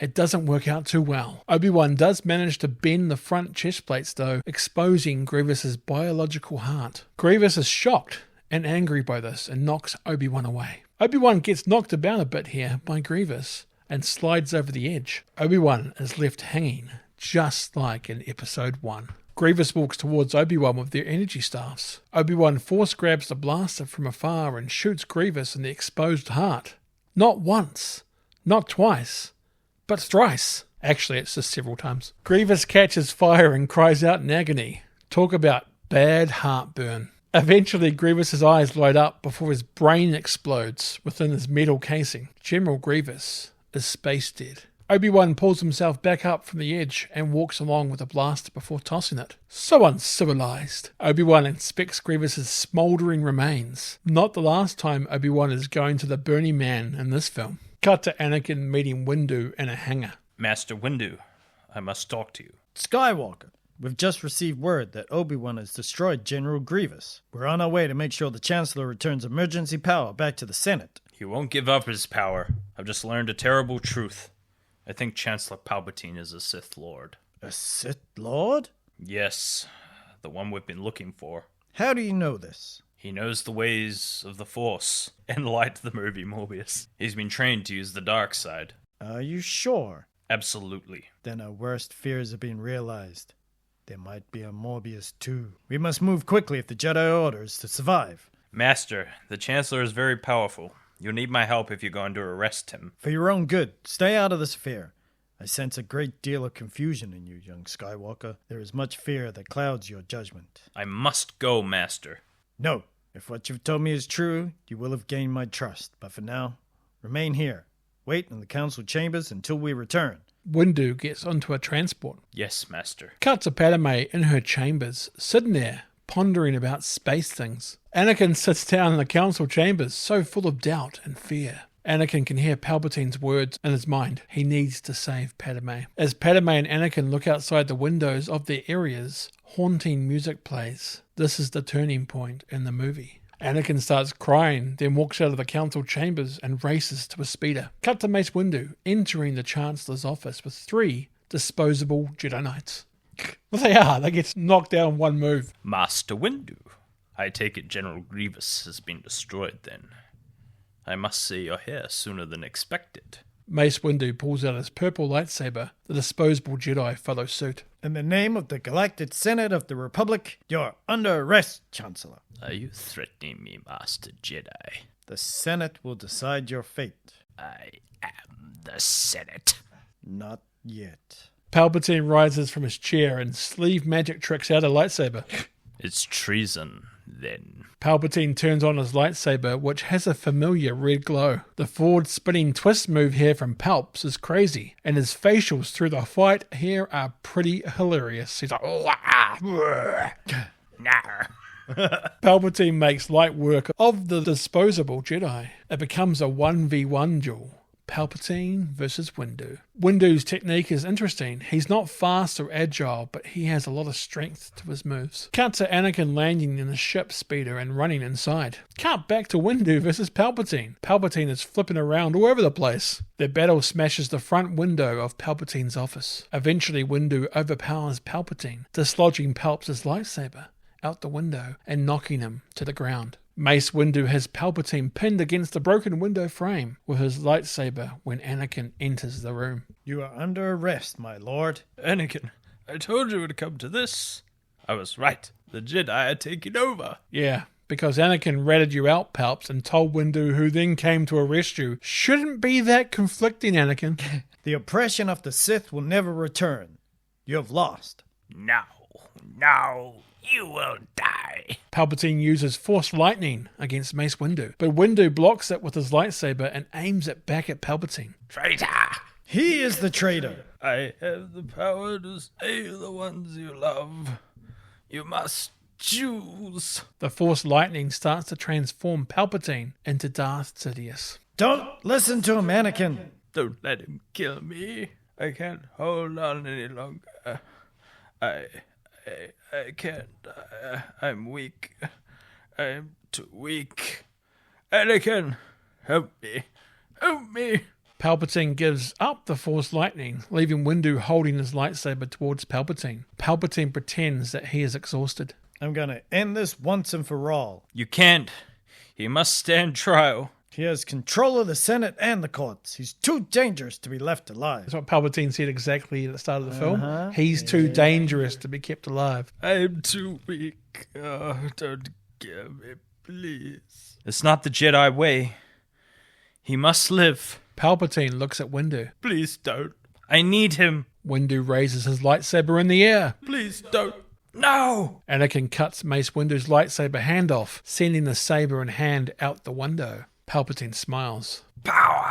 It doesn't work out too well. Obi-Wan does manage to bend the front chest plates though, exposing Grievous's biological heart. Grievous is shocked and angry by this and knocks Obi-Wan away. Obi-Wan gets knocked about a bit here by Grievous and slides over the edge. Obi-Wan is left hanging, just like in Episode 1. Grievous walks towards Obi-Wan with their energy staffs. Obi-Wan force grabs the blaster from afar and shoots Grievous in the exposed heart. Not once, not twice, but thrice. Actually, it's just several times. Grievous catches fire and cries out in agony. Talk about bad heartburn. Eventually, Grievous's eyes light up before his brain explodes within his metal casing. General Grievous is space dead. Obi-Wan pulls himself back up from the edge and walks along with a blaster before tossing it. So uncivilized. Obi-Wan inspects Grievous's smouldering remains. Not the last time Obi-Wan is going to the Burning Man in this film. Cut to Anakin meeting Windu in a hangar. Master Windu, I must talk to you. Skywalker, we've just received word that Obi-Wan has destroyed General Grievous. We're on our way to make sure the Chancellor returns emergency power back to the Senate. He won't give up his power. I've just learned a terrible truth. I think Chancellor Palpatine is a Sith Lord. A Sith Lord? Yes, the one we've been looking for. How do you know this? He knows the ways of the Force, and liked the movie Morbius. He's been trained to use the dark side. Are you sure? Absolutely. Then our worst fears have been realized. There might be a Morbius too. We must move quickly if the Jedi Order is to survive. Master, the Chancellor is very powerful. You'll need my help if you're going to arrest him. For your own good, stay out of this affair. I sense a great deal of confusion in you, young Skywalker. There is much fear that clouds your judgment. I must go, Master. No, if what you've told me is true, you will have gained my trust. But for now, remain here. Wait in the council chambers until we return. Windu gets onto a transport. Yes, Master. Cut to Padme in her chambers, sitting there, pondering about space things. Anakin sits down in the council chambers, so full of doubt and fear. Anakin can hear Palpatine's words in his mind. He needs to save Padme. As Padme and Anakin look outside the windows of their areas, haunting music plays. This is the turning point in the movie. Anakin starts crying, then walks out of the council chambers and races to a speeder. Cut to Mace Windu entering the Chancellor's office with 3 disposable Jedi Knights. Well, they are. They get knocked down in one move. Master Windu, I take it General Grievous has been destroyed then. I must see you're here sooner than expected. Mace Windu pulls out his purple lightsaber. The disposable Jedi follow suit. In the name of the Galactic Senate of the Republic, you're under arrest, Chancellor. Are you threatening me, Master Jedi? The Senate will decide your fate. I am the Senate. Not yet. Palpatine rises from his chair and sleeve magic tricks out a lightsaber. It's treason, then. Palpatine turns on his lightsaber, which has a familiar red glow. The forward spinning twist move here from Palps is crazy, and his facials through the fight here are pretty hilarious. He's like, oh, Palpatine makes light work of the disposable Jedi. It becomes a 1v1 duel. Palpatine versus Windu. Windu's technique is interesting. He's not fast or agile, but he has a lot of strength to his moves. Cut to Anakin landing in the ship speeder and running inside. Cut back to Windu versus Palpatine. Palpatine is flipping around all over the place. Their battle smashes the front window of Palpatine's office. Eventually, Windu overpowers Palpatine, dislodging Palps' lightsaber out the window and knocking him to the ground. Mace Windu has Palpatine pinned against the broken window frame with his lightsaber when Anakin enters the room. You are under arrest, my lord. Anakin, I told you it would come to this. I was right. The Jedi are taking over. Yeah, because Anakin ratted you out, Palps, and told Windu, who then came to arrest you. Shouldn't be that conflicting, Anakin. The oppression of the Sith will never return. You have lost. Now, you will die. Palpatine uses Force Lightning against Mace Windu, but Windu blocks it with his lightsaber and aims it back at Palpatine. Traitor! He is the traitor. I have the power to save the ones you love. You must choose. The Force Lightning starts to transform Palpatine into Darth Sidious. Don't listen to him, Anakin. Don't let him kill me. I can't hold on any longer. I can't. I'm weak. I'm too weak. Anakin, help me. Help me. Palpatine gives up the Force Lightning, leaving Windu holding his lightsaber towards Palpatine. Palpatine pretends that he is exhausted. I'm going to end this once and for all. You can't. He must stand trial. He has control of the Senate and the courts. He's too dangerous to be left alive. That's what Palpatine said exactly at the start of the film. He's too dangerous to be kept alive. I'm too weak. Oh, don't kill me, please. It's not the Jedi way. He must live. Palpatine looks at Windu. Please don't. I need him. Windu raises his lightsaber in the air. Please don't. No! Anakin cuts Mace Windu's lightsaber hand off, sending the saber in hand out the window. Palpatine smiles. Power!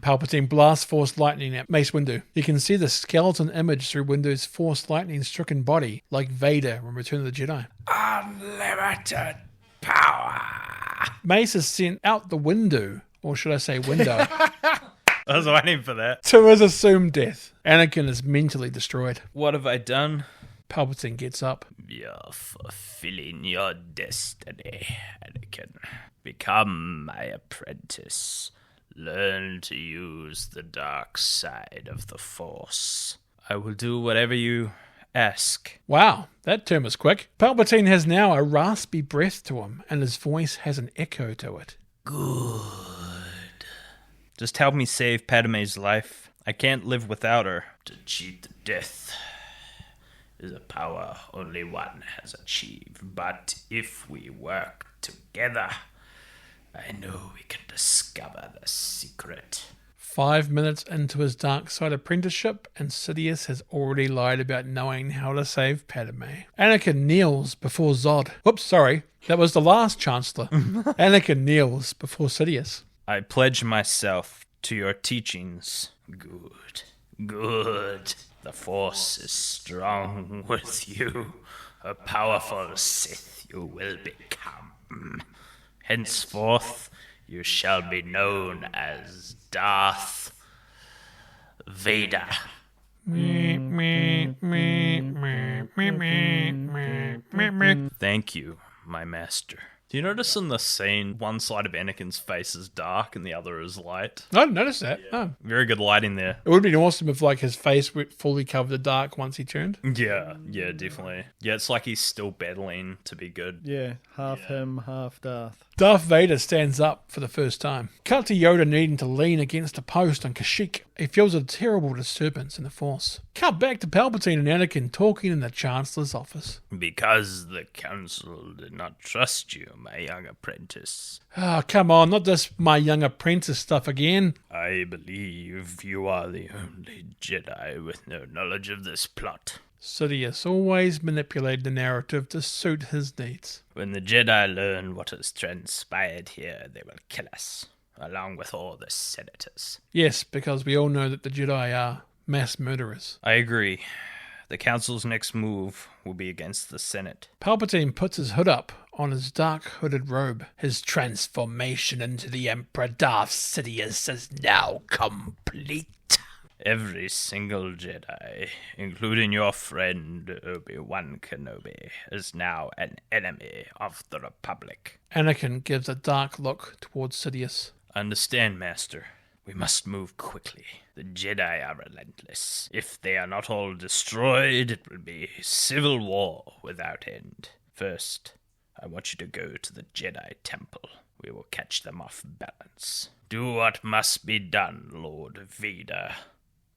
Palpatine blasts Force Lightning at Mace Windu. You can see the skeleton image through Windu's Force Lightning-stricken body, like Vader in Return of the Jedi. Unlimited power! Mace is sent out the window, or should I say window, I was waiting for that. to his assumed death. Anakin is mentally destroyed. What have I done? Palpatine gets up. You're fulfilling your destiny, Anakin. Become my apprentice. Learn to use the dark side of the Force. I will do whatever you ask. Wow, that term is quick. Palpatine has now a raspy breath to him, and his voice has an echo to it. Good. Just help me save Padme's life. I can't live without her. To cheat to death is a power only one has achieved. But if we work together, I know we can discover the secret. 5 minutes into his dark side apprenticeship, and Sidious has already lied about knowing how to save Padme. Anakin kneels before Zod. Whoops, sorry. That was the last Chancellor. Anakin kneels before Sidious. I pledge myself to your teachings. Good. Good. The Force is strong with you. A powerful Sith you will become. Henceforth, you shall be known as Darth Vader. Thank you, my master. Do you notice in the scene, one side of Anakin's face is dark and the other is light? I didn't notice that. Oh. Very good lighting there. It would have been awesome if his face were fully covered in dark once he turned. Yeah, definitely. Yeah, it's like he's still battling to be good. Yeah, half him, half Darth. Darth Vader stands up for the first time. Cut to Yoda needing to lean against a post on Kashyyyk. He feels a terrible disturbance in the Force. Cut back to Palpatine and Anakin talking in the Chancellor's office. Because the Council did not trust you, my young apprentice. Oh, come on, not this my young apprentice stuff again. I believe you are the only Jedi with no knowledge of this plot. Sidious always manipulated the narrative to suit his needs. When the Jedi learn what has transpired here, they will kill us, along with all the senators. Yes, because we all know that the Jedi are mass murderers. I agree. The Council's next move will be against the Senate. Palpatine puts his hood up on his dark hooded robe. His transformation into the Emperor Darth Sidious is now complete. Every single Jedi, including your friend Obi-Wan Kenobi, is now an enemy of the Republic. Anakin gives a dark look towards Sidious. Understand, Master. We must move quickly. The Jedi are relentless. If they are not all destroyed, it will be civil war without end. First, I want you to go to the Jedi Temple. We will catch them off balance. Do what must be done, Lord Vader.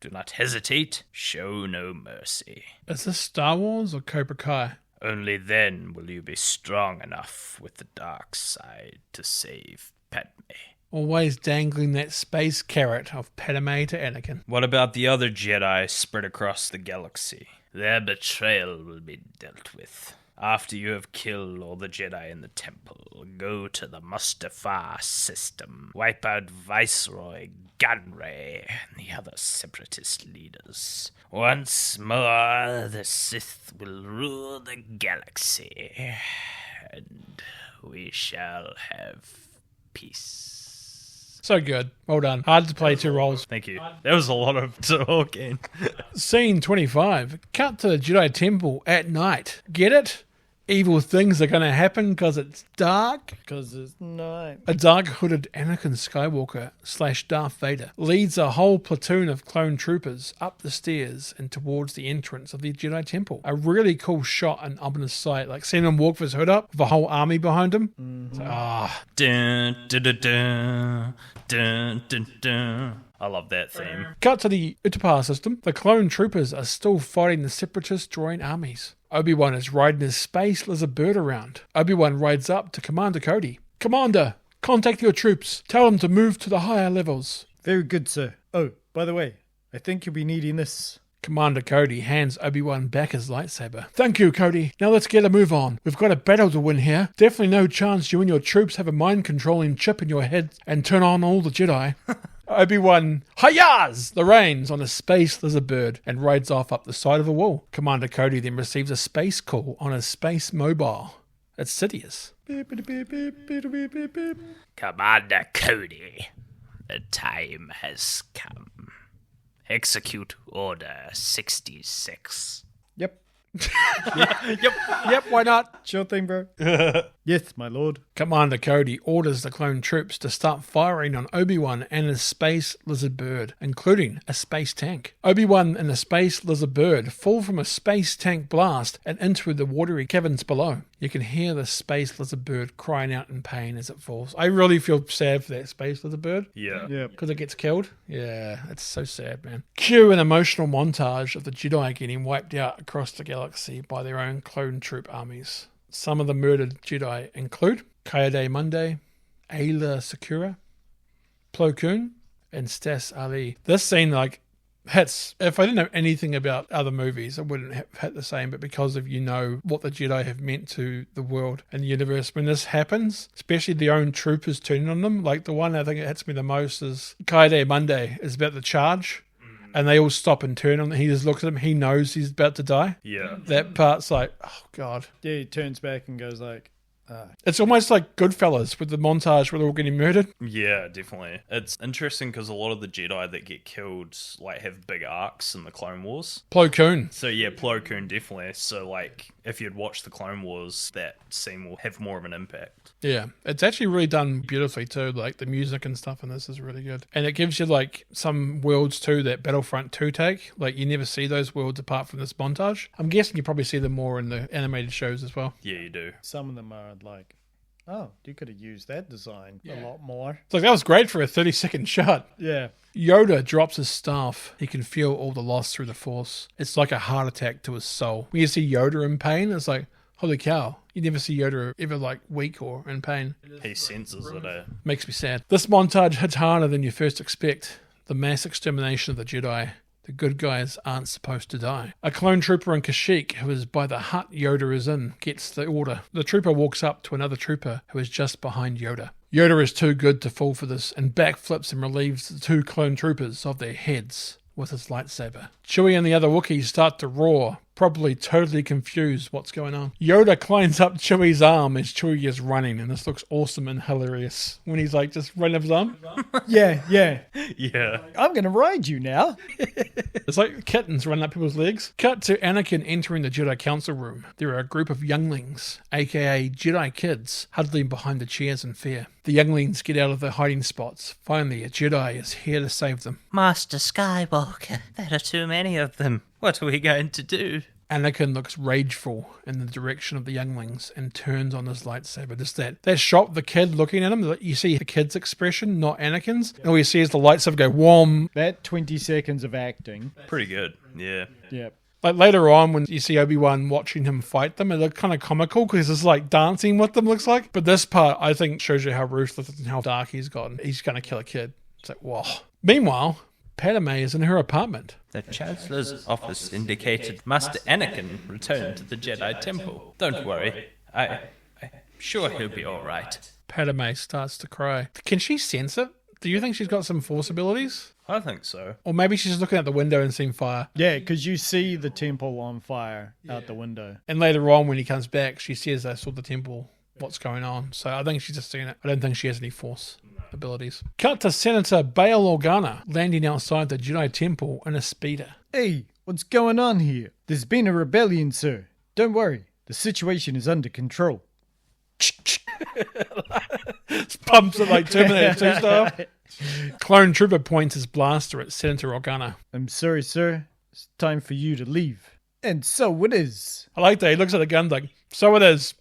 Do not hesitate. Show no mercy. Is this Star Wars or Cobra Kai? Only then will you be strong enough with the dark side to save Padme. Always dangling that space carrot of Padme to Anakin. What about the other Jedi spread across the galaxy? Their betrayal will be dealt with. After you have killed all the Jedi in the temple, go to the Mustafar system. Wipe out Viceroy Gunray and the other separatist leaders. Once more, the Sith will rule the galaxy. And we shall have peace. So good. Well done. Hard to play two roles. Thank you. That was a lot of talking. Scene 25. Cut to the Jedi Temple at night. Get it? Evil things are going to happen because it's dark. Because it's night. A dark-hooded Anakin Skywalker / Darth Vader leads a whole platoon of clone troopers up the stairs and towards the entrance of the Jedi Temple. A really cool shot and ominous sight, like seeing him walk with his hood up with a whole army behind him. Dun, dun, dun, dun, dun, dun, dun. I love that theme. Cut to the Utapau system. The clone troopers are still fighting the separatist droid armies. Obi-Wan is riding his space lizard bird around. Obi-Wan rides up to Commander Cody. Commander, contact your troops. Tell them to move to the higher levels. Very good, sir. Oh, by the way, I think you'll be needing this. Commander Cody hands Obi-Wan back his lightsaber. Thank you, Cody. Now let's get a move on. We've got a battle to win here. Definitely no chance you and your troops have a mind-controlling chip in your head and turn on all the Jedi. Obi-Wan hi-yahs the reins on a space lizard bird and rides off up the side of the wall. Commander Cody then receives a space call on his space mobile. It's Sidious. Commander Cody, the time has come. Execute Order 66. Yep. Yep, why not? Sure thing, bro. Yes, my lord. Commander Cody orders the clone troops to start firing on Obi-Wan and his space lizard bird, including a space tank. Obi-Wan and the space lizard bird fall from a space tank blast and into the watery caverns below. You can hear the space lizard bird crying out in pain as it falls. I really feel sad for that space lizard bird. Yeah. Yep. Because it gets killed? Yeah, it's so sad, man. Cue an emotional montage of the Jedi getting wiped out across the galaxy by their own clone troop armies. Some of the murdered Jedi include Kaede Munde, Ayla Secura, Plo Koon, and Stas Ali. This scene, hits. If I didn't know anything about other movies, it wouldn't have hit the same, but because of what the Jedi have meant to the world and the universe, when this happens, especially their own troopers turning on them, like the one I think it hits me the most is Kaede Munde is about to charge, and they all stop and turn on him. He just looks at him. He knows he's about to die. Yeah. That part's like, oh, God. Yeah, he turns back and goes like, It's almost like Goodfellas with the montage where they're all getting murdered. Yeah, definitely. It's interesting because a lot of the Jedi that get killed have big arcs in the Clone Wars. Plo Koon. So yeah, Plo Koon definitely. So if you'd watched the Clone Wars, that scene will have more of an impact. Yeah, it's actually really done beautifully too. Like the music and stuff in this is really good. And it gives you some worlds too that Battlefront 2 take. You never see those worlds apart from this montage. I'm guessing you probably see them more in the animated shows as well. Yeah, you do. some of them are like, oh, you could have used that design a lot more. It's that was great for a 30-second shot. Yeah. Yoda drops his staff. He can feel all the loss through the Force. It's like a heart attack to his soul. When you see Yoda in pain, it's like, holy cow. You never see Yoda ever weak or in pain. He senses it. Makes me sad. This montage hits harder than you first expect. The mass extermination of the Jedi. The good guys aren't supposed to die. A clone trooper in Kashyyyk, who is by the hut Yoda is in, gets the order. The trooper walks up to another trooper who is just behind Yoda. Yoda is too good to fall for this and backflips and relieves the two clone troopers of their heads with his lightsaber. Chewie and the other Wookiees start to roar, probably totally confused what's going on. Yoda climbs up Chewie's arm as Chewie is running, and this looks awesome and hilarious when he's just running up his arm. Yeah. Yeah. I'm going to ride you now. It's like kittens running up people's legs. Cut to Anakin entering the Jedi Council room. There are a group of younglings, aka Jedi kids, huddling behind the chairs in fear. The younglings get out of their hiding spots. Finally, a Jedi is here to save them. Master Skywalker, there are too many of them. What are we going to do? Anakin looks rageful in the direction of the younglings and turns on his lightsaber. Just that shot of the kid looking at him, you see the kid's expression, not Anakin's. And all you see is the lightsaber go whom. That 20 seconds of acting. Pretty good. Yeah. Yep. Later on, when you see Obi-Wan watching him fight them, it looks kind of comical because it's dancing with them, looks like. But this part, I think, shows you how ruthless and how dark he's gotten. He's going to kill a kid. It's like, whoa. Meanwhile, Padme is in her apartment. The Chancellor's office indicated Master Anakin returned to the Jedi Temple. Don't worry. I'm sure he'll be all right. Padme starts to cry. Can she sense it? Do you think she's got some Force abilities? I think so. Or maybe she's just looking out the window and seeing fire. Yeah, because you see the temple on fire out the window. And later on, when he comes back, she says, I saw the temple. What's going on? So I think she's just seen it. I don't think she has any Force abilities. Cut to Senator Bail Organa landing outside the Jedi Temple in a speeder. Hey, what's going on here? There's been a rebellion, sir. Don't worry. The situation is under control. Pumps it like Terminator 2 style. Clone Trooper points his blaster at Senator Organa. I'm sorry, sir. It's time for you to leave. And so it is. I like that. He looks at the gun like, so it is.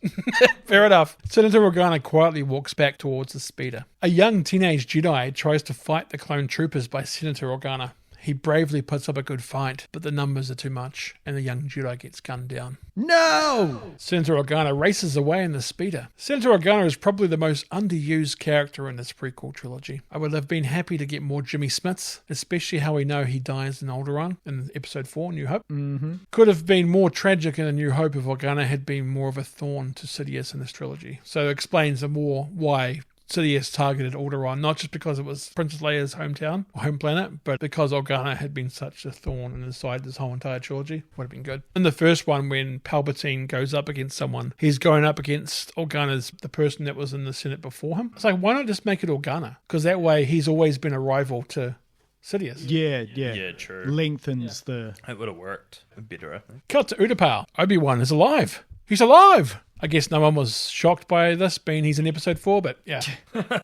Fair enough. Senator Organa quietly walks back towards the speeder. A young teenage Jedi tries to fight the clone troopers by Senator Organa. He bravely puts up a good fight, but the numbers are too much, and the young Jedi gets gunned down. No! Senator Organa races away in the speeder. Senator Organa is probably the most underused character in this prequel trilogy. I would have been happy to get more Jimmy Smiths, especially how we know he dies in Alderaan in Episode 4, New Hope. Mm-hmm. Could have been more tragic in A New Hope if Organa had been more of a thorn to Sidious in this trilogy. So it explains more why Sidious targeted Alderaan, not just because it was Princess Leia's hometown or home planet, but because Organa had been such a thorn in his side this whole entire trilogy. Would have been good. In the first one, when Palpatine goes up against someone, he's going up against Organa's the person that was in the Senate before him. It's like, why not just make it Organa? Because that way he's always been a rival to Sidious. Yeah. Yeah, true. Lengthens the... It would have worked better, I think. Cut to Utapau. Obi-Wan is alive. He's alive! I guess no one was shocked by this, being he's in Episode 4, but yeah.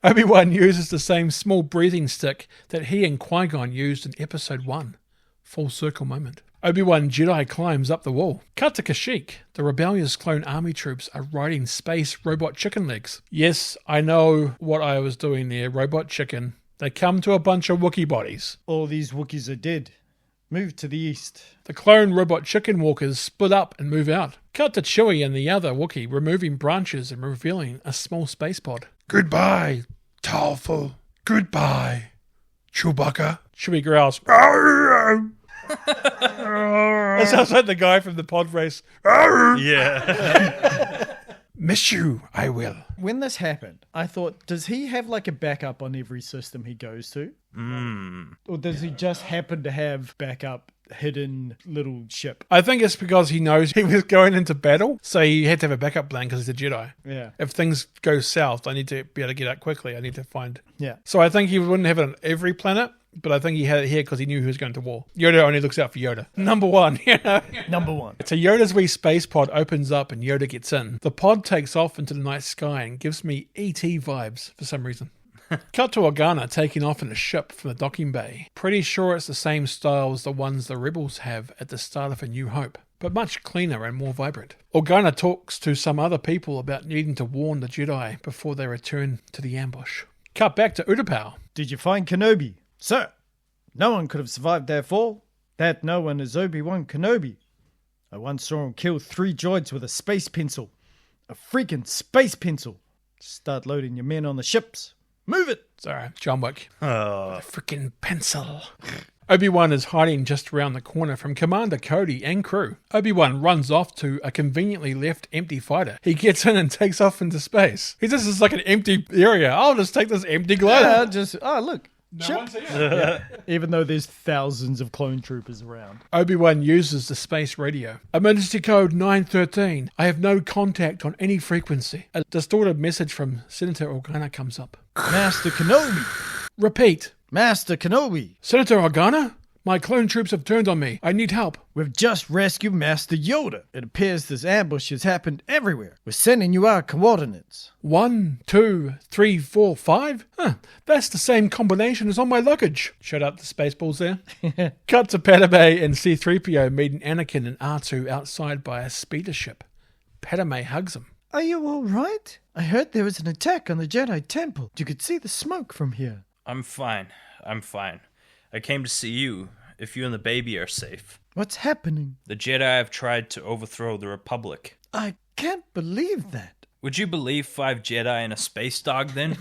Obi-Wan uses the same small breathing stick that he and Qui-Gon used in Episode 1. Full circle moment. Obi-Wan Jedi climbs up the wall. Cut to Kashyyyk. The rebellious clone army troops are riding space robot chicken legs. Yes, I know what I was doing there, robot chicken. They come to a bunch of Wookiee bodies. All these Wookiees are dead. Move to the east. The clone robot chicken walkers split up and move out. Cut to Chewie and the other Wookiee removing branches and revealing a small space pod. Goodbye, Talful. Goodbye, Chewbacca. Chewie growls. That sounds like the guy from the pod race. Yeah. Miss you, I will. When this happened, I thought, does he have like a backup on every system he goes to? Or does he just happen to have backup hidden little ship? I think it's because he knows he was going into battle, so he had to have a backup plan because he's a Jedi. Yeah. If things go south, I need to be able to get out quickly. I need to find... Yeah. So I think he wouldn't have it on every planet, but I think he had it here because he knew he was going to war. Yoda only looks out for Yoda. Number one, you know? Number one. So Yoda's wee space pod opens up and Yoda gets in. The pod takes off into the night sky and gives me E.T. vibes for some reason. Cut to Organa taking off in a ship from the docking bay. Pretty sure it's the same style as the ones the rebels have at the start of A New Hope, but much cleaner and more vibrant. Organa talks to some other people about needing to warn the Jedi before they return to the ambush. Cut back to Utapau. Did you find Kenobi? Sir, no one could have survived their fall. That no one is Obi-Wan Kenobi. I once saw him kill 3 droids with a space pencil. A freaking space pencil. Start loading your men on the ships. Move it! Sorry, John Wick. A freaking pencil. Obi-Wan is hiding just around the corner from Commander Cody and crew. Obi-Wan runs off to a conveniently left empty fighter. He gets in and takes off into space. He just is like an empty area. I'll just take this empty glider. Look. No one's here. Even though there's thousands of clone troopers around. Obi-Wan uses the space radio. Emergency code 913. I have no contact on any frequency. A distorted message from Senator Organa comes up. Master Kenobi! Repeat. Master Kenobi! Senator Organa? My clone troops have turned on me. I need help. We've just rescued Master Yoda. It appears this ambush has happened everywhere. We're sending you our coordinates. 1, 2, 3, 4, 5? Huh, that's the same combination as on my luggage. Shut up the Spaceballs there. Cut to Padme and C-3PO meeting Anakin and R2 outside by a speeder ship. Padme hugs him. Are you all right? I heard there was an attack on the Jedi Temple. You could see the smoke from here. I'm fine. I came to see you, if you and the baby are safe. What's happening? The Jedi have tried to overthrow the Republic. I can't believe that. Would you believe 5 Jedi and a space dog then?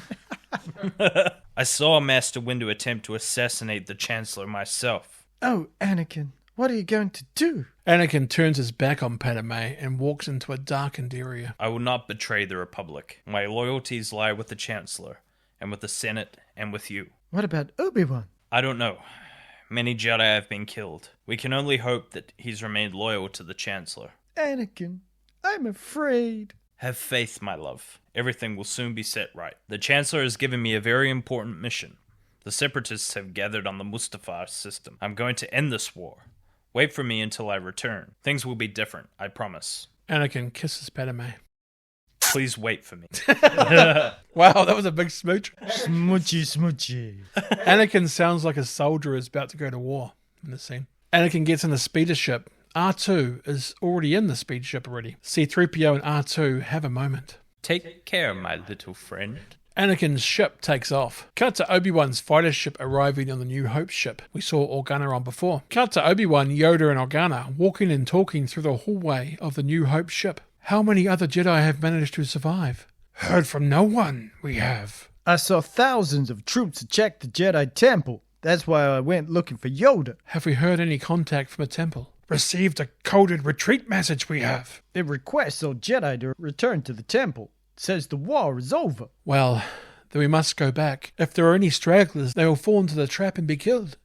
I saw Master Windu attempt to assassinate the Chancellor myself. Oh, Anakin, what are you going to do? Anakin turns his back on Padme and walks into a darkened area. I will not betray the Republic. My loyalties lie with the Chancellor, and with the Senate, and with you. What about Obi-Wan? I don't know. Many Jedi have been killed. We can only hope that he's remained loyal to the Chancellor. Anakin, I'm afraid. Have faith, my love. Everything will soon be set right. The Chancellor has given me a very important mission. The Separatists have gathered on the Mustafar system. I'm going to end this war. Wait for me until I return. Things will be different, I promise. Anakin kisses Padme. Please wait for me. Wow, that was a big smooch. Smoochy, smoochy. Anakin sounds like a soldier is about to go to war in this scene. Anakin gets in the speeder ship. R2 is already in the speeder ship already. C-3PO and R2 have a moment. Take care, my little friend. Anakin's ship takes off. Cut to Obi-Wan's fighter ship arriving on the New Hope ship we saw Organa on before. Cut to Obi-Wan, Yoda and Organa walking and talking through the hallway of the New Hope ship. How many other Jedi have managed to survive? Heard from no one, we have. I saw thousands of troops attack the Jedi Temple. That's why I went looking for Yoda. Have we heard any contact from the temple? Received a coded retreat message, we have. It requests all Jedi to return to the temple. It says the war is over. Well, then we must go back. If there are any stragglers, they will fall into the trap and be killed.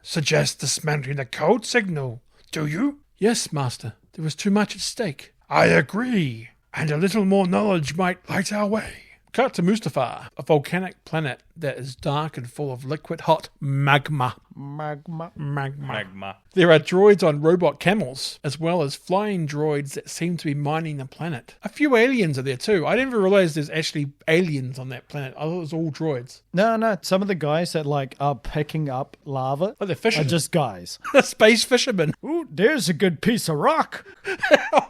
Suggest dismantling the code signal, do you? Yes, Master. There was too much at stake. I agree. And a little more knowledge might light our way. Cut to Mustafar, a volcanic planet that is dark and full of liquid hot magma. Magma. There are droids on robot camels, as well as flying droids that seem to be mining the planet. A few aliens are there too. I didn't even realize there's actually aliens on that planet. I thought it was all droids. No. Some of the guys that are picking up lava Oh, they're fishermen. are just guys. Space fishermen. Ooh, there's a good piece of rock.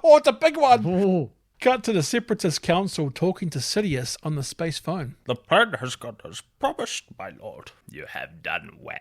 Oh, it's a big one. Ooh. Cut to the Separatist Council talking to Sidious on the space phone. The plan has gone as promised, my lord. You have done well,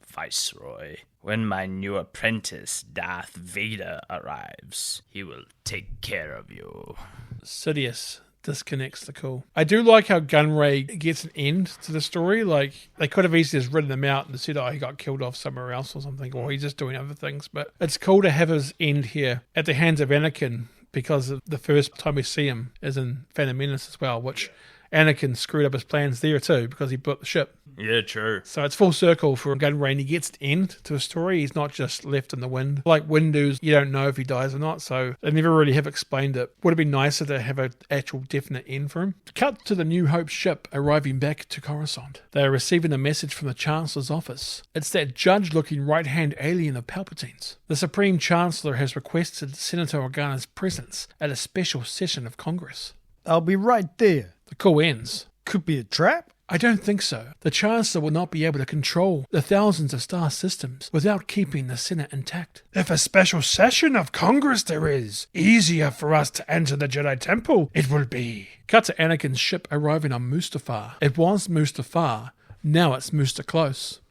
Viceroy. When my new apprentice, Darth Vader, arrives, he will take care of you. Sidious disconnects the call. I do like how Gunray gets an end to the story. Like, they could have easily just written him out and said, oh, he got killed off somewhere else or something, or he's just doing other things. But it's cool to have his end here at the hands of Anakin, because the first time we see him is in Phantom Menace as well, which Anakin screwed up his plans there too because he built the ship. Yeah, true. So it's full circle for Gunray. He gets an end to a story. He's not just left in the wind. Like Windows, you don't know if he dies or not, so they never really have explained it. Would have been nicer to have an actual definite end for him. Cut to the New Hope ship arriving back to Coruscant. They are receiving a message from the Chancellor's office. It's that judge-looking right-hand alien of Palpatine's. The Supreme Chancellor has requested Senator Organa's presence at a special session of Congress. I'll be right there. The call ends. Could be a trap. I don't think so. The Chancellor will not be able to control the thousands of star systems without keeping the Senate intact. If a special session of Congress there is, easier for us to enter the Jedi Temple, it will be. Cut to Anakin's ship arriving on Mustafar. It was Mustafar, now it's Close.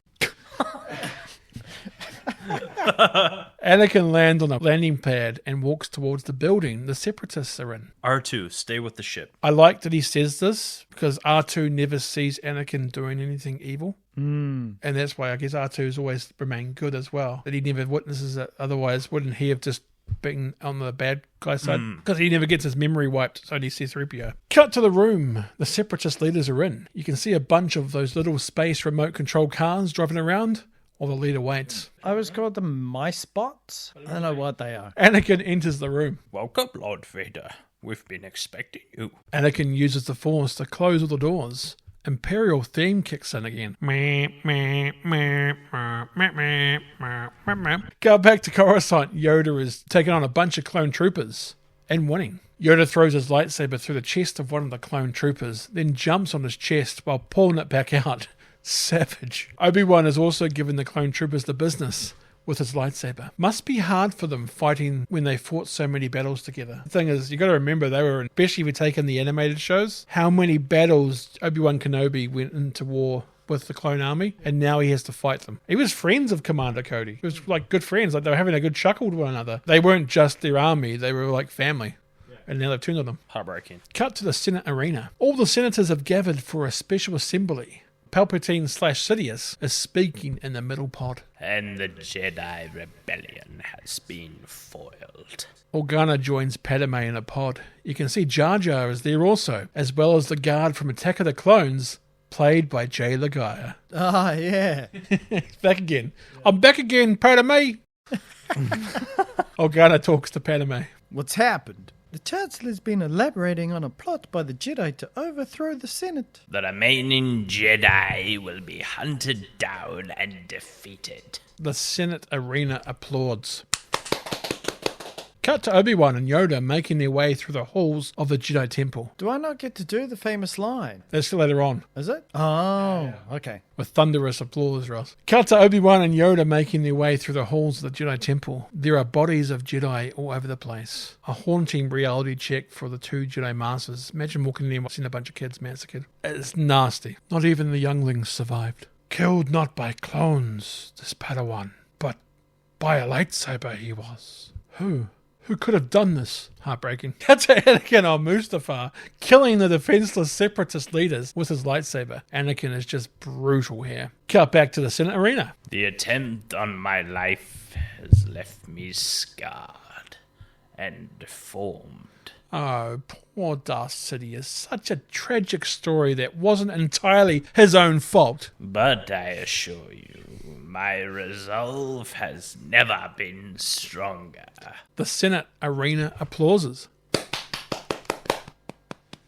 Anakin lands on a landing pad and walks towards the building the Separatists are in. R2, stay with the ship. I like that he says this because R2 never sees Anakin doing anything evil. And that's why I guess R2's always remained good as well. That he never witnesses it. Otherwise, wouldn't he have just been on the bad guy side? Because he never gets his memory wiped. It's only C-3PO. Cut to the room the Separatist leaders are in. You can see a bunch of those little space remote control cars driving around. Or the leader waits. I was called the My Spots. I don't know what they are. Anakin enters the room. Welcome, Lord Vader. We've been expecting you. Anakin uses the Force to close all the doors. Imperial theme kicks in again. Go back to Coruscant. Yoda is taking on a bunch of clone troopers and winning. Yoda throws his lightsaber through the chest of one of the clone troopers, then jumps on his chest while pulling it back out. Savage. Obi-Wan has also given the clone troopers the business with his lightsaber. Must be hard for them fighting when they fought so many battles together. The thing is, you got to remember, they were, especially if you take in the animated shows, how many battles Obi-Wan Kenobi went into war with the clone army, and now he has to fight them. He was friends of Commander Cody. He was like good friends, like they were having a good chuckle to one another. They weren't just their army, they were like family. And now they've turned on them. Heartbreaking. Cut to the Senate arena. All the senators have gathered for a special assembly. Palpatine/Sidious is speaking in the middle pod. And the Jedi Rebellion has been foiled. Organa joins Padme in a pod. You can see Jar Jar is there also, as well as the guard from Attack of the Clones, played by Jay Lagaya. Ah, yeah. Back again. I'm back again, Padme. Organa talks to Padme. What's happened? The Chancellor's been elaborating on a plot by the Jedi to overthrow the Senate. The remaining Jedi will be hunted down and defeated. The Senate arena applauds. Cut to Obi-Wan and Yoda making their way through the halls of the Jedi Temple. Do I not get to do the famous line? That's later on, Is it? Oh, okay. with thunderous applause, Ross. Cut to Obi-Wan and Yoda making their way through the halls of the Jedi Temple. There are bodies of Jedi all over the place. A haunting reality check for the two Jedi Masters. Imagine walking in there and watching a bunch of kids massacred. It's nasty. Not even the younglings survived. Killed not by clones, this Padawan, but by a lightsaber he was. Who? Who could have done this? Heartbreaking. Cut to Anakin on Mustafar, killing the defenseless separatist leaders with his lightsaber. Anakin is just brutal here. Cut back to the Senate arena. The attempt on my life has left me scarred and deformed. Oh, poor Darth Sidious. Such a tragic story that wasn't entirely his own fault. But I assure you, my resolve has never been stronger. The Senate arena applauses.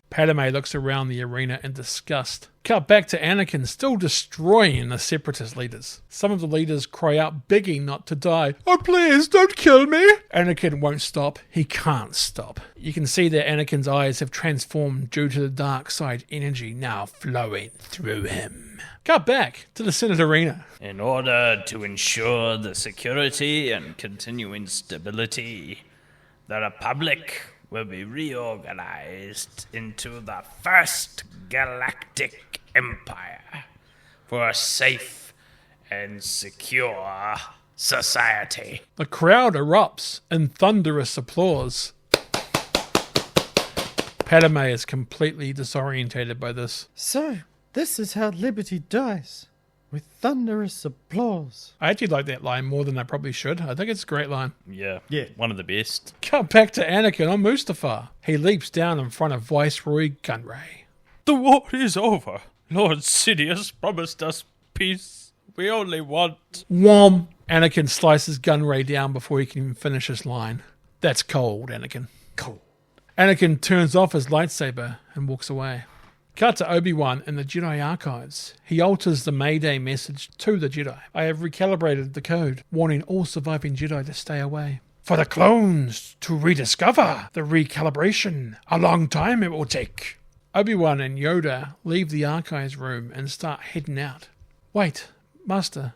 Padme looks around the arena in disgust. Cut back to Anakin still destroying the separatist leaders. Some of the leaders cry out begging not to die. Oh please, don't kill me! Anakin won't stop. He can't stop. You can see that Anakin's eyes have transformed due to the dark side energy now flowing through him. Cut back to the Senate arena. In order to ensure the security and continuing stability, the Republic will be reorganized into the First Galactic Empire for a safe and secure society. The crowd erupts in thunderous applause. Padme is completely disorientated by this. So, this is how liberty dies. With thunderous applause. I actually like that line more than I probably should. I think it's a great line. Yeah. Yeah. One of the best. Cut back to Anakin on Mustafar. He leaps down in front of Viceroy Gunray. The war is over. Lord Sidious promised us peace. We only want... Whom! Anakin slices Gunray down before he can even finish his line. That's cold, Anakin. Cold. Anakin turns off his lightsaber and walks away. Cut to Obi-Wan in the Jedi Archives. He alters the Mayday message to the Jedi. I have recalibrated the code, warning all surviving Jedi to stay away. For the clones to rediscover the recalibration. A long time it will take. Obi-Wan and Yoda leave the Archives room and start heading out. Wait, Master.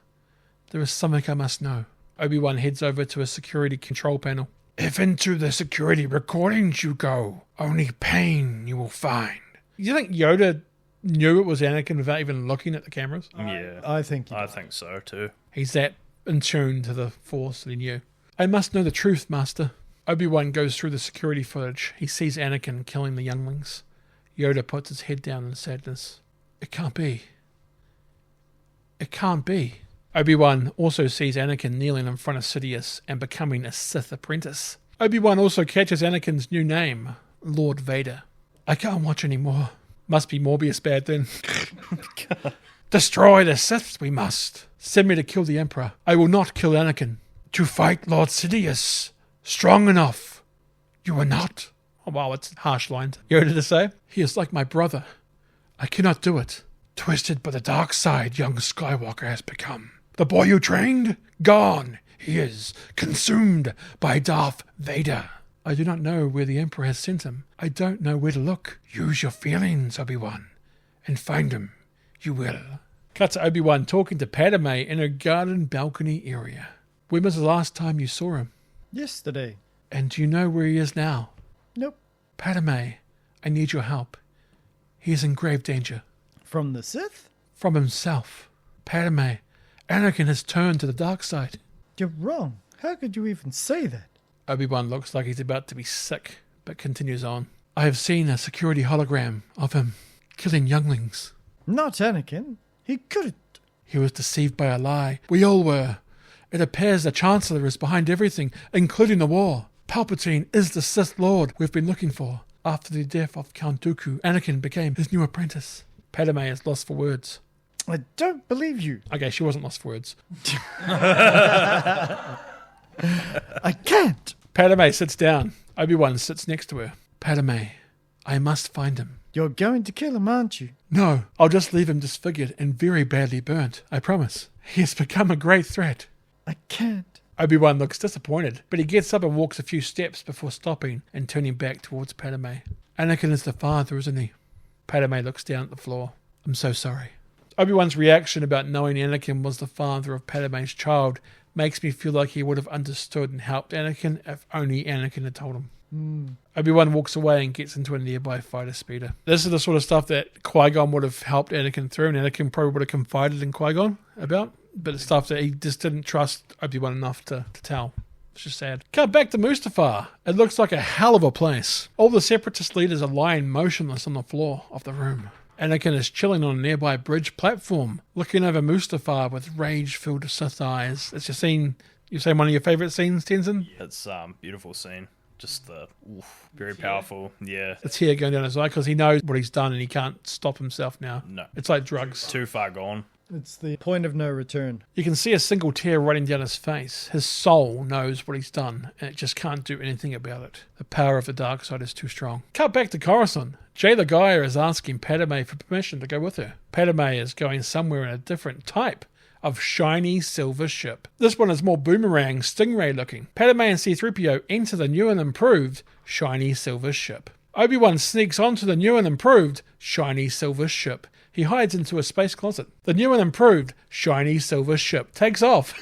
There is something I must know. Obi-Wan heads over to a security control panel. If into the security recordings you go, only pain you will find. Do you think Yoda knew it was Anakin without even looking at the cameras? Yeah. I think I think so too. He's that in tune to the Force that he knew. I must know the truth, Master. Obi-Wan goes through the security footage. He sees Anakin killing the younglings. Yoda puts his head down in sadness. It can't be. It can't be. Obi-Wan also sees Anakin kneeling in front of Sidious and becoming a Sith apprentice. Obi-Wan also catches Anakin's new name, Lord Vader. I can't watch anymore. Must be Morbius bad then. Destroy the Sith, we must. Send me to kill the Emperor. I will not kill Anakin. To fight Lord Sidious. Strong enough. You are not. Oh wow, it's harsh lines. Yoda to say. He is like my brother. I cannot do it. Twisted by the dark side young Skywalker has become. The boy you trained? Gone. He is consumed by Darth Vader. I do not know where the Emperor has sent him. I don't know where to look. Use your feelings, Obi-Wan, and find him. You will. Cut to Obi-Wan talking to Padme in a garden balcony area. When was the last time you saw him? Yesterday. And do you know where he is now? Nope. Padme, I need your help. He is in grave danger. From the Sith? From himself. Padme, Anakin has turned to the dark side. You're wrong. How could you even say that? Obi-Wan looks like he's about to be sick, but continues on. I have seen a security hologram of him killing younglings. Not Anakin. He couldn't. He was deceived by a lie. We all were. It appears the Chancellor is behind everything, including the war. Palpatine is the Sith Lord we've been looking for. After the death of Count Dooku, Anakin became his new apprentice. Padme is lost for words. I don't believe you. Okay, she wasn't lost for words. I can't. Padme sits down. Obi-Wan sits next to her. Padme, I must find him. You're going to kill him, aren't you? No, I'll just leave him disfigured and very badly burnt. I promise. He has become a great threat. I can't. Obi-Wan looks disappointed, but he gets up and walks a few steps before stopping and turning back towards Padme. Anakin is the father, isn't he? Padme looks down at the floor. I'm so sorry. Obi-Wan's reaction about knowing Anakin was the father of Padme's child makes me feel like he would have understood and helped Anakin if only Anakin had told him. Obi-Wan walks away and gets into a nearby fighter speeder. This is the sort of stuff that Qui-Gon would have helped Anakin through, and Anakin probably would have confided in Qui-Gon about, but it's stuff that he just didn't trust Obi-Wan enough to tell. It's just sad. Cut back to Mustafar. It looks like a hell of a place. All the Separatist leaders are lying motionless on the floor of the room. Anakin is chilling on a nearby bridge platform, looking over Mustafar with rage-filled Sith eyes. It's your scene. You say one of your favourite scenes, Tenson? It's beautiful scene. Just very powerful. Yeah. It's here going down his eye because he knows what he's done and he can't stop himself now. No. It's like drugs. Too far gone. It's the point of no return. You can see a single tear running down his face. His soul knows what he's done, and it just can't do anything about it. The power of the dark side is too strong. Cut back to Coruscant. Jayla Gaia is asking Padme for permission to go with her. Padme is going somewhere in a different type of shiny silver ship. This one is more boomerang, stingray looking. Padme and C-3PO enter the new and improved shiny silver ship. Obi-Wan sneaks onto the new and improved shiny silver ship. He hides into a space closet. The new and improved shiny silver ship takes off.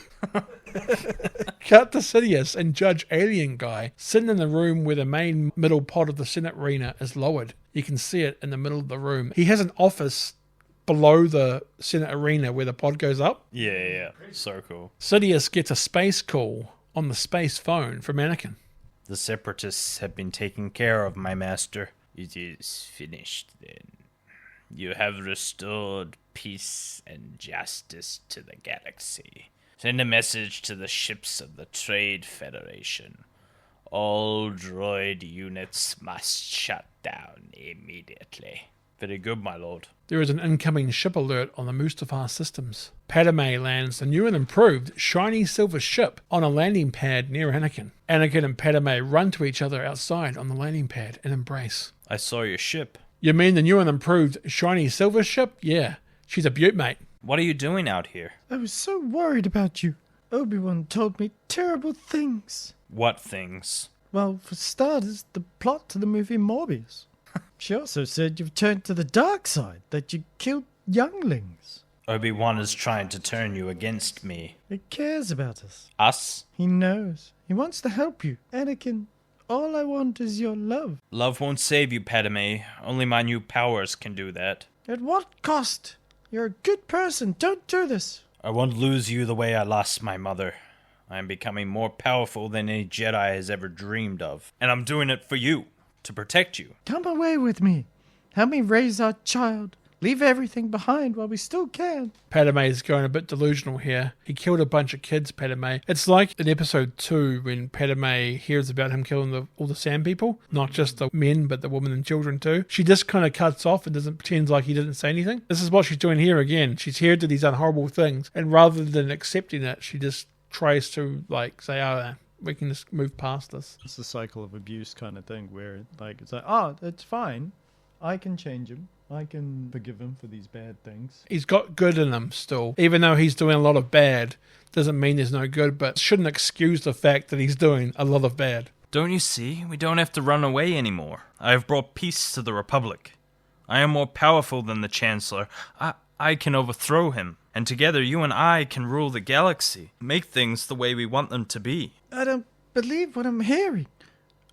Cut to Sidious and Judge Alien Guy sitting in the room where the main middle pod of the Senate arena is lowered. You can see it in the middle of the room. He has an office below the Senate arena where the pod goes up. Yeah. So cool. Sidious gets a space call on the space phone from Anakin. The Separatists have been taking care of, my master. It is finished then. You have restored peace and justice to the galaxy. Send a message to the ships of the Trade Federation. All droid units must shut down immediately. Very good, my lord. There is an incoming ship alert on the Mustafar systems. Padme lands the new and improved shiny silver ship on a landing pad near Anakin. Anakin and Padme run to each other outside on the landing pad and embrace. I saw your ship. You mean the new and improved shiny silver ship? Yeah, she's a beaut, mate. What are you doing out here? I was so worried about you. Obi-Wan told me terrible things. What things? Well, for starters, the plot to the movie Morbius. She also said you've turned to the dark side, that you killed younglings. Obi-Wan is trying to turn you against me. He cares about us. Us? He knows. He wants to help you. Anakin, all I want is your love. Love won't save you, Padme. Only my new powers can do that. At what cost? You're a good person. Don't do this. I won't lose you the way I lost my mother. I am becoming more powerful than any Jedi has ever dreamed of. And I'm doing it for you. To protect you. Come away with me. Help me raise our child. Leave everything behind while we still can. Padme is going a bit delusional here. He killed a bunch of kids, Padme. It's like in episode 2 when Padme hears about him killing all the sand people. Not just the men, but the women and children too. She just kind of cuts off and doesn't pretend like he didn't say anything. This is what she's doing here again. She's here to these horrible things. And rather than accepting it, she just tries to say, oh, we can just move past this. It's the cycle of abuse kind of thing where it's like, oh, it's fine. I can change him. I can forgive him for these bad things. He's got good in him still. Even though he's doing a lot of bad, doesn't mean there's no good, but shouldn't excuse the fact that he's doing a lot of bad. Don't you see? We don't have to run away anymore. I have brought peace to the Republic. I am more powerful than the Chancellor. I can overthrow him. And together you and I can rule the galaxy. Make things the way we want them to be. I don't believe what I'm hearing.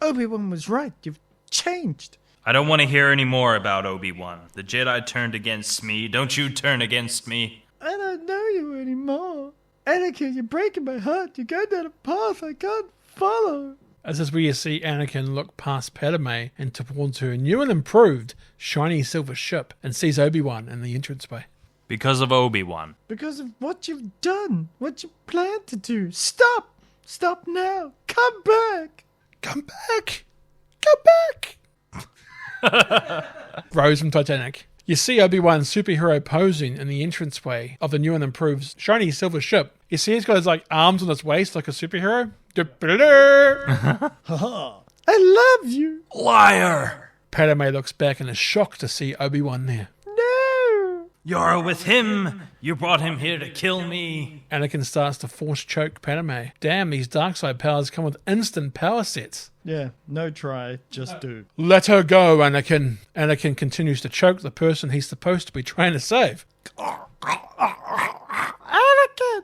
Obi-Wan was right. You've changed. I don't want to hear any more about Obi-Wan. The Jedi turned against me. Don't you turn against me. I don't know you anymore. Anakin, you're breaking my heart. You're going down a path I can't follow. This is where you see Anakin look past Padme and towards her new and improved shiny silver ship and sees Obi-Wan in the entranceway. Because of Obi-Wan. Because of what you've done. What you plan to do. Stop. Stop now. Come back. Come back. Come back. Rose from Titanic. You see Obi-Wan superhero posing in the entranceway of the new and improved shiny silver ship. You see he's got his arms on his waist like a superhero. I love you. Liar! Padme looks back and is shocked to see Obi-Wan there. No. You're with him. You brought him here to kill me. Anakin starts to force choke Padme. Damn, these dark side powers come with instant power sets. Yeah, no try, just do. Let her go, Anakin. Anakin continues to choke the person he's supposed to be trying to save. Anakin!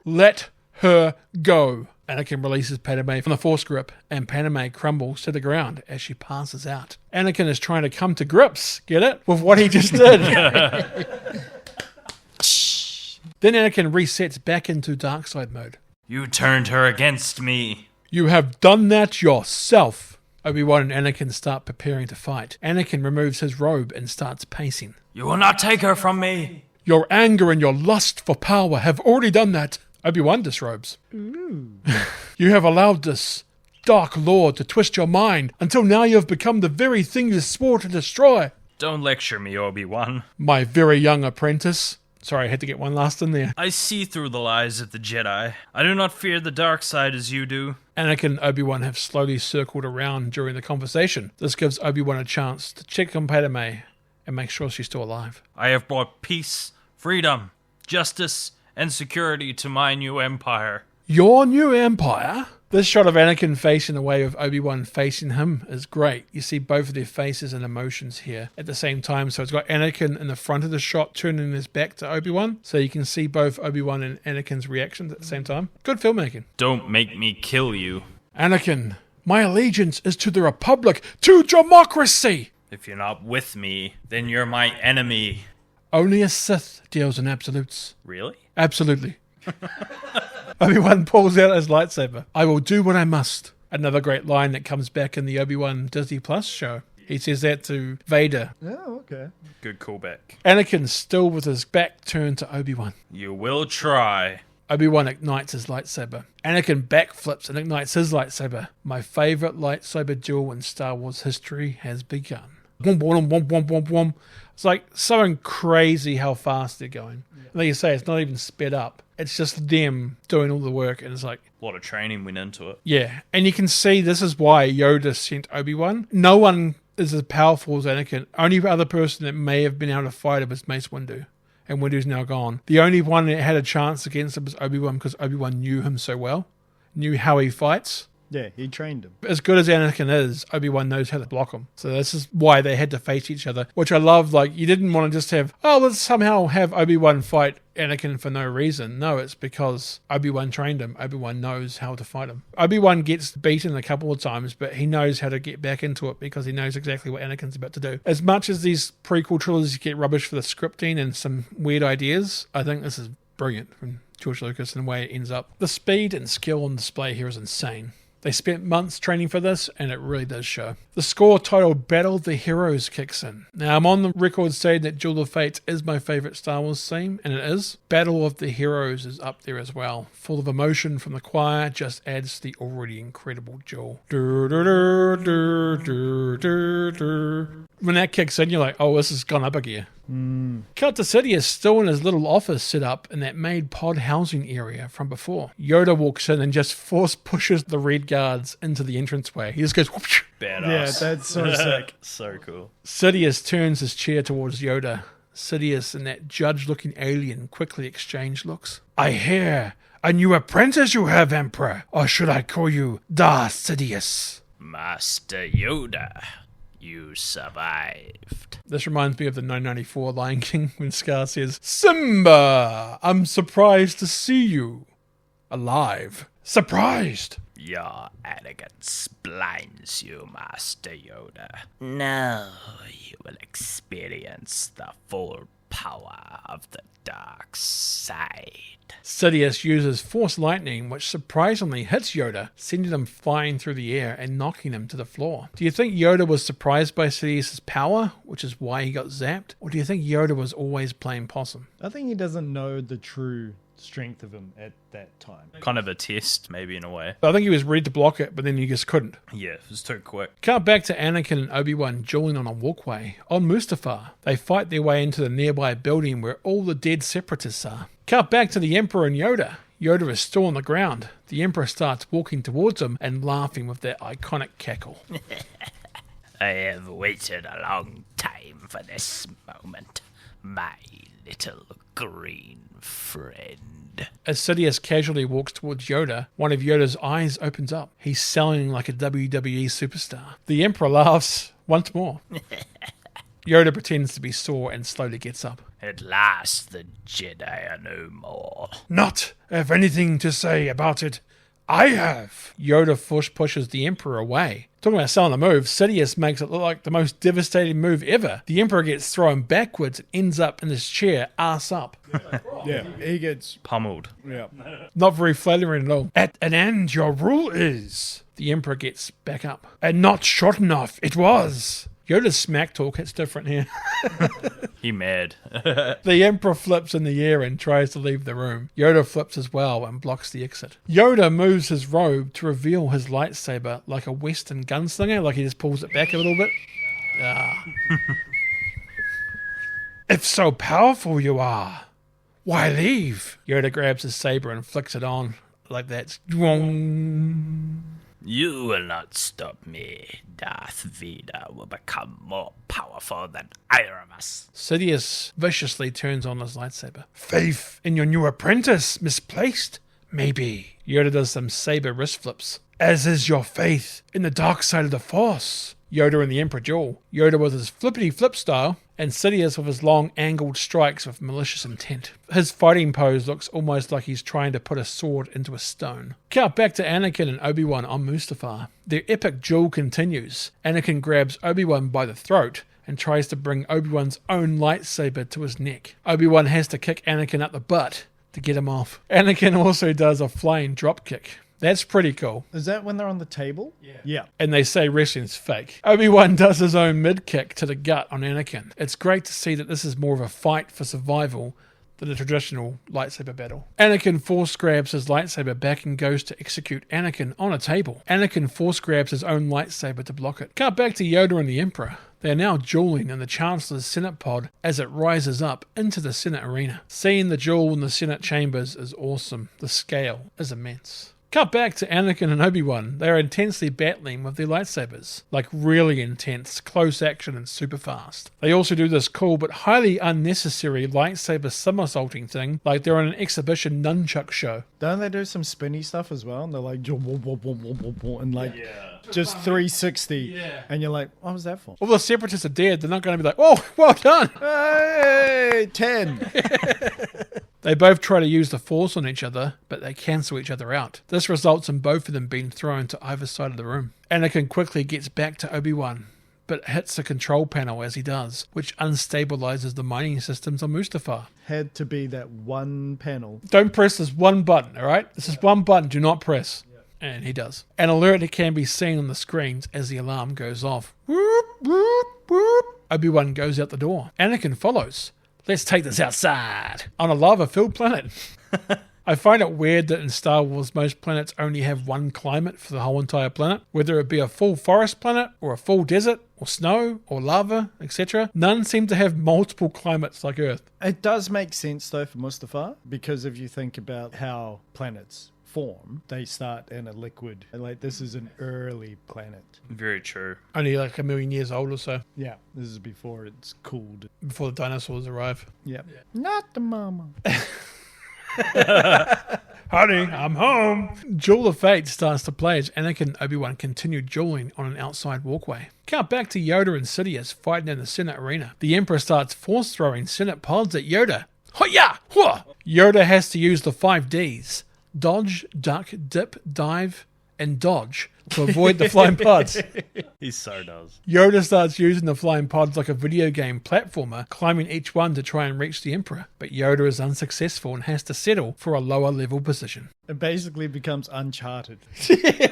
Let her go. Anakin releases Padme from the Force grip, and Padme crumbles to the ground as she passes out. Anakin is trying to come to grips, get it, with what he just did. Then Anakin resets back into dark side mode. You turned her against me. You have done that yourself. Obi-Wan and Anakin start preparing to fight. Anakin removes his robe and starts pacing. You will not take her from me. Your anger and your lust for power have already done that. Obi-Wan disrobes. You have allowed this dark lord to twist your mind until now you have become the very thing you swore to destroy. Don't lecture me, Obi-Wan. My very young apprentice. Sorry, I had to get one last in there. I see through the lies of the Jedi. I do not fear the dark side as you do. Anakin and Obi-Wan have slowly circled around during the conversation. This gives Obi-Wan a chance to check on Padme and make sure she's still alive. I have brought peace, freedom, justice, and security to my new empire. Your new empire? This shot of Anakin facing away with Obi-Wan facing him is great. You see both of their faces and emotions here at the same time. So it's got Anakin in the front of the shot turning his back to Obi-Wan. So you can see both Obi-Wan and Anakin's reactions at the same time. Good filmmaking. Don't make me kill you. Anakin, my allegiance is to the Republic, to democracy! If you're not with me, then you're my enemy. Only a Sith deals in absolutes. Really? Absolutely. Obi-Wan pulls out his lightsaber. I will do what I must. Another great line that comes back in the Obi-Wan Disney Plus show. He says that to Vader. Oh, okay. Good callback. Anakin still with his back turned to Obi-Wan. You will try. Obi-Wan ignites his lightsaber. Anakin backflips and ignites his lightsaber. My favorite lightsaber duel in Star Wars history has begun. It's like something crazy how fast they're going. Like you say, it's not even sped up. It's just them doing all the work, and it's like... A lot of training went into it. Yeah, and you can see this is why Yoda sent Obi-Wan. No one is as powerful as Anakin. Only other person that may have been able to fight him is Mace Windu. And Windu's now gone. The only one that had a chance against him was Obi-Wan because Obi-Wan knew him so well. Knew how he fights. Yeah, he trained him. As good as Anakin is, Obi-Wan knows how to block him. So this is why they had to face each other, which I love. Like, you didn't want to just have, let's somehow have Obi-Wan fight Anakin for no reason. No, it's because Obi-Wan trained him. Obi-Wan knows how to fight him. Obi-Wan gets beaten a couple of times, but he knows how to get back into it because he knows exactly what Anakin's about to do. As much as these prequel trilogies get rubbish for the scripting and some weird ideas, I think this is brilliant from George Lucas and the way it ends up. The speed and skill on display here is insane. They spent months training for this, and it really does show. The score titled Battle of the Heroes kicks in. Now, I'm on the record saying that Duel of Fates is my favourite Star Wars theme, and it is. Battle of the Heroes is up there as well. Full of emotion from the choir, just adds to the already incredible duel. When that kicks in, you're like, oh, this has gone up a gear. Cut to Sidious still in his little office set up in that maid pod housing area from before. Yoda walks in and just force pushes the red guards into the entranceway. He just goes whoosh. Badass. Yeah, that's so sick. So cool. Sidious turns his chair towards Yoda. Sidious and that judge-looking alien quickly exchange looks. I hear a new apprentice you have, Emperor. Or should I call you Darth Sidious? Master Yoda, you survived. This reminds me of the 1994 Lion King when Scar says, Simba, I'm surprised to see you alive. Surprised. Your arrogance blinds you, Master Yoda. Now you will experience the full power of the dark side. Sidious uses Force Lightning, which surprisingly hits Yoda, sending him flying through the air and knocking him to the floor. Do you think Yoda was surprised by Sidious's power, which is why he got zapped? Or do you think Yoda was always playing possum? I think he doesn't know the true strength of him at that time. Kind of a test, maybe, in a way. I think he was ready to block it, but then he just couldn't. Yeah, it was too quick. Cut back to Anakin and Obi-Wan dueling on a walkway on Mustafar. They fight their way into the nearby building where all the dead separatists are. Cut back to the Emperor and Yoda. Yoda is still on the ground. The Emperor starts walking towards him and laughing with that iconic cackle. I have waited a long time for this moment. my little green friend. As Sidious casually walks towards Yoda, one of Yoda's eyes opens up. He's selling like a WWE superstar. The Emperor laughs once more. Yoda pretends to be sore and slowly gets up. At last the Jedi are no more. Not have anything to say about it. I have. Yoda pushes the Emperor away. Talking about selling a move, Sidious makes it look like the most devastating move ever. The Emperor gets thrown backwards and ends up in his chair, ass up. Yeah, he gets Pummeled. yeah. Not very flattering at all. At an end, your rule is. The Emperor gets back up. And not short enough, it was. Yoda's smack talk hits different here. He mad. The Emperor flips in the air and tries to leave the room. Yoda flips as well and blocks the exit. Yoda moves his robe to reveal his lightsaber like a Western gunslinger, like he just pulls it back a little bit. If so powerful you are, why leave? Yoda grabs his saber and flicks it on like that. You will not stop me. Darth Vader will become more powerful than either of us. Sidious viciously turns on his lightsaber. Faith in your new apprentice misplaced? Maybe. Yoda does some saber wrist flips. As is your faith in the dark side of the Force. Yoda and the Emperor duel. Yoda with his flippity-flip style, and Sidious with his long angled strikes with malicious intent. His fighting pose looks almost like he's trying to put a sword into a stone. Cut back to Anakin and Obi-Wan on Mustafar. Their epic duel continues. Anakin grabs Obi-Wan by the throat and tries to bring Obi-Wan's own lightsaber to his neck. Obi-Wan has to kick Anakin up the butt to get him off. Anakin also does a flying dropkick. That's pretty cool. Is that when they're on the table? Yeah. And they say wrestling's fake. Obi-Wan does his own mid-kick to the gut on Anakin. It's great to see that this is more of a fight for survival than a traditional lightsaber battle. Anakin force grabs his lightsaber back and goes to execute Anakin on a table. Anakin force grabs his own lightsaber to block it. Cut back to Yoda and the Emperor. They are now dueling in the Chancellor's Senate pod as it rises up into the Senate arena. Seeing the duel in the Senate chambers is awesome. The scale is immense. Cut back to Anakin and Obi-Wan. They are intensely battling with their lightsabers. Like really intense, close action and super fast. They also do this cool but highly unnecessary lightsaber somersaulting thing like they're on an exhibition nunchuck show. Don't they do some spinny stuff as well? And they're like, and like just 360. And you're like, what was that for? All the separatists are dead. They're not going to be like, oh, well done. Hey, 10. They both try to use the Force on each other, but they cancel each other out. This results in both of them being thrown to either side of the room. Anakin quickly gets back to Obi-Wan, but hits the control panel as he does, which unstabilizes the mining systems on Mustafar. Had to be that one panel. Don't press this one button, alright? This is one button, do not press. And he does. An alert can be seen on the screens as the alarm goes off. Whoop, whoop, whoop. Obi-Wan goes out the door. Anakin follows. Let's take this outside. On a lava-filled planet. I find it weird that in Star Wars most planets only have one climate for the whole entire planet. Whether it be a full forest planet, or a full desert, or snow, or lava, etc. None seem to have multiple climates like Earth. It does make sense though for Mustafar, because if you think about how planets form, they start in a liquid. Like this is an early planet. Very true. Only like 1 million years old or so, Yeah, this is before it's cooled. before the dinosaurs arrive. Yeah. Not the mama. Honey, I'm home. Duel of Fate starts to play as Anakin and Obi-Wan continue dueling on an outside walkway. Cut back to Yoda and Sidious fighting in the Senate arena. The Emperor starts force throwing Senate pods at Yoda. Hoya! Hua! Yoda has to use the 5 Ds. Dodge, duck, dip, dive, and dodge to avoid the flying pods. He so does. Yoda starts using the flying pods like a video game platformer, climbing each one to try and reach the Emperor. But Yoda is unsuccessful and has to settle for a lower level position. It basically becomes Uncharted.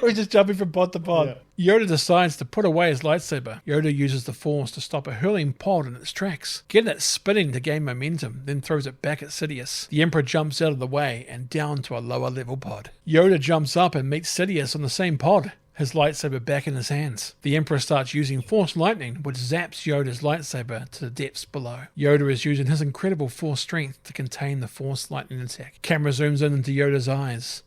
We're just jumping from pod to pod. Yeah. Yoda decides to put away his lightsaber. Yoda uses the Force to stop a hurling pod in its tracks, get it spinning to gain momentum, then throws it back at Sidious. The Emperor jumps out of the way and down to a lower level pod. Yoda jumps up and meets Sidious on the same pod, his lightsaber back in his hands. The Emperor starts using Force Lightning, which zaps Yoda's lightsaber to the depths below. Yoda is using his incredible Force strength to contain the Force Lightning attack. Camera zooms in into Yoda's eyes.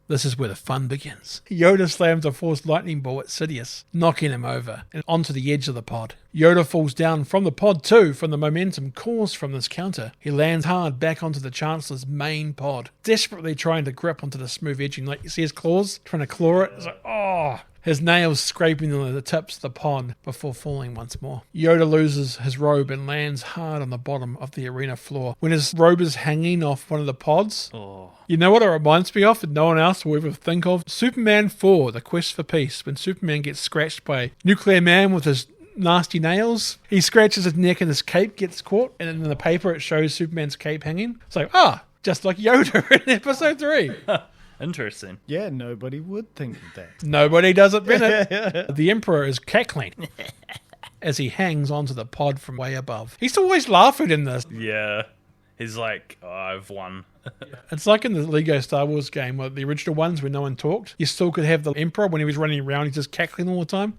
This is where the fun begins. Yoda slams a force lightning ball at Sidious, knocking him over and onto the edge of the pod. Yoda falls down from the pod too from the momentum caused from this counter. He lands hard back onto the Chancellor's main pod, desperately trying to grip onto the smooth edging. Like, you see his claws trying to claw it? It's like, oh! His nails scraping on the tips of the pod before falling once more. Yoda loses his robe and lands hard on the bottom of the arena floor. When his robe is hanging off one of the pods, you know what it reminds me of, and no one else will ever think of? Superman 4, The Quest for Peace, when Superman gets scratched by Nuclear Man with his nasty nails. He scratches his neck and his cape gets caught, and in the paper it shows Superman's cape hanging. It's like, just like Yoda in episode 3. Interesting. Yeah, nobody would think of that. Nobody does it, Bennett. The Emperor is cackling as he hangs onto the pod from way above. He's always laughing in this. Yeah. He's like, I've won. It's like in the Lego Star Wars game, where the original ones where no one talked. You still could have the Emperor when he was running around, he's just cackling all the time.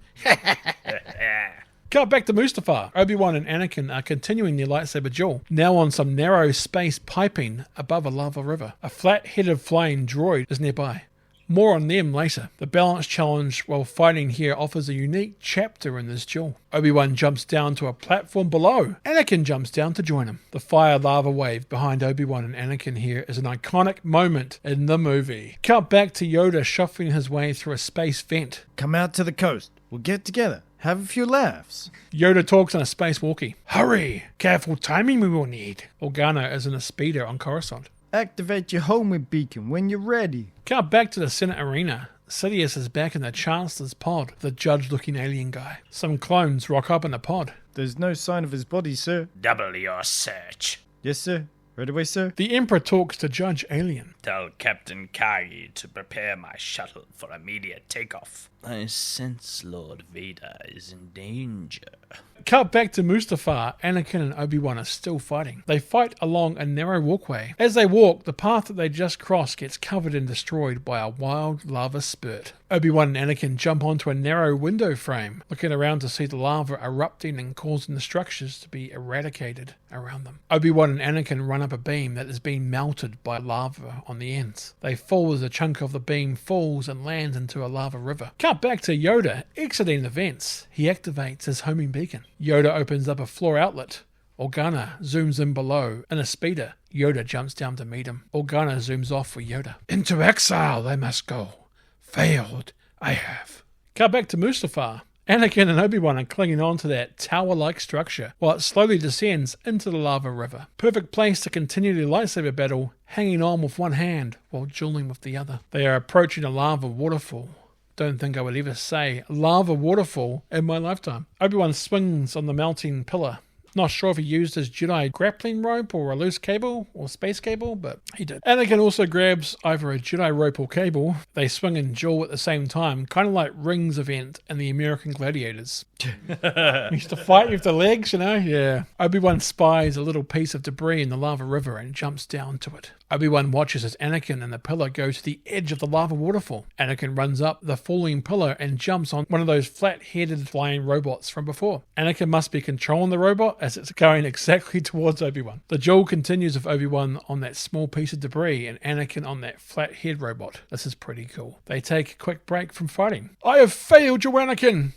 Cut back to Mustafar. Obi-Wan and Anakin are continuing their lightsaber duel, now on some narrow space piping above a lava river. A flat-headed flying droid is nearby. More on them later. The balance challenge while fighting here offers a unique chapter in this duel. Obi-Wan jumps down to a platform below. Anakin jumps down to join him. The fire lava wave behind Obi-Wan and Anakin here is an iconic moment in the movie. Cut back to Yoda shuffling his way through a space vent. Come out to the coast. We'll get together. Have a few laughs. Yoda talks on a space walkie. Hurry! Careful timing we will need. Organa is in a speeder on Coruscant. Activate your homing beacon when you're ready. Cut back to the Senate arena. Sidious is back in the Chancellor's pod, the judge-looking alien guy. Some clones rock up in the pod. There's no sign of his body, sir. Double your search. Yes, sir. Right away, sir. The Emperor talks to Judge Alien. Tell Captain Kagi to prepare my shuttle for immediate takeoff. I sense Lord Vader is in danger. Cut back to Mustafar. Anakin and Obi-Wan are still fighting. They fight along a narrow walkway. As they walk, the path that they just crossed gets covered and destroyed by a wild lava spurt. Obi-Wan and Anakin jump onto a narrow window frame, looking around to see the lava erupting and causing the structures to be eradicated around them. Obi-Wan and Anakin run up a beam that is being melted by lava on the ends. They fall as a chunk of the beam falls and lands into a lava river. Cut back to Yoda exiting the vents. He activates his homing beacon. Yoda opens up a floor outlet. Organa zooms in below in a speeder. Yoda jumps down to meet him. Organa zooms off for Yoda. Into exile they must go. Failed, I have. Cut back to Mustafar. Anakin and Obi-Wan are clinging on to that tower-like structure while it slowly descends into the lava river. Perfect place to continue the lightsaber battle, hanging on with one hand while dueling with the other. They are approaching a lava waterfall. Don't think I would ever say lava waterfall in my lifetime. Obi-Wan swings on the melting pillar. Not sure if he used his Jedi grappling rope or a loose cable or space cable, but he did. Anakin also grabs either a Jedi rope or cable. They swing and duel at the same time, kind of like Rings event in the American Gladiators. Used to fight with the legs, you know? Yeah. Obi-Wan spies a little piece of debris in the lava river and jumps down to it. Obi-Wan watches as Anakin and the pillar go to the edge of the lava waterfall. Anakin runs up the falling pillar and jumps on one of those flat-headed flying robots from before. Anakin must be controlling the robot as it's going exactly towards Obi-Wan. The duel continues with Obi-Wan on that small piece of debris and Anakin on that flat-head robot. This is pretty cool. They take a quick break from fighting. I have failed you, Anakin!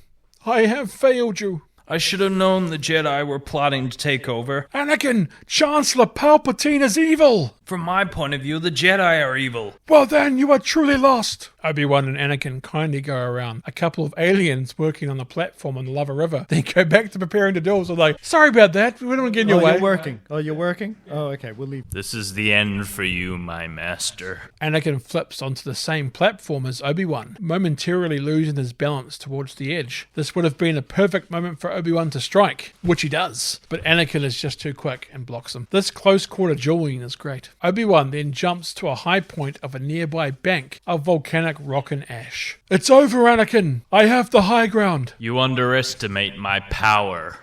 I have failed you. I should have known the Jedi were plotting to take over. Anakin, Chancellor Palpatine is evil! From my point of view, the Jedi are evil. Well then, you are truly lost. Obi-Wan and Anakin kindly go around a couple of aliens working on the platform on the lava river. They go back to preparing to duel, so they're like, sorry about that, we don't want to get in your way. You're working. Oh, you're working? Oh, okay, we'll leave. This is the end for you, my master. Anakin flips onto the same platform as Obi-Wan, momentarily losing his balance towards the edge. This would have been a perfect moment for Obi-Wan to strike, which he does, but Anakin is just too quick and blocks him. This close-quarter dueling is great. Obi-Wan then jumps to a high point of a nearby bank of volcanic rock and ash. It's over, Anakin! I have the high ground! You underestimate my power.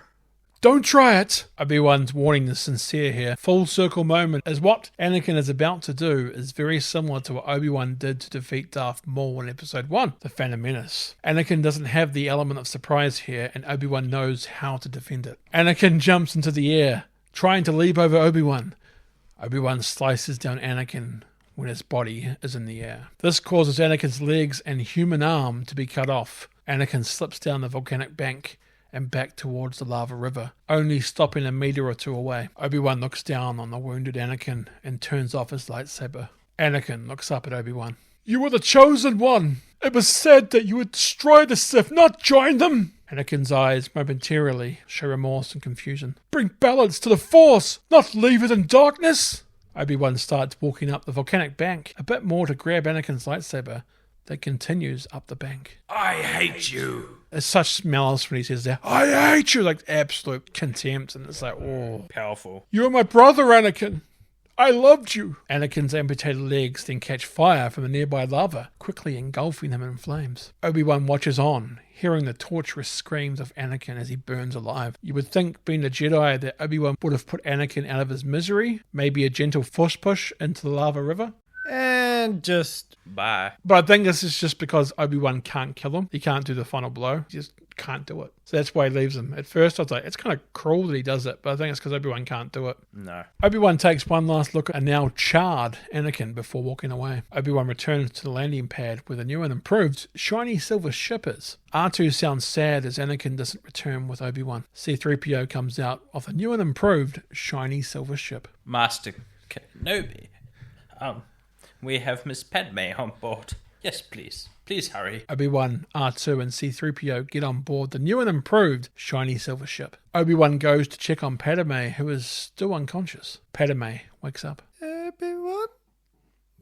Don't try it! Obi-Wan's warning is sincere here. Full circle moment, as what Anakin is about to do is very similar to what Obi-Wan did to defeat Darth Maul in Episode 1, The Phantom Menace. Anakin doesn't have the element of surprise here, and Obi-Wan knows how to defend it. Anakin jumps into the air, trying to leap over Obi-Wan. Obi-Wan slices down Anakin when his body is in the air. This causes Anakin's legs and human arm to be cut off. Anakin slips down the volcanic bank and back towards the lava river, only stopping a meter or two away. Obi-Wan looks down on the wounded Anakin and turns off his lightsaber. Anakin looks up at Obi-Wan. You were the chosen one. It was said that you would destroy the Sith, not join them. Anakin's eyes momentarily show remorse and confusion. Bring balance to the Force, not leave it in darkness. Obi-Wan starts walking up the volcanic bank, a bit more to grab Anakin's lightsaber, that continues up the bank. I hate you. There's such malice when he says that. I hate you, like absolute contempt, and it's like, oh. Powerful. You're my brother, Anakin. I loved you. Anakin's amputated legs then catch fire from the nearby lava, quickly engulfing him in flames. Obi-Wan watches on, hearing the torturous screams of Anakin as he burns alive. You would think, being a Jedi, that Obi-Wan would have put Anakin out of his misery, maybe a gentle force push into the lava river. And just... Bye. But I think this is just because Obi-Wan can't kill him. He can't do the final blow. He just can't do it. So that's why he leaves him. At first I was like, it's kind of cruel that he does it, but I think it's because Obi-Wan can't do it. No. Obi-Wan takes one last look at a now charred Anakin before walking away. Obi-Wan returns to the landing pad where the new and improved shiny silver ship is. R2 sounds sad as Anakin doesn't return with Obi-Wan. C-3PO comes out of the new and improved shiny silver ship. Master Kenobi. We have Miss Padme on board. Yes, please. Please hurry. Obi-Wan, R2 and C-3PO get on board the new and improved shiny silver ship. Obi-Wan goes to check on Padme, who is still unconscious. Padme wakes up. Obi-Wan?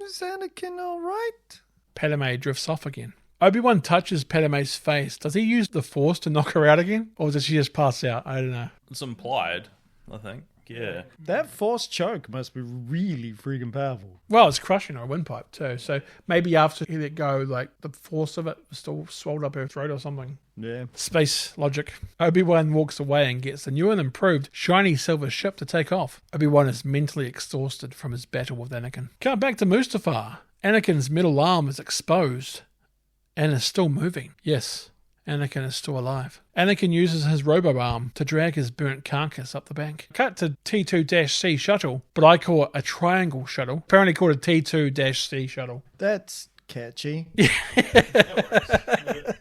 Is Anakin alright? Padme drifts off again. Obi-Wan touches Padme's face. Does he use the Force to knock her out again? Or does she just pass out? I don't know. It's implied, I think. Yeah. That force choke must be really freaking powerful. Well, it's crushing her windpipe too. So maybe after he let go, like the force of it still swelled up her throat or something. Yeah. Space logic. Obi-Wan walks away and gets the new and improved shiny silver ship to take off. Obi-Wan is mentally exhausted from his battle with Anakin. Cut back to Mustafar. Anakin's middle arm is exposed and is still moving. Yes, Anakin is still alive. Anakin uses his robo-arm to drag his burnt carcass up the bank. Cut to T2-C shuttle, but I call it a triangle shuttle. Apparently called a T2-C shuttle. That's catchy.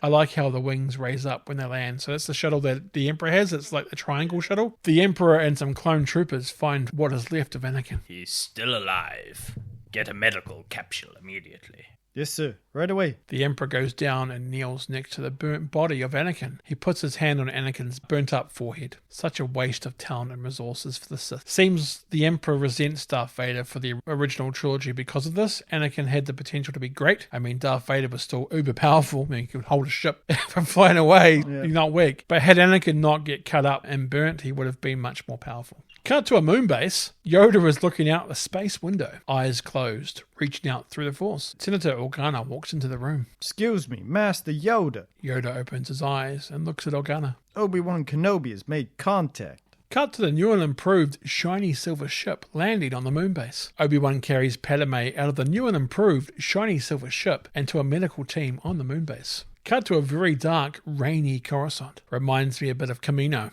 I like how the wings raise up when they land. So that's the shuttle that the Emperor has. It's like the triangle shuttle. The Emperor and some clone troopers find what is left of Anakin. He's still alive. Get a medical capsule immediately. Yes, sir. Right away. The Emperor goes down and kneels next to the burnt body of Anakin. He puts his hand on Anakin's burnt-up forehead. Such a waste of talent and resources for the Sith. Seems the Emperor resents Darth Vader for the original trilogy because of this. Anakin had the potential to be great. I mean, Darth Vader was still uber powerful. I mean, he could hold a ship from flying away. Yeah. He's not weak. But had Anakin not get cut up and burnt, he would have been much more powerful. Cut to a moon base. Yoda is looking out the space window, eyes closed, reaching out through the Force. Senator Organa walks into the room. Excuse me, Master Yoda. Yoda opens his eyes and looks at Organa. Obi-Wan Kenobi has made contact. Cut to the new and improved shiny silver ship landing on the moon base. Obi-Wan carries Padme out of the new and improved shiny silver ship and to a medical team on the moon base. Cut to a very dark, rainy Coruscant. Reminds me a bit of Camino.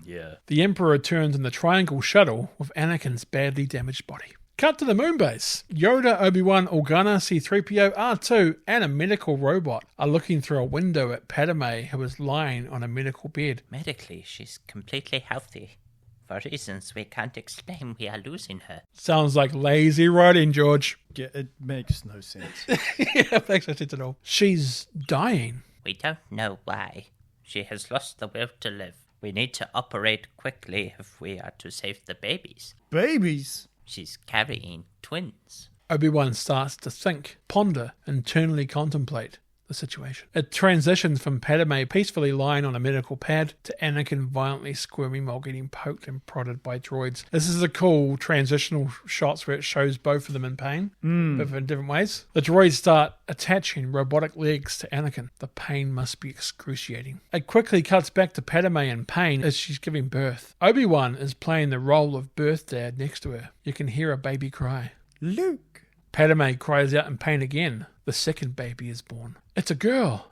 Yeah. The Emperor returns in the triangle shuttle with Anakin's badly damaged body. Cut to the moon base. Yoda, Obi-Wan, Organa, C-3PO, R2, and a medical robot are looking through a window at Padme, who is lying on a medical bed. Medically, she's completely healthy. For reasons we can't explain, we are losing her. Sounds like lazy writing, George. Yeah, it makes no sense. Yeah, makes no sense at all. She's dying. We don't know why. She has lost the will to live. We need to operate quickly if we are to save the babies. Babies? She's carrying twins. Obi-Wan starts to think, ponder, internally contemplate the situation. It transitions from Padme peacefully lying on a medical pad to Anakin violently squirming while getting poked and prodded by droids. This is a cool transitional shots where it shows both of them in pain, but in different ways. The droids start attaching robotic legs to Anakin. The pain must be excruciating. It quickly cuts back to Padme in pain as she's giving birth. Obi-Wan is playing the role of birth dad next to her. You can hear a baby cry. Luke. Padme cries out in pain again. The second baby is born. It's a girl.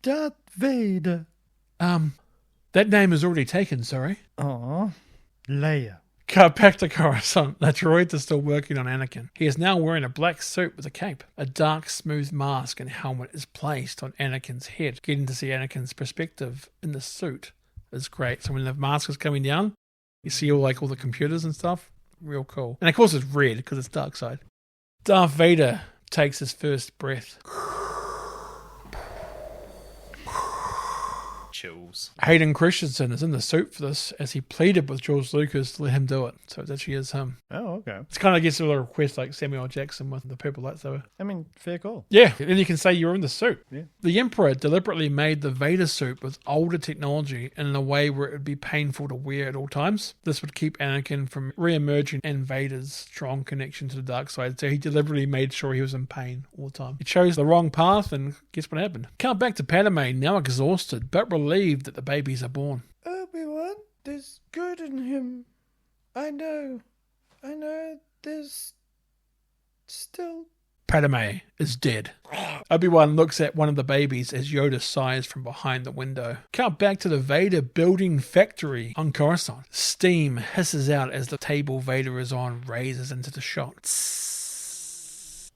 Darth Vader. That name is already taken, sorry. Aw. Leia. Cut back to Coruscant. The droids are still working on Anakin. He is now wearing a black suit with a cape. A dark, smooth mask and helmet is placed on Anakin's head. Getting to see Anakin's perspective in the suit is great. So when the mask is coming down, you see all the computers and stuff. Real cool. And of course it's red because it's dark side. Darth Vader takes his first breath. Chills. Hayden Christensen is in the suit for this as he pleaded with George Lucas to let him do it. So it actually is him. Oh, okay. It's kind of gets a little request like Samuel L. Jackson with the purple lightsaber. I mean, fair call. Yeah, then you can say you're in the suit. Yeah. The Emperor deliberately made the Vader suit with older technology in a way where it would be painful to wear at all times. This would keep Anakin from re-emerging and Vader's strong connection to the dark side. So he deliberately made sure he was in pain all the time. He chose the wrong path and guess what happened? Count back to Padme, now exhausted, but relieved that the babies are born. Obi-Wan, there's good in him. I know there's still... Padme is dead. Obi-Wan looks at one of the babies as Yoda sighs from behind the window. Cut back to the Vader building factory on Coruscant. Steam hisses out as the table Vader is on raises into the shot.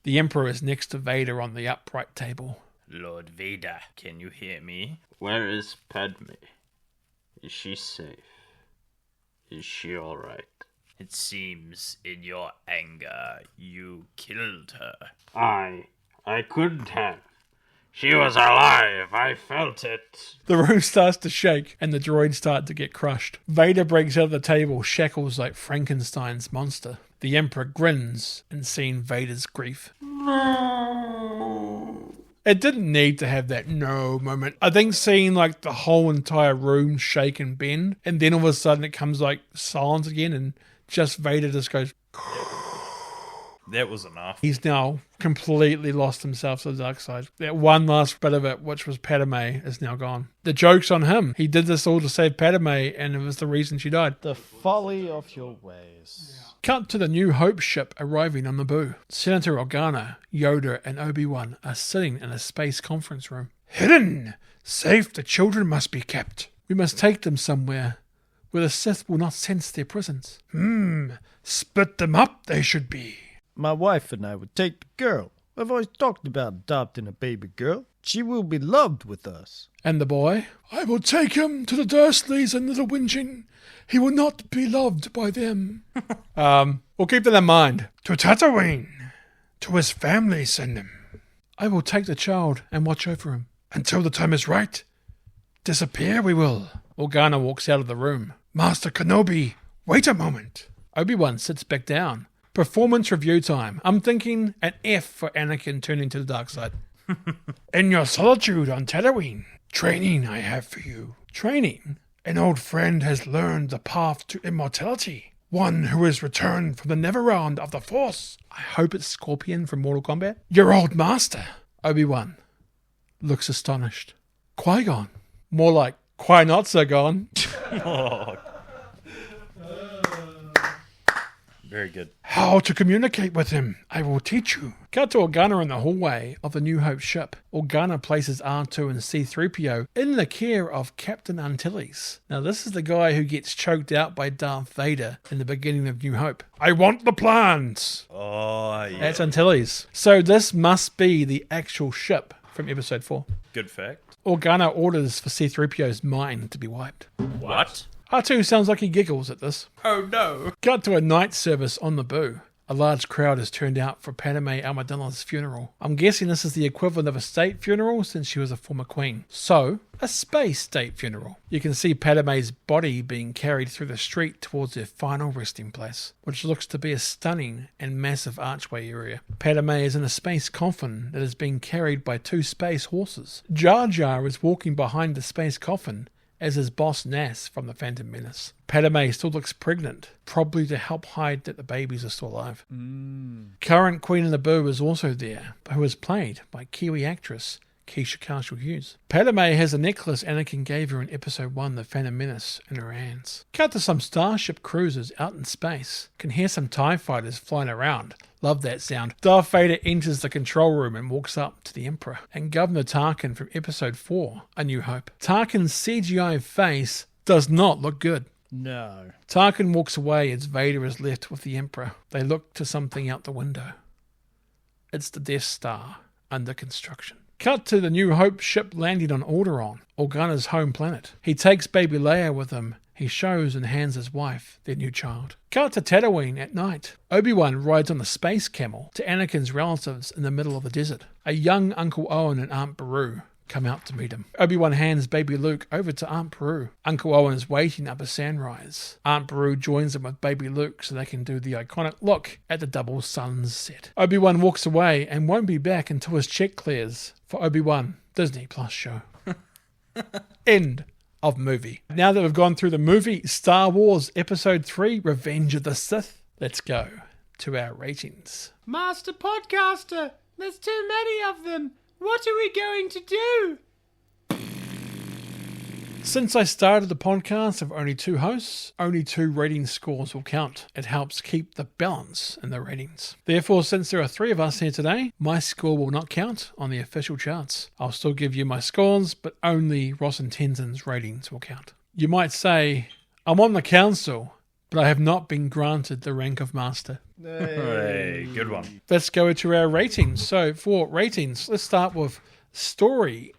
The Emperor is next to Vader on the upright table. Lord Vader, can you hear me? Where is Padme? Is she safe? Is she alright? It seems in your anger you killed her. I couldn't have. She was alive. I felt it. The room starts to shake and the droids start to get crushed. Vader breaks out of the table, shackles like Frankenstein's monster. The Emperor grins in seeing Vader's grief. It didn't need to have that no moment. I think seeing the whole entire room shake and bend, and then all of a sudden it comes silence again, and just Vader just goes. That was enough. He's now completely lost himself to the dark side. That one last bit of it, which was Padme, is now gone. The joke's on him. He did this all to save Padme, and it was the reason she died. The folly of your ways. Cut to the New Hope ship arriving on Naboo. Senator Organa, Yoda, and Obi-Wan are sitting in a space conference room. Hidden! Safe the children must be kept. We must take them somewhere where the Sith will not sense their presence. Split them up they should be. My wife and I would take the girl. I've always talked about adopting a baby girl. She will be loved with us. And the boy? I will take him to the Dursleys and Little Whinging. He will not be loved by them. We'll keep that in mind. To Tatooine. To his family send him. I will take the child and watch over him. Until the time is right. Disappear we will. Organa walks out of the room. Master Kenobi, wait a moment. Obi-Wan sits back down. Performance review time. I'm thinking an F for Anakin turning to the dark side. In your solitude on Tatooine, training I have for you. Training? An old friend has learned the path to immortality. One who has returned from the Neverland of the Force. I hope it's Scorpion from Mortal Kombat. Your old master. Obi-Wan looks astonished. Qui-Gon. More like Qui-Not-So-Gon. Oh. Very good. How to communicate with him, I will teach you. Cut to Organa in the hallway of the New Hope ship. Organa places R2 and C-3PO in the care of Captain Antilles. Now this is the guy who gets choked out by Darth Vader in the beginning of New Hope. I want the plans. Oh, yeah. That's Antilles. So this must be the actual ship from episode 4. Good fact. Organa orders for C-3PO's mind to be wiped. What? R2 sounds like he giggles at this. Oh no. Cut to a night service on Naboo. A large crowd has turned out for Padme Amidala's funeral. I'm guessing this is the equivalent of a state funeral since she was a former queen. So, a space state funeral. You can see Padme's body being carried through the street towards her final resting place, which looks to be a stunning and massive archway area. Padme is in a space coffin that is being carried by 2 space horses. Jar Jar is walking behind the space coffin, as his boss Nass from The Phantom Menace. Padme still looks pregnant, probably to help hide that the babies are still alive. Current Queen of Naboo is also there, who is played by Kiwi actress Keisha Marshall-Hughes. Padme has a necklace Anakin gave her in Episode 1, The Phantom Menace, in her hands. Cut to some starship cruisers out in space. Can hear some TIE fighters flying around. Love that sound. Darth Vader enters the control room and walks up to the Emperor and Governor Tarkin from Episode 4, A New Hope. Tarkin's CGI face does not look good. No. Tarkin walks away as Vader is left with the Emperor. They look to something out the window. It's the Death Star under construction. Cut to the New Hope ship landing on Alderaan, Organa's home planet. He takes baby Leia with him. He shows and hands his wife their new child. Cut to Tatooine at night. Obi-Wan rides on a space camel to Anakin's relatives in the middle of the desert. A young Uncle Owen and Aunt Beru come out to meet him. Obi-Wan hands baby Luke over to Aunt Beru. Uncle Owen is waiting up a sunrise. Aunt Beru joins them with baby Luke so they can do the iconic look at the double sunset. Obi-Wan walks away and won't be back until his check clears for Obi-Wan Disney Plus show. End of movie. Now that we've gone through the movie Star Wars Episode 3 Revenge of the Sith, let's go to our ratings. Master Podcaster, there's too many of them. What are we going to do? Since I started the podcast of only 2 hosts, only 2 rating scores will count. It helps keep the balance in the ratings. Therefore, since there are 3 of us here today, my score will not count on the official charts. I'll still give you my scores, but only Ross and Tenzon's ratings will count. You might say, I'm on the council, but I have not been granted the rank of master. Hey, good one. Let's go to our ratings. So for ratings, let's start with story.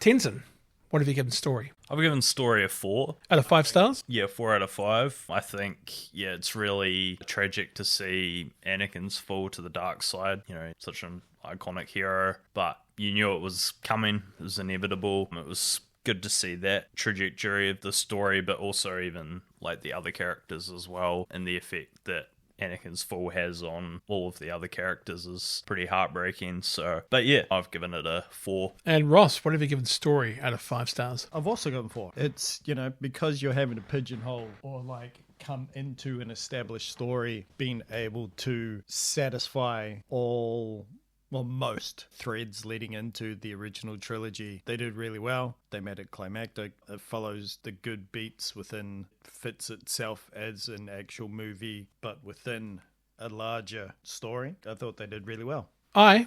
Tenson, what have you given story? I've given story a 4. Out of 5 stars? Yeah, 4 out of 5. I think, it's really tragic to see Anakin's fall to the dark side. You know, such an iconic hero, but you knew it was coming. It was inevitable. It was good to see that trajectory of the story, but also even like the other characters as well, and the effect that Anakin's fall has on all of the other characters is pretty heartbreaking. So, but yeah, I've given it a 4. And Ross, what have you given story out of 5 stars? I've also gone 4. It's, because you're having to pigeonhole or come into an established story, being able to satisfy most threads leading into the original trilogy. They did really well. They made it climactic. It follows the good beats within, fits itself as an actual movie, but within a larger story. I thought they did really well. I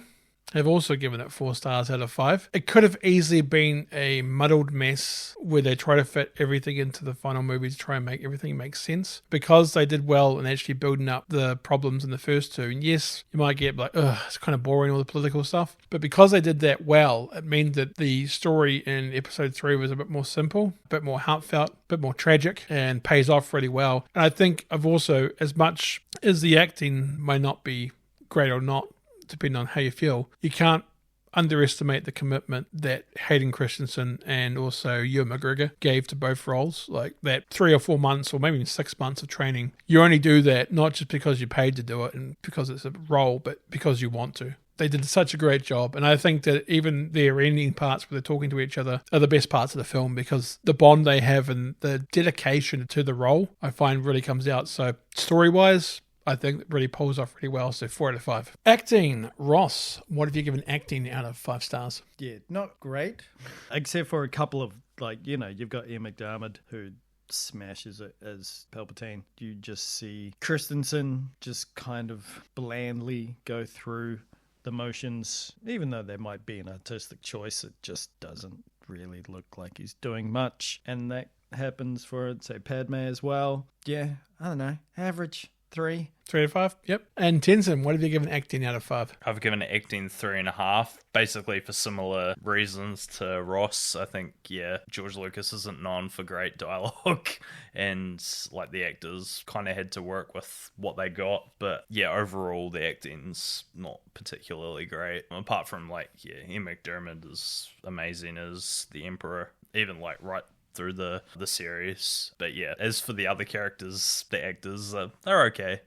have also given it 4 stars out of 5. It could have easily been a muddled mess where they try to fit everything into the final movie to try and make everything make sense. Because they did well in actually building up the problems in the first 2. And yes, you might get it's kind of boring, all the political stuff. But because they did that well, it meant that the story in episode 3 was a bit more simple, a bit more heartfelt, a bit more tragic, and pays off really well. And I think I've also, as much as the acting may not be great or not, depending on how you feel, you can't underestimate the commitment that Hayden Christensen and also Ewan McGregor gave to both roles. Like that 3 or 4 months or maybe even 6 months of training. You only do that not just because you're paid to do it and because it's a role, but because you want to. They did such a great job, and I think that even their ending parts where they're talking to each other are the best parts of the film because the bond they have and the dedication to the role I find really comes out. So story-wise, I think it really pulls off really well, so 4 out of 5. Acting, Ross, what have you given acting out of 5 stars? Yeah, not great, except for a couple of, you've got Ian McDiarmid, who smashes it as Palpatine. You just see Christensen just kind of blandly go through the motions. Even though there might be an artistic choice, it just doesn't really look like he's doing much. And that happens for, say, Padme as well. Yeah, I don't know, average. 3 out of 5, yep. And Tenson, what have you given acting out of 5? I've given it acting 3.5, basically for similar reasons to Ross. I think, George Lucas isn't known for great dialogue, and the actors kind of had to work with what they got. But overall, the acting's not particularly great. Apart from Ian McDiarmid is amazing as the Emperor, even right through the series. But as for the other characters, the actors, they're okay.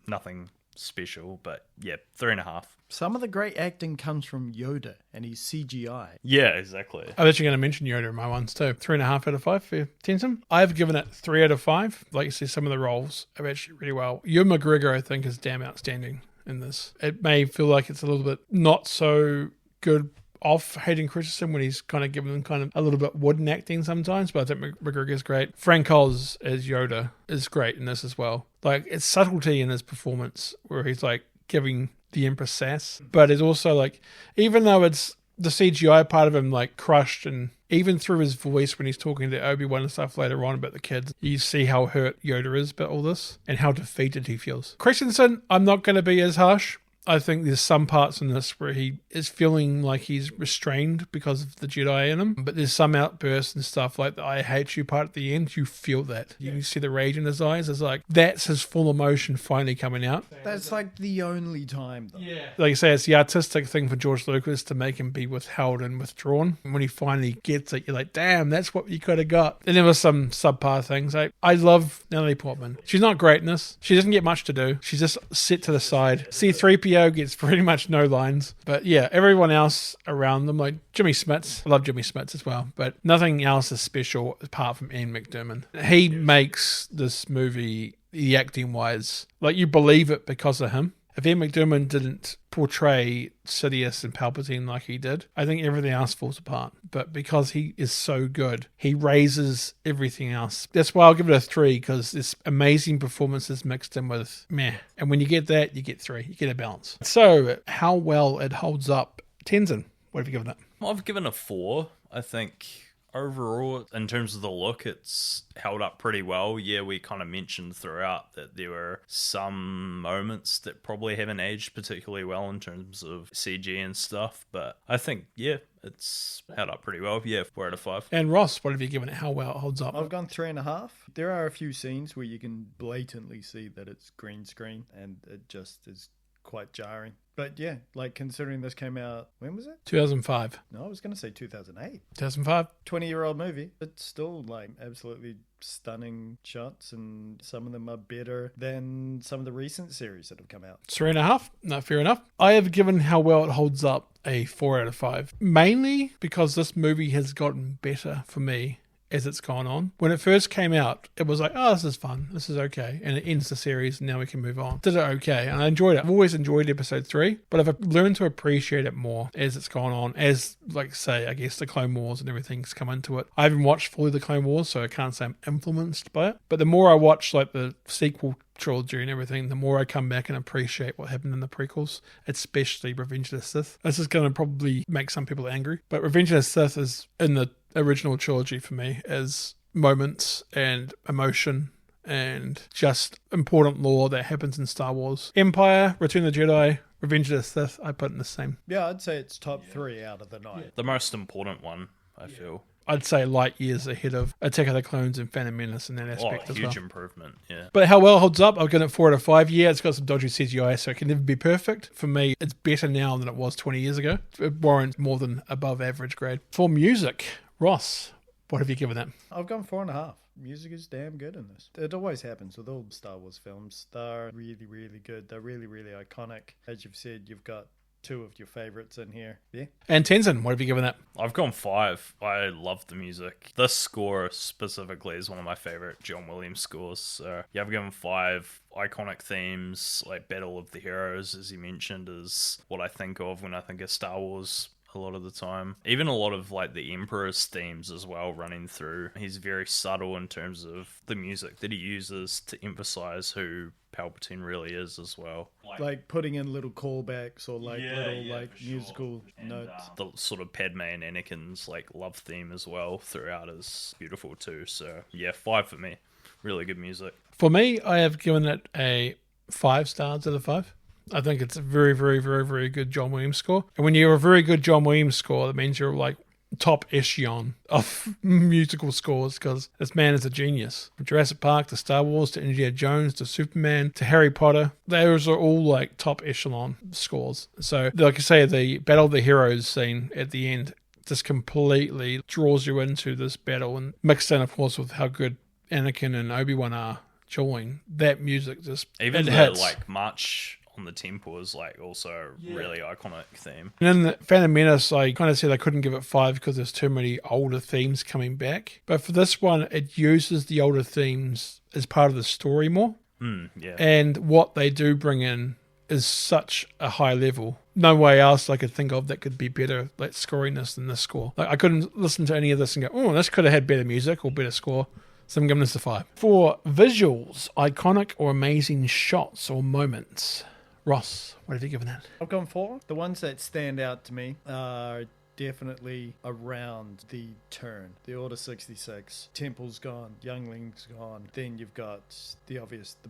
Nothing special, but 3.5. Some of the great acting comes from Yoda and his CGI. Yeah, exactly. I was actually going to mention Yoda in my ones too. 3.5 out of 5 for Tenson. I've given it 3 out of 5. Like you said, some of the roles are actually really well. Ewan McGregor, I think, is damn outstanding in this. It may feel like it's a little bit not so good off Hayden Christensen when he's kind of given them kind of a little bit wooden acting sometimes, but I think McGregor's great. Frank Oz as Yoda is great in this as well. It's subtlety in his performance where he's giving the Empress sass, but it's also even though it's the CGI part of him like crushed, and even through his voice when he's talking to Obi-Wan and stuff later on about the kids, you see how hurt Yoda is about all this and how defeated he feels. Christensen, I'm not going to be as harsh. I think there's some parts in this where he is feeling like he's restrained because of the Jedi in him, but there's some outbursts and stuff like the I hate you part at the end. You feel that. You can see the rage in his eyes. It's like, that's his full emotion finally coming out. That's like the only time, though. Yeah. Like I say, it's the artistic thing for George Lucas to make him be withheld and withdrawn. And when he finally gets it, you're like, damn, that's what you could have got. And there were some subpar things. I love Natalie Portman. She's not great in this. She doesn't get much to do. She's just sit to the side. C-3PO gets pretty much no lines. But yeah, everyone else around them, like Jimmy Smits. I love Jimmy Smits as well. But nothing else is special apart from Ian McDiarmid. He makes this movie, the acting wise, like you believe it because of him. If Ian McDiarmid didn't portray Sidious and Palpatine like he did, I think everything else falls apart. But because he is so good, he raises everything else. That's why I'll give it a 3, because there's amazing performances mixed in with meh. And when you get that, you get 3. You get a balance. So, how well it holds up. Tenson, what have you given it? I've given a 4. I think overall, in terms of the look, it's held up pretty well. Yeah, we kind of mentioned throughout that there were some moments that probably haven't aged particularly well in terms of CG and stuff, but I think, yeah, it's held up pretty well. Yeah, 4 out of 5. And Ross, what have you given it? How well it holds up? I've gone 3.5. There are a few scenes where you can blatantly see that it's green screen, and it just is quite jarring. But yeah, like considering this came out, when was it? 2005. No, I was going to say 2008. 2005. 20-year-old movie. It's still like absolutely stunning shots, and some of them are better than some of the recent series that have come out. 3.5. No, fair enough. I have given how well it holds up a 4 out of 5. Mainly because this movie has gotten better for me as it's gone on. When it first came out, it was like, oh, this is fun. This is okay. And it ends the series, and now we can move on. Did it okay. And I enjoyed it. I've always enjoyed episode 3, but I've learned to appreciate it more as it's gone on. As, like, say, I guess the Clone Wars and everything's come into it. I haven't watched fully the Clone Wars, so I can't say I'm influenced by it. But the more I watch, like, the sequel trilogy and everything, the more I come back and appreciate what happened in the prequels, especially Revenge of the Sith. This is going to probably make some people angry, but Revenge of the Sith is in the original trilogy for me as moments and emotion and just important lore that happens in Star Wars. Empire, Return of the Jedi, Revenge of the Sith, I put in the same. Yeah, I'd say it's top 3 out of the 9. The most important one, I feel. I'd say light years ahead of Attack of the Clones and Phantom Menace in that aspect as well. Huge improvement, yeah. But how well it holds up, I'll give it 4 out of 5. Yeah, it's got some dodgy CGI, so it can never be perfect. For me, it's better now than it was 20 years ago. It warrants more than above average grade. For music, Ross, what have you given it? I've gone 4.5. Music is damn good in this. It always happens with all Star Wars films. They're really, really good. They're really, really iconic. As you've said, you've got 2 of your favorites in here. Yeah. And Tenson, what have you given that? I've gone 5. I love the music. This score specifically is one of my favorite John Williams scores. So yeah, I've given 5. Iconic themes like Battle of the Heroes, as you mentioned, is what I think of when I think of Star Wars a lot of the time. Even a lot of like the Emperor's themes as well running through. He's very subtle in terms of the music that he uses to emphasize who Palpatine really is as well. Like putting in little callbacks or like musical notes. The sort of Padme and Anakin's like love theme as well throughout is beautiful too. So yeah, 5 for me. Really good music. For me, I have given it a 5 stars out of 5. I think it's a very, very, very, very good John Williams score. And when you're a very good John Williams score, that means you're like top echelon of musical scores, because this man is a genius. From Jurassic Park to Star Wars to Indiana Jones to Superman to Harry Potter, those are all like top echelon scores. So like I say, the Battle of the Heroes scene at the end just completely draws you into this battle, and mixed in of course with how good Anakin and Obi-Wan are dueling, that music just even the hits. Like march on the temple is like also a really iconic theme. And in the Phantom Menace, I kind of said I couldn't give it 5 because there's too many older themes coming back. But for this one, it uses the older themes as part of the story more. Yeah. And what they do bring in is such a high level. No way else I could think of that could be better like scoring this than this score. Like I couldn't listen to any of this and go, oh, this could have had better music or better score. So I'm giving this a 5. For visuals, iconic or amazing shots or moments, Ross, what have you given that? I've gone 4. The ones that stand out to me are definitely around the turn. The Order 66, Temple's gone, Youngling's gone. Then you've got the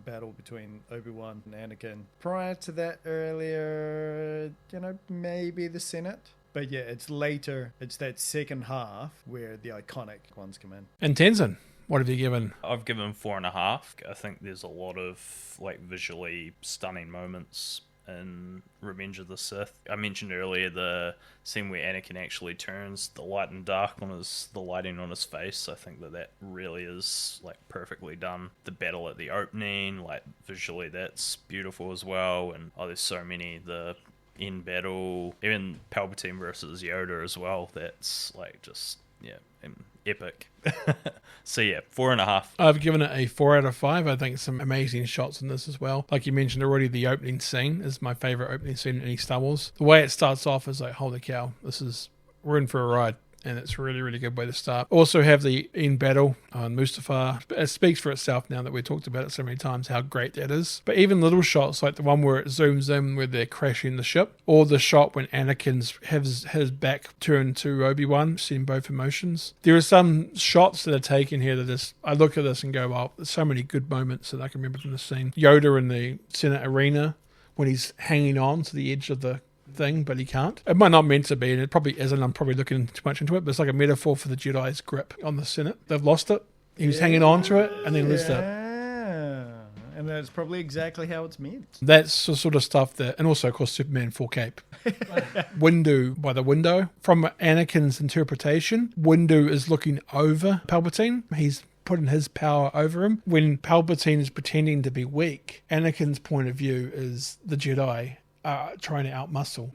battle between Obi-Wan and Anakin. Prior to that, earlier, maybe the Senate. But yeah, it's later. It's that second half where the iconic ones come in. And Tenson, what have you given? I've given 4.5. I think there's a lot of visually stunning moments in Revenge of the Sith. I mentioned earlier the scene where Anakin actually turns the light and dark on the lighting on his face. I think that really is perfectly done. The battle at the opening, visually that's beautiful as well. And there's so many, the in battle, even Palpatine versus Yoda as well. That's epic. So yeah, 4.5. I've given it a 4 out of 5. I think some amazing shots in this as well. Like you mentioned already, the opening scene is my favorite opening scene in any Star Wars. The way it starts off is holy cow, we're in for a ride. And it's a really, really good way to start. Also have the in battle on Mustafar. It speaks for itself now that we talked about it so many times, how great that is. But even little shots like the one where it zooms in where they're crashing the ship, or the shot when Anakin's has his back turned to Obi-Wan, seeing both emotions. There are some shots that are taken here that I look at this and go, wow, there's so many good moments that I can remember from the scene. Yoda in the Senate arena when he's hanging on to the edge of the thing, but he can't. It might not meant to be, and it probably isn't. I'm probably looking too much into it, but it's like a metaphor for the Jedi's grip on the Senate. They've lost it. He was hanging on to it, and then lost it. And that's probably exactly how it's meant. That's the sort of stuff that, and also of course Superman full cape. Windu by the window. From Anakin's interpretation, Windu is looking over Palpatine. He's putting his power over him. When Palpatine is pretending to be weak, Anakin's point of view is the Jedi trying to outmuscle.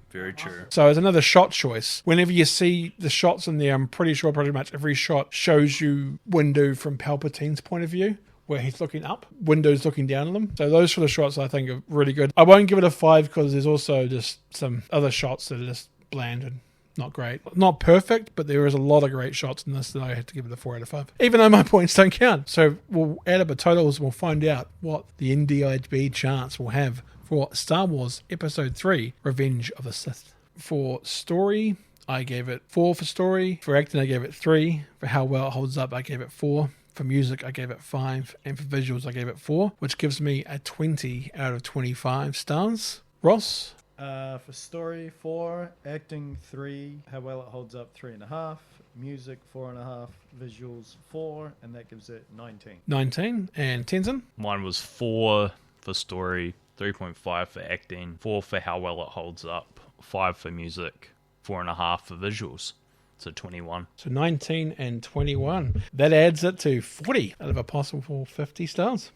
Very true. So it's another shot choice. Whenever you see the shots in there, I'm pretty sure pretty much every shot shows you Windu from Palpatine's point of view, where he's looking up, Windu's looking down on them. So those sort of shots I think are really good. I won't give it a 5 because there's also just some other shots that are just bland and not great. Not perfect, but there is a lot of great shots in this that I had to give it a 4 out of 5. Even though my points don't count. So we'll add up a totals and we'll find out what the NDIB charts will have for Star Wars Episode 3, Revenge of the Sith. For story, I gave it 4 for story. For acting, I gave it 3. For how well it holds up, I gave it 4. For music, I gave it 5. And for visuals, I gave it 4, which gives me a 20 out of 25 stars. Ross? For story, 4. Acting, 3. How well it holds up, 3.5. Music, 4.5. Visuals, 4. And that gives it 19. 19. And Tenson? Mine was 4 for story, 3.5 for acting, 4 for how well it holds up, 5 for music, 4.5 for visuals. So 21. So 19 and 21. That adds it to 40 out of a possible 50 stars.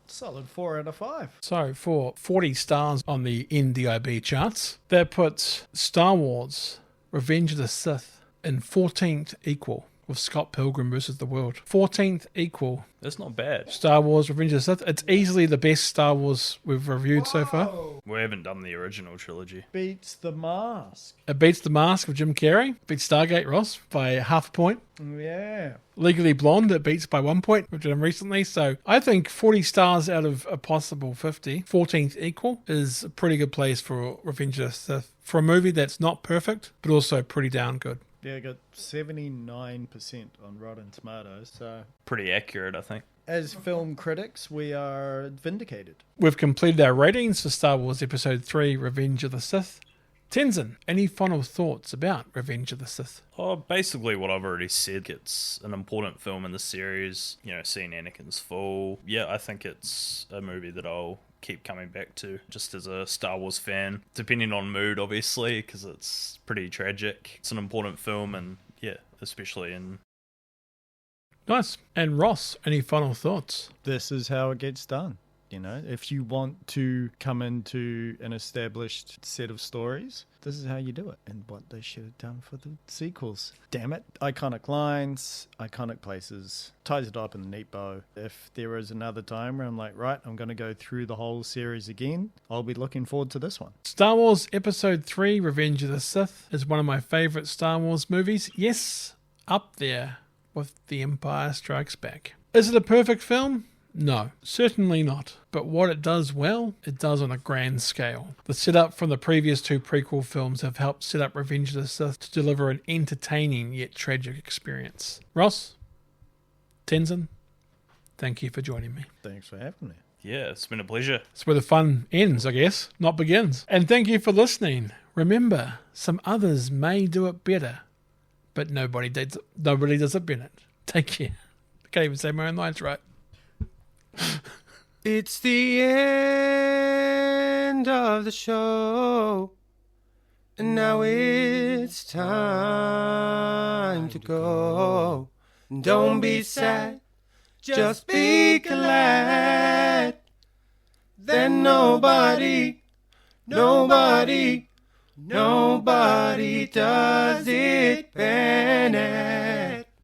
Solid 4 out of 5. So for 40 stars on the NDIB charts, that puts Star Wars Revenge of the Sith in 14th equal with Scott Pilgrim versus the World. 14th equal. That's not bad. Star Wars Revenge of the Sith. It's easily the best Star Wars we've reviewed so far. We haven't done the original trilogy. Beats The Mask. It beats The Mask of Jim Carrey. Beats Stargate, Ross, by half a point. Yeah. Legally Blonde, it beats by 1 point, which I done recently. So I think 40 stars out of a possible 50, 14th equal, is a pretty good place for Revenge of the Sith. For a movie that's not perfect, but also pretty darn good. Yeah, I got 79% on Rotten Tomatoes, so Pretty accurate, I think. as film critics, we are vindicated. We've completed our ratings for Star Wars Episode 3, Revenge of the Sith. Tenson, any final thoughts about Revenge of the Sith? Basically what I've already said. It's an important film in the series. Seeing Anakin's fall. Yeah, I think it's a movie that I'll keep coming back to just as a Star Wars fan, depending on mood, obviously, because it's pretty tragic. It's an important film, and yeah, especially in... Nice. And Ross, any final thoughts? This is how it gets done. If you want to come into an established set of stories, this is how you do it, and what they should have done for the sequels. Damn it. Iconic lines, iconic places, ties it up in a neat bow. If there is another time where I'm like, right, I'm going to go through the whole series again, I'll be looking forward to this one. Star Wars Episode 3, Revenge of the Sith is one of my favourite Star Wars movies. Yes, up there with The Empire Strikes Back. Is it a perfect film? No, certainly not. But what it does well, it does on a grand scale. The setup from the previous 2 prequel films have helped set up Revenge of the Sith to deliver an entertaining yet tragic experience. Ross, Tenson, thank you for joining me. Thanks for having me. Yeah, it's been a pleasure. It's where the fun ends, I guess, not begins. And thank you for listening. Remember, some others may do it better, but nobody does it Bennett. Take care. I can't even say my own lines right. It's the end of the show, and now it's time to go. Don't be sad, just be glad. Then nobody does it Bennett.